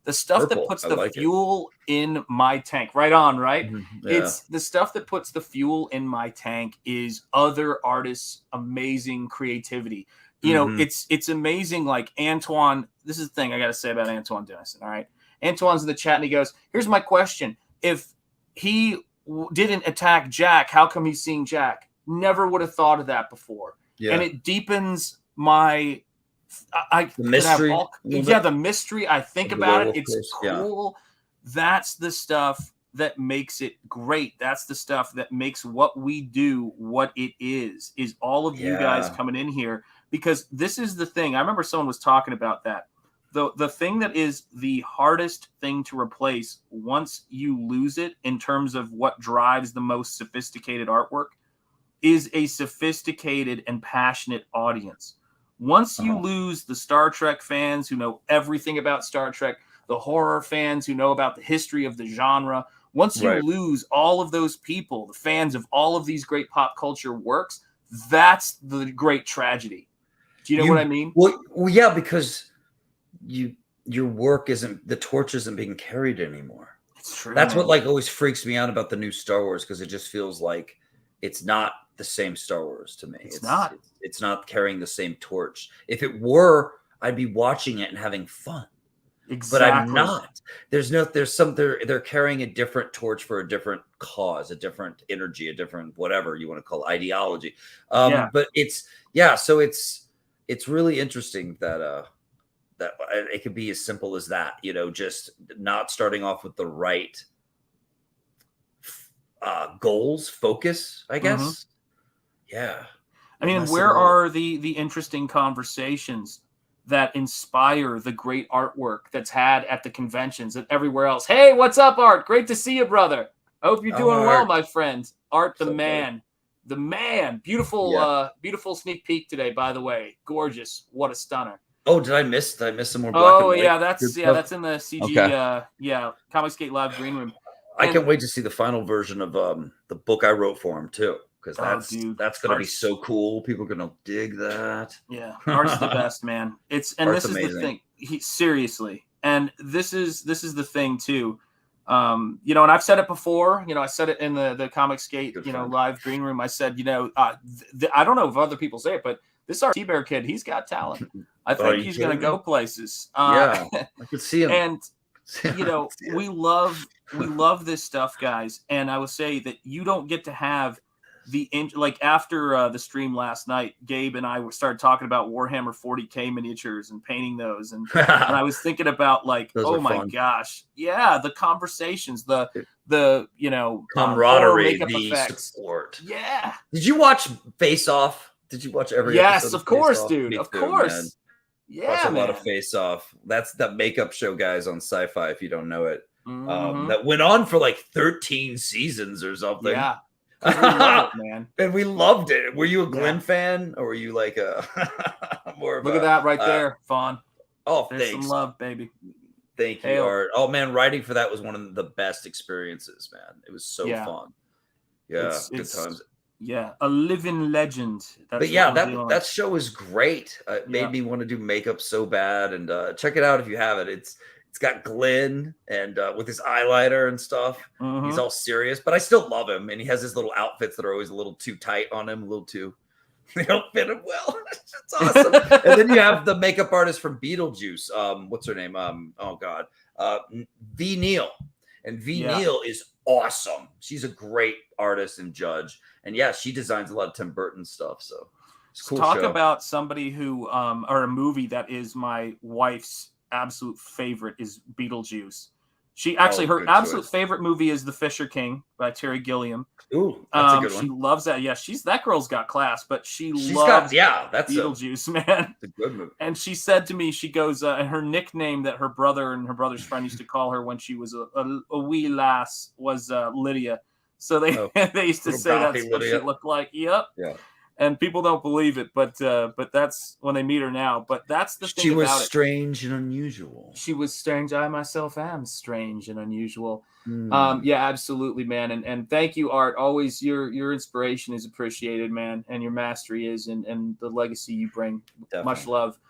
the stuff that puts the fuel in my tank, right on, right? Mm-hmm. It's the stuff that puts the fuel in my tank is other artists' amazing creativity. It's amazing. Like Antoine, this is the thing I got to say about Antoine Dennison. All right. Antoine's in the chat and he goes, here's my question. If he didn't attack Jack, how come he's seeing Jack? Never would have thought of that before. Yeah. And it deepens my the mystery. The mystery. I think about it. It's cool. Yeah. That's the stuff that makes it great. That's the stuff that makes what we do what it is all of you guys coming in here, because this is the thing. I remember someone was talking about that. The thing that is the hardest thing to replace once you lose it in terms of what drives the most sophisticated artwork is a sophisticated and passionate audience. Once you lose the Star Trek fans who know everything about Star Trek, the horror fans who know about the history of the genre, once you lose all of those people, the fans of all of these great pop culture works, that's the great tragedy. Do you know what I mean? Well, yeah, because your work the torch isn't being carried anymore. It's true. That's what always freaks me out about the new Star Wars, because it just feels like it's not the same Star Wars to me. It's not carrying the same torch. If it were, I'd be watching it and having fun. Exactly. But I'm not. They're carrying a different torch for a different cause, a different energy, a different whatever you want to call it, ideology. But so it's really interesting that it could be as simple as that, just not starting off with the right goals, focus, I guess. Mm-hmm. Yeah. I mean, where are the interesting conversations that inspire the great artwork that's had at the conventions and everywhere else? Hey, what's up, Art? Great to see you, brother. I hope you're doing well, my friend. Art, the man. The man. Beautiful, beautiful sneak peek today, by the way. Gorgeous. What a stunner. Oh, did I miss some more black and white? That's in the CG Comicsgate Live Green Room. I can't wait to see the final version of the book I wrote for him too, because that's going to be so cool. People are going to dig that. Yeah, Art's the best, man. This is amazing. The thing. Seriously, and this is the thing too. And I've said it before. I said it in the Comicsgate Live Green Room. I said, I don't know if other people say it, but this Art T-Bear kid, he's got talent. I think he's going to go places. I could see him. And we love this stuff, guys. And I will say that you don't get to have after the stream last night, Gabe and I started talking about Warhammer 40K miniatures and painting those, and I was thinking about oh my gosh, the conversations, the camaraderie, the support. Yeah. Did you watch Face Off? Did you watch every? Yes, of course, dude. Of course. Man. Yeah, watch a lot of Face Off. That's the makeup show, guys, on Sci-Fi. If you don't know it, that went on for like 13 seasons or something. Yeah. 'Cause we love it, man. And we loved it. Were you a Glenn fan, or were you like a more of Look at that right there, Vaughn. Oh, There's thanks. some love, baby. Thank you, Hail. Art. Oh man, writing for that was one of the best experiences, man. It was so fun. Yeah, good times. Yeah, a living legend. That's But yeah, what we're doing. that show is great. It made me want to do makeup so bad. And check it out if you have it. It's got Glenn and with his eyeliner and stuff. He's all serious, but I still love him. And he has his little outfits that are always a little too tight on him, a little too. They don't fit him well. It's awesome. And then you have the makeup artist from Beetlejuice. What's her name? V. Neal. And V. Neal is awesome. She's a great artist and judge. And yeah, she designs a lot of Tim Burton stuff. So it's a cool Talk show. about somebody who, or a movie that is my wife's absolute favorite is Beetlejuice. She actually, her absolute favorite movie is The Fisher King by Terry Gilliam. Ooh, that's a good one. She loves that. Yeah, that girl's got class, but she's loves that's Beetlejuice, man. It's a good movie. And she said to me, she goes, and her nickname that her brother and her brother's friend used to call her when she was a wee lass was Lydia. So they they used to say that's what she looked like. Yep. Yeah. And people don't believe it, but that's when they meet her now. But that's the thing. She was about strange and unusual. She was strange. I myself am strange and unusual. Yeah, absolutely, man. And thank you, Art. Always your inspiration is appreciated, man, and your mastery is, and the legacy you bring. Definitely. Much love.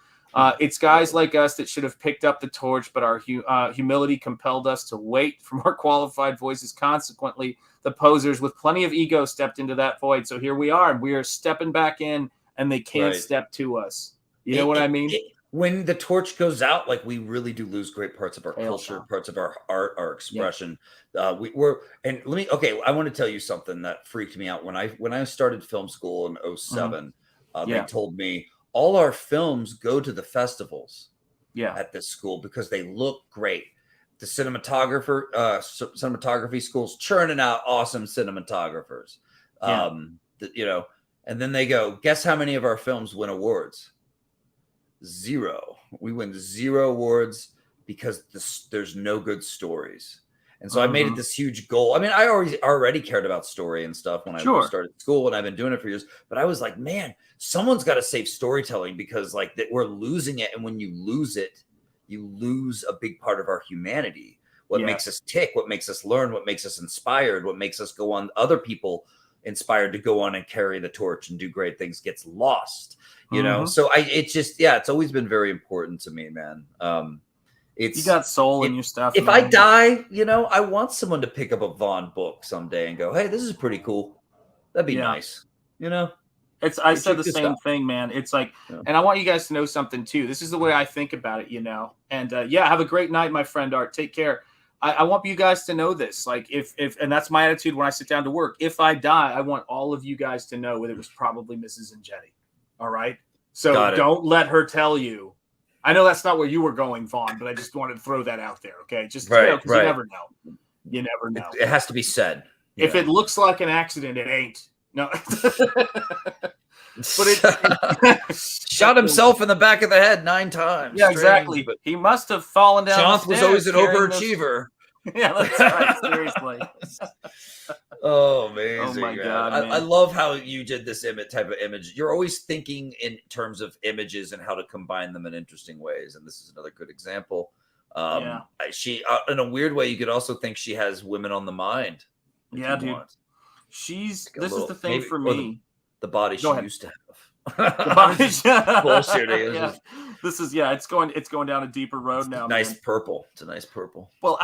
It's guys like us that should have picked up the torch, but our humility compelled us to wait for more qualified voices. Consequently, the posers with plenty of ego stepped into that void. So here we are. We are stepping back in, and they can't step to us. You know what I mean? When the torch goes out, like, we really do lose great parts of our culture, parts of our art, our expression. I want to tell you something that freaked me out when I started film school in 2007. They told me all our films go to the festivals at this school because they look great. The cinematography school's churning out awesome cinematographers. And then they go, guess how many of our films win awards? 0. We win 0 awards because there's no good stories. And so I made it this huge goal. I mean, I already cared about story and stuff when I started school, and I've been doing it for years. But I was like, man, someone's got to save storytelling because we're losing it. And when you lose it, you lose a big part of our humanity. What makes us tick, what makes us learn, what makes us inspired, what makes us go on, other people inspired to go on and carry the torch and do great things gets lost. You know, so it's always been very important to me, man. You got soul in your stuff. If I die, I want someone to pick up a Vaughn book someday and go, hey, this is pretty cool. That'd be nice. I said the same thing, man. It's like, and I want you guys to know something too. This is the way I think about it, and have a great night, my friend Art. Take care. I want you guys to know this. Like if, and that's my attitude when I sit down to work. If I die, I want all of you guys to know that it was probably Mrs. Enjetti. All right. So don't let her tell you. I know that's not where you were going, Vaughn, but I just wanted to throw that out there. Okay. Just, because you never know. You never know. It has to be said. If it looks like an accident, it ain't. No. But shot himself in the back of the head 9 times. Yeah, exactly. But he must have fallen down. Shanth was always an overachiever. Yeah, that's right. Seriously. Oh, amazing. Oh my God, man. I love how you did this type of image. You're always thinking in terms of images and how to combine them in interesting ways. And this is another good example. She, in a weird way, you could also think she has women on the mind. Yeah, dude. This is the thing for me. The body she used to have. The body. Bullshit. This is it's going down a deeper road now. Nice man. Purple. It's a nice purple. Well,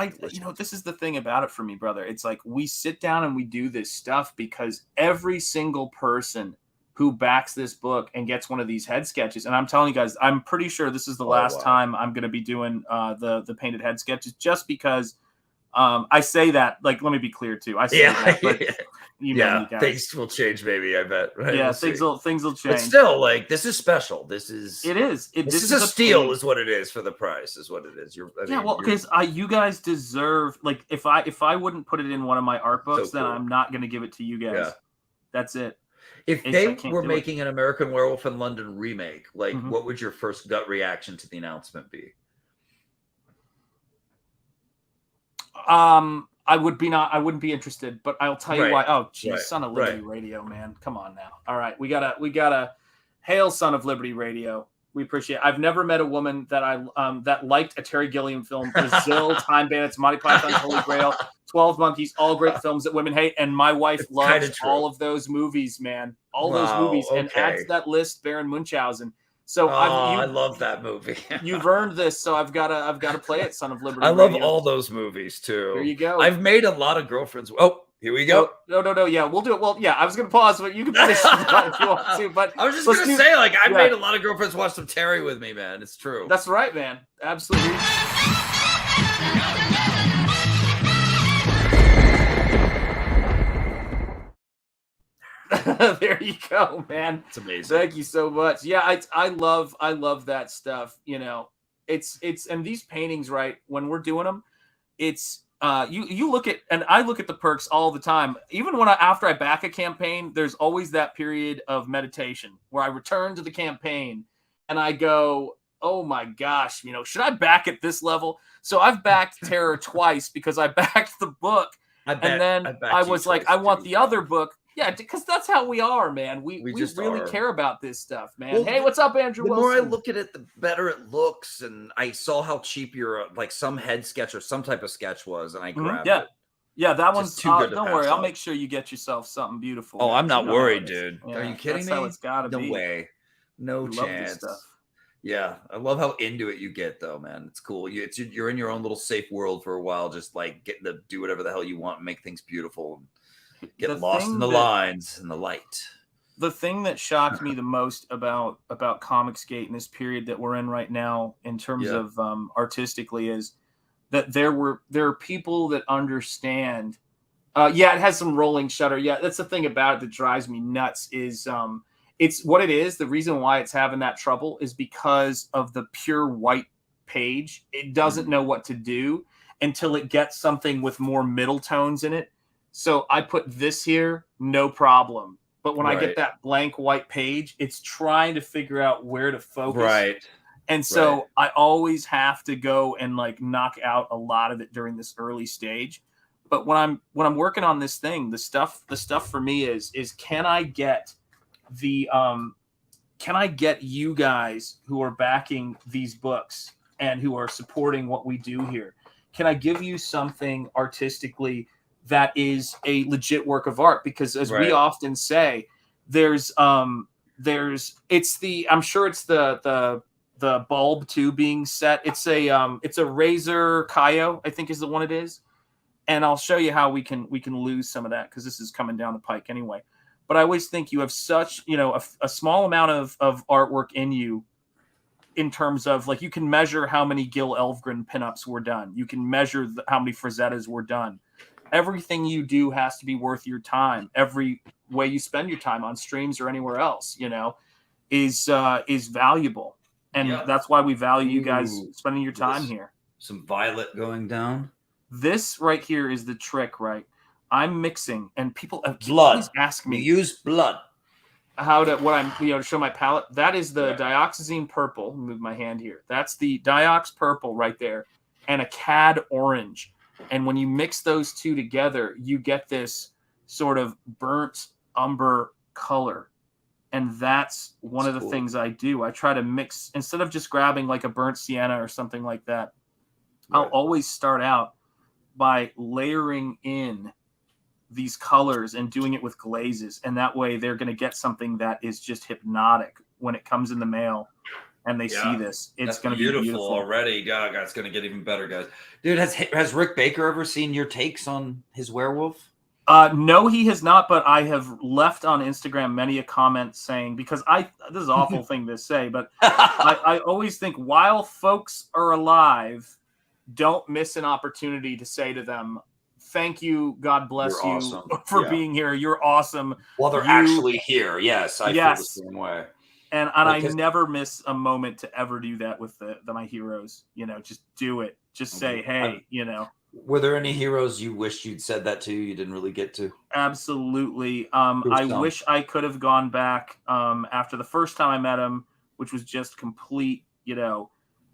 this is the thing about it for me, brother. It's like we sit down and we do this stuff because every single person who backs this book and gets one of these head sketches, and I'm telling you guys, I'm pretty sure this is the last time I'm going to be doing the painted head sketches, just because I say that. Like, let me be clear too. I say that, but you guys. Things will change, maybe. I bet. Right? Yeah, things will change. But still, like, this is special. This is this is a steal, is what it is for the price. Is what it is. Because you guys deserve. Like, if I wouldn't put it in one of my art books, then I'm not going to give it to you guys. Yeah. That's it. If they were making an American Werewolf in London remake, like, what would your first gut reaction to the announcement be? I wouldn't be interested, but I'll tell you why. Oh, geez, Son of Liberty Radio, man. Come on now. All right. We gotta hail Son of Liberty Radio. We appreciate it. I've never met a woman that that liked a Terry Gilliam film, Brazil, Time Bandits, Monty Python's Holy Grail, 12 Monkeys, all great films that women hate. And my wife loves all of those movies, man. All those movies. And add to that list Baron Munchausen. So I love that movie. You've earned this, so I've got to play it, Son of Liberty. I love all those movies too. There you go. I've made a lot of girlfriends. Oh, here we go. No. Yeah, we'll do it. Well, yeah, I was going to pause, but you can finish if you want to. But I was just going to say, like, I've made a lot of girlfriends watch some Terry with me, man. It's true. That's right, man. Absolutely. There you go, man. It's amazing. Thank you so much. Yeah, I love that stuff. You know, it's and these paintings, right? When we're doing them, it's you look at, and I look at the perks all the time. Even when after I back a campaign, there's always that period of meditation where I return to the campaign and I go, oh my gosh, you know, should I back at this level? So I've backed Terror twice because I backed the book, and then I was like, I want the other book. Yeah, because that's how we are, man. We just really care about this stuff, man. Well, hey, what's up, Andrew Wilson? The more I look at it, the better it looks. And I saw how cheap your like some head sketch or some type of sketch was, and I grabbed it. Yeah, that one's too good. Don't worry, I'll make sure you get yourself something beautiful. Oh, I'm not worried, dude. Yeah, are you kidding me? That's how it's gotta be. No way. No chance. Yeah, I love how into it you get, though, man. It's cool. You're in your own little safe world for a while, just like getting to do whatever the hell you want and make things beautiful. Get lost in the lines and the light. The thing that shocked me the most about Comicsgate in this period that we're in right now, in terms of artistically, is that there are people that understand. It has some rolling shutter. Yeah, that's the thing about it that drives me nuts. Is it's what it is. The reason why it's having that trouble is because of the pure white page. It doesn't know what to do until it gets something with more middle tones in it. So I put this here, no problem. But when I get that blank white page, it's trying to figure out where to focus. Right. And so I always have to go and like knock out a lot of it during this early stage. But when I'm working on this thing, the stuff for me is can I get you guys who are backing these books and who are supporting what we do here? Can I give you something artistically that is a legit work of art? Because as we often say, I'm sure it's the bulb too being set. It's a Razor Kaio, I think is the one it is. And I'll show you how we can lose some of that, because this is coming down the pike anyway. But I always think you have such, a small amount of artwork in you, in terms of like, you can measure how many Gil Elfgren pinups were done. You can measure how many Frazettas were done. Everything you do has to be worth your time. Every way you spend your time on streams or anywhere else, is valuable. And that's why we value you guys spending your time here. Some violet going down. This right here is the trick, right? I'm mixing, and people blood. Ask me. You use blood. To show my palette. That is the dioxazine purple. Move my hand here. That's the diox purple right there, and a cad orange. And when you mix those two together, you get this sort of burnt umber color. And that's one of the things I do. I try to mix, instead of just grabbing like a burnt sienna or something like that. I'll always start out by layering in these colors and doing it with glazes. And that way they're going to get something that is just hypnotic when it comes in the mail and they see this. It's going to be beautiful already. God, it's going to get even better, guys. Dude, has Rick Baker ever seen your takes on his werewolf? No, he has not, but I have left on Instagram many a comment saying, because this is an awful thing to say, but I always think while folks are alive, don't miss an opportunity to say to them, thank you, God bless you for being here. You're awesome. While they're actually here. Yes, I feel the same way. And I never miss a moment to ever do that with my heroes. Just do it. Just say, hey, Were there any heroes you wished you'd said that to, you didn't really get to? Absolutely. I wish I could have gone back after the first time I met him, which was just complete,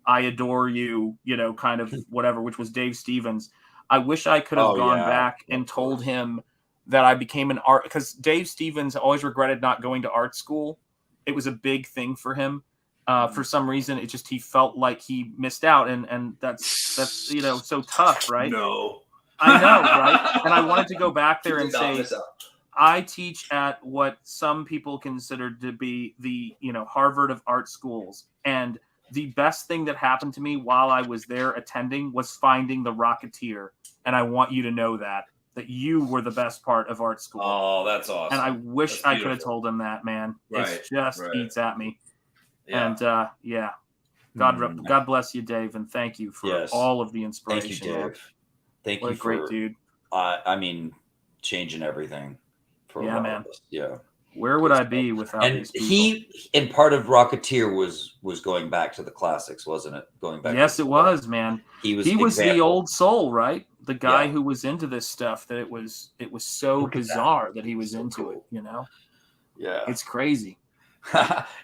I adore you, kind of whatever, which was Dave Stevens. I wish I could have gone back and told him that I became an art, because Dave Stevens always regretted not going to art school. It was a big thing for him. For some reason, it just, he felt like he missed out, and that's so tough, right? No, I know, right? And I wanted to go back there and say, I teach at what some people consider to be the Harvard of art schools, and the best thing that happened to me while I was there attending was finding The Rocketeer, and I want you to know that you were the best part of art school. Oh, that's awesome. And I wish I could have told him that, man. It just eats at me. Yeah. And God bless you, Dave, and thank you for all of the inspiration. Thank you, Dave. Thank you for great dude. I mean, changing everything for a lot of us. Yeah. Where would I be without these people? And part of Rocketeer was going back to the classics, wasn't it? Going back. Yes, it was, man. He was the old soul, right? The guy who was into this stuff. That it was so bizarre that he was into it. Yeah, it's crazy.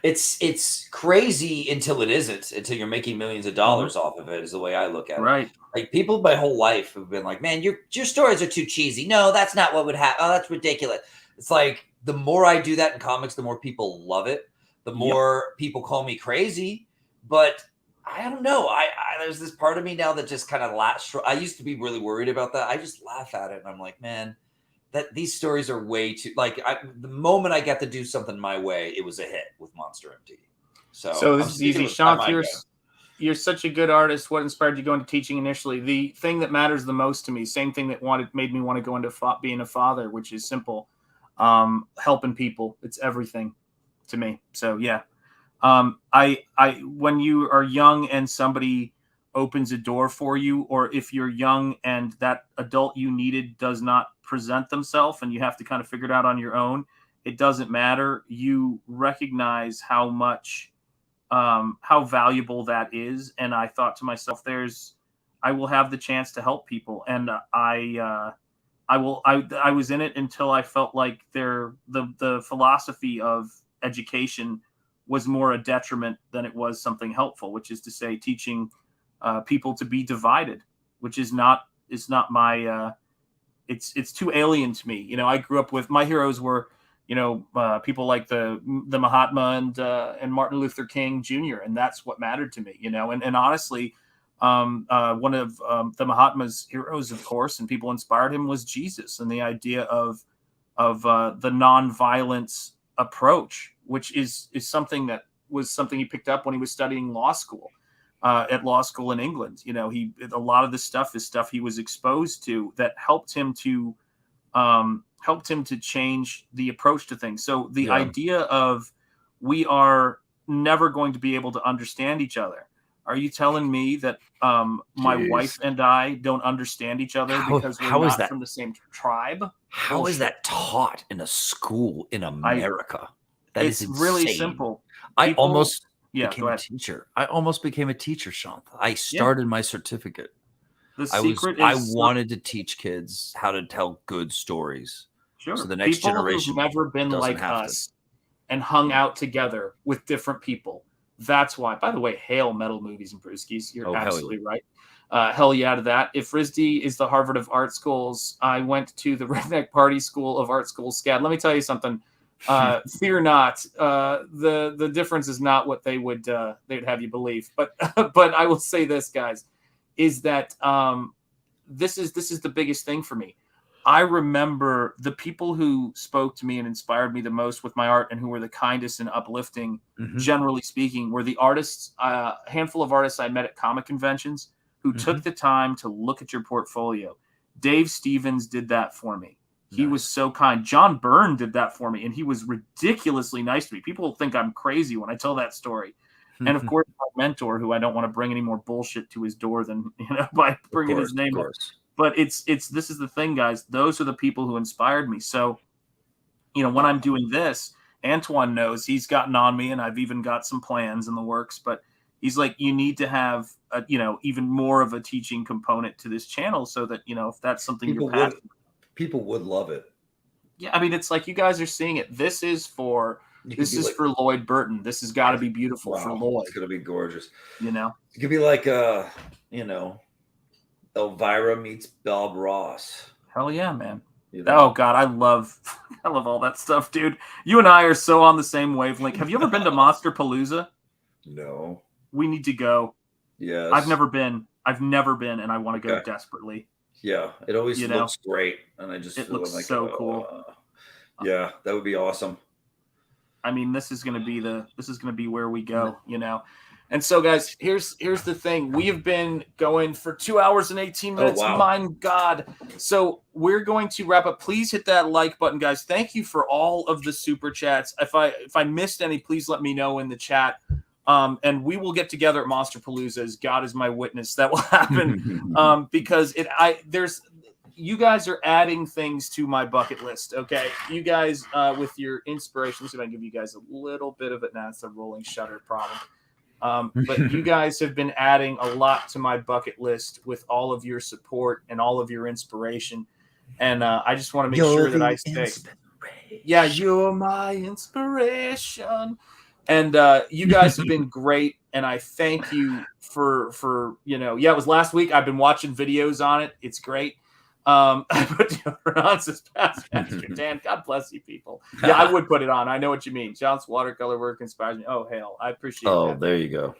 It's crazy until it isn't. Until you're making millions of dollars off of it, is the way I look at it. Right. Like, people my whole life have been like, "Man, your stories are too cheesy." No, that's not what would happen. Oh, that's ridiculous. It's like, the more I do that in comics, the more people love it. The more people call me crazy. But I don't know. I there's this part of me now that just kind of laughs. I used to be really worried about that. I just laugh at it, and I'm like, man, that these stories are way too, like, the moment I got to do something my way, it was a hit with Monster MD. So this is easy. Shanth, you're such a good artist. What inspired you to go into teaching initially? The thing that matters the most to me, same thing that made me want to go into being a father, which is simple. Helping people. It's everything to me. So yeah. When you are young and somebody opens a door for you, or if you're young and that adult you needed does not present themselves and you have to kind of figure it out on your own, it doesn't matter. You recognize how much, how valuable that is. And I thought to myself, I will have the chance to help people. And I was in it until I felt like the philosophy of education was more a detriment than it was something helpful, which is to say teaching people to be divided, which is not my, it's too alien to me. I grew up with, my heroes were, people like the Mahatma and Martin Luther King Jr. And that's what mattered to me, and honestly, one of the Mahatma's heroes, of course, and people inspired him, was Jesus, and the idea of the nonviolence approach, which is something that was something he picked up when he was studying law school at law school in England. A lot of this stuff is stuff he was exposed to that helped him to change the approach to things. So the idea of we are never going to be able to understand each other. Are you telling me that my wife and I don't understand each other because we're not from the same tribe? How is that taught in a school in America? It's really simple. I almost became a teacher. I almost became a teacher, Shanth. I started my certificate. I wanted to teach kids how to tell good stories. Sure. So the next generation who've never been like us and hung out together with different people. That's why. By the way, hail metal movies and brewskis. You're absolutely right. Hell yeah to that. If RISD is the Harvard of art schools, I went to the Redneck Party School of Art School SCAD. Let me tell you something. Fear not. The difference is not what they'd have you believe. But I will say this, guys, is that this is the biggest thing for me. I remember the people who spoke to me and inspired me the most with my art and who were the kindest and uplifting, generally speaking, were the artists, a handful of artists I met at comic conventions who took the time to look at your portfolio. Dave Stevens did that for me. He was so kind. John Byrne did that for me, and he was ridiculously nice to me. People think I'm crazy when I tell that story. And of course, my mentor, who I don't want to bring any more bullshit to his door than by bringing his name up. But this is the thing, guys. Those are the people who inspired me. So, when I'm doing this, Antoine knows he's gotten on me, and I've even got some plans in the works. But he's like, you need to have even more of a teaching component to this channel, so that if that's something people would love it. Yeah, I mean, it's like you guys are seeing it. This is for for Lloyd Burton. This has got to be beautiful for Lloyd. It's gonna be gorgeous. It could be like Elvira meets Bob Ross. Hell yeah, man. You know? Oh God, I love all that stuff, dude. You and I are so on the same wavelength. Have you ever been to Monster Palooza? No. We need to go. Yes. I've never been, and I want to go desperately. Yeah, it always looks great, and I just it feel looks like so cool. Yeah, that would be awesome. I mean, this is going to be where we go, you know. And so, guys, here's the thing. We have been going for 2 hours and 18 minutes. Oh, wow. My God. So we're going to wrap up. Please hit that like button, guys. Thank you for all of the super chats. If I missed any, please let me know in the chat. And we will get together at Monster Palooza, as God is my witness. That will happen because you guys are adding things to my bucket list. Okay, you guys with your inspiration. Let's see if I can give you guys a little bit of it. Now it's a rolling shutter problem. But you guys have been adding a lot to my bucket list with all of your support and all of your inspiration. And I just want to make sure that I stay. Yeah, you're my inspiration. And you guys have been great. And I thank you for it was last week. I've been watching videos on it. It's great. I put deodorant as past master. Dan, God bless you people. Yeah, I would put it on. I know what you mean. John's watercolor work inspires me. Oh, hell. I appreciate that. Oh, there you go.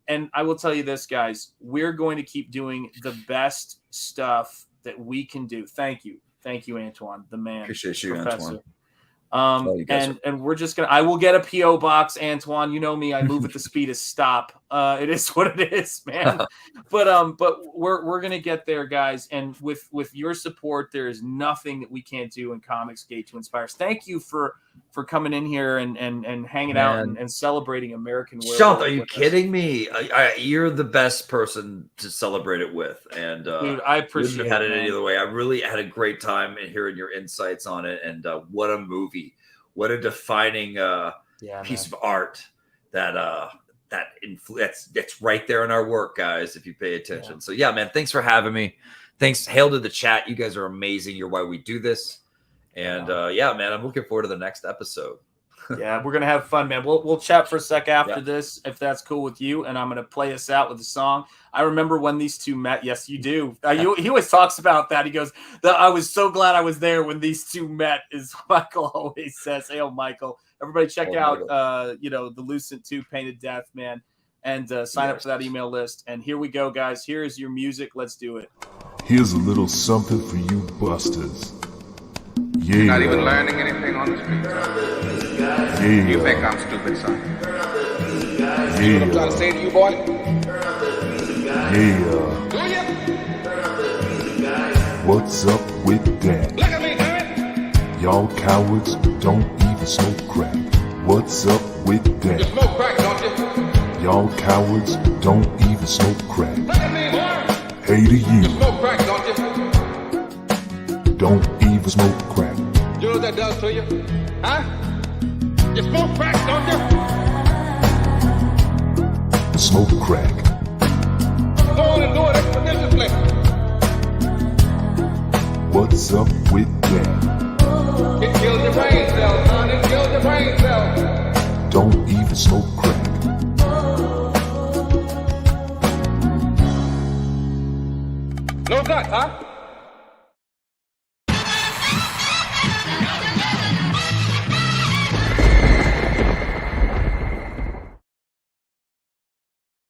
And I will tell you this, guys. We're going to keep doing the best stuff that we can do. Thank you. Thank you, Antoine, the man. Appreciate you, Professor. Antoine. And we're just I will get a PO box, Antoine. You know me, I move at the speed of stop. It is what it is, man. But we're gonna get there, guys. And with your support, there is nothing that we can't do in Comicsgate to inspire us. Thank you for coming in here and hanging out and celebrating American Werewolf. Shanth, are you kidding me? You're the best person to celebrate it with, and dude, I appreciate wouldn't have had it any other way. I really had a great time in hearing your insights on it, and what a movie, what a defining piece of art that's right there in our work, guys. If you pay attention, so yeah, man, thanks for having me. Thanks, hail to the chat. You guys are amazing. You're why we do this. And yeah, man, I'm looking forward to the next episode. Yeah, we're gonna have fun, man. We'll chat for a sec after this, if that's cool with you. And I'm gonna play us out with a song. I remember when these two met. Yes, you do. He always talks about that. He goes, "I was so glad I was there when these two met." Is Michael always says. Hey, Michael. Everybody, check out the Lucent 2 Painted Death, man, and sign up for that email list. And here we go, guys. Here is your music. Let's do it. Here's a little something for you busters. Yeah. You're not even learning anything on the street. Yeah. You think I'm stupid, son? Yeah. See what I'm trying to say to you, boy? Yeah. Do you? What's up with that? Look at me, damn it! Y'all cowards don't even smoke crack. What's up with that? You smoke crack, don't you? Y'all cowards don't even smoke crack. Look at me, boy! Hey to you. You smoke crack, don't you? Don't even smoke crack. You know what that does to you? Huh? You smoke crack, don't you? Smoke crack. Go on and do it expeditiously. What's up with that? It kills your brain cells, son. It kills your brain cells. Don't even smoke crack. No guts, huh?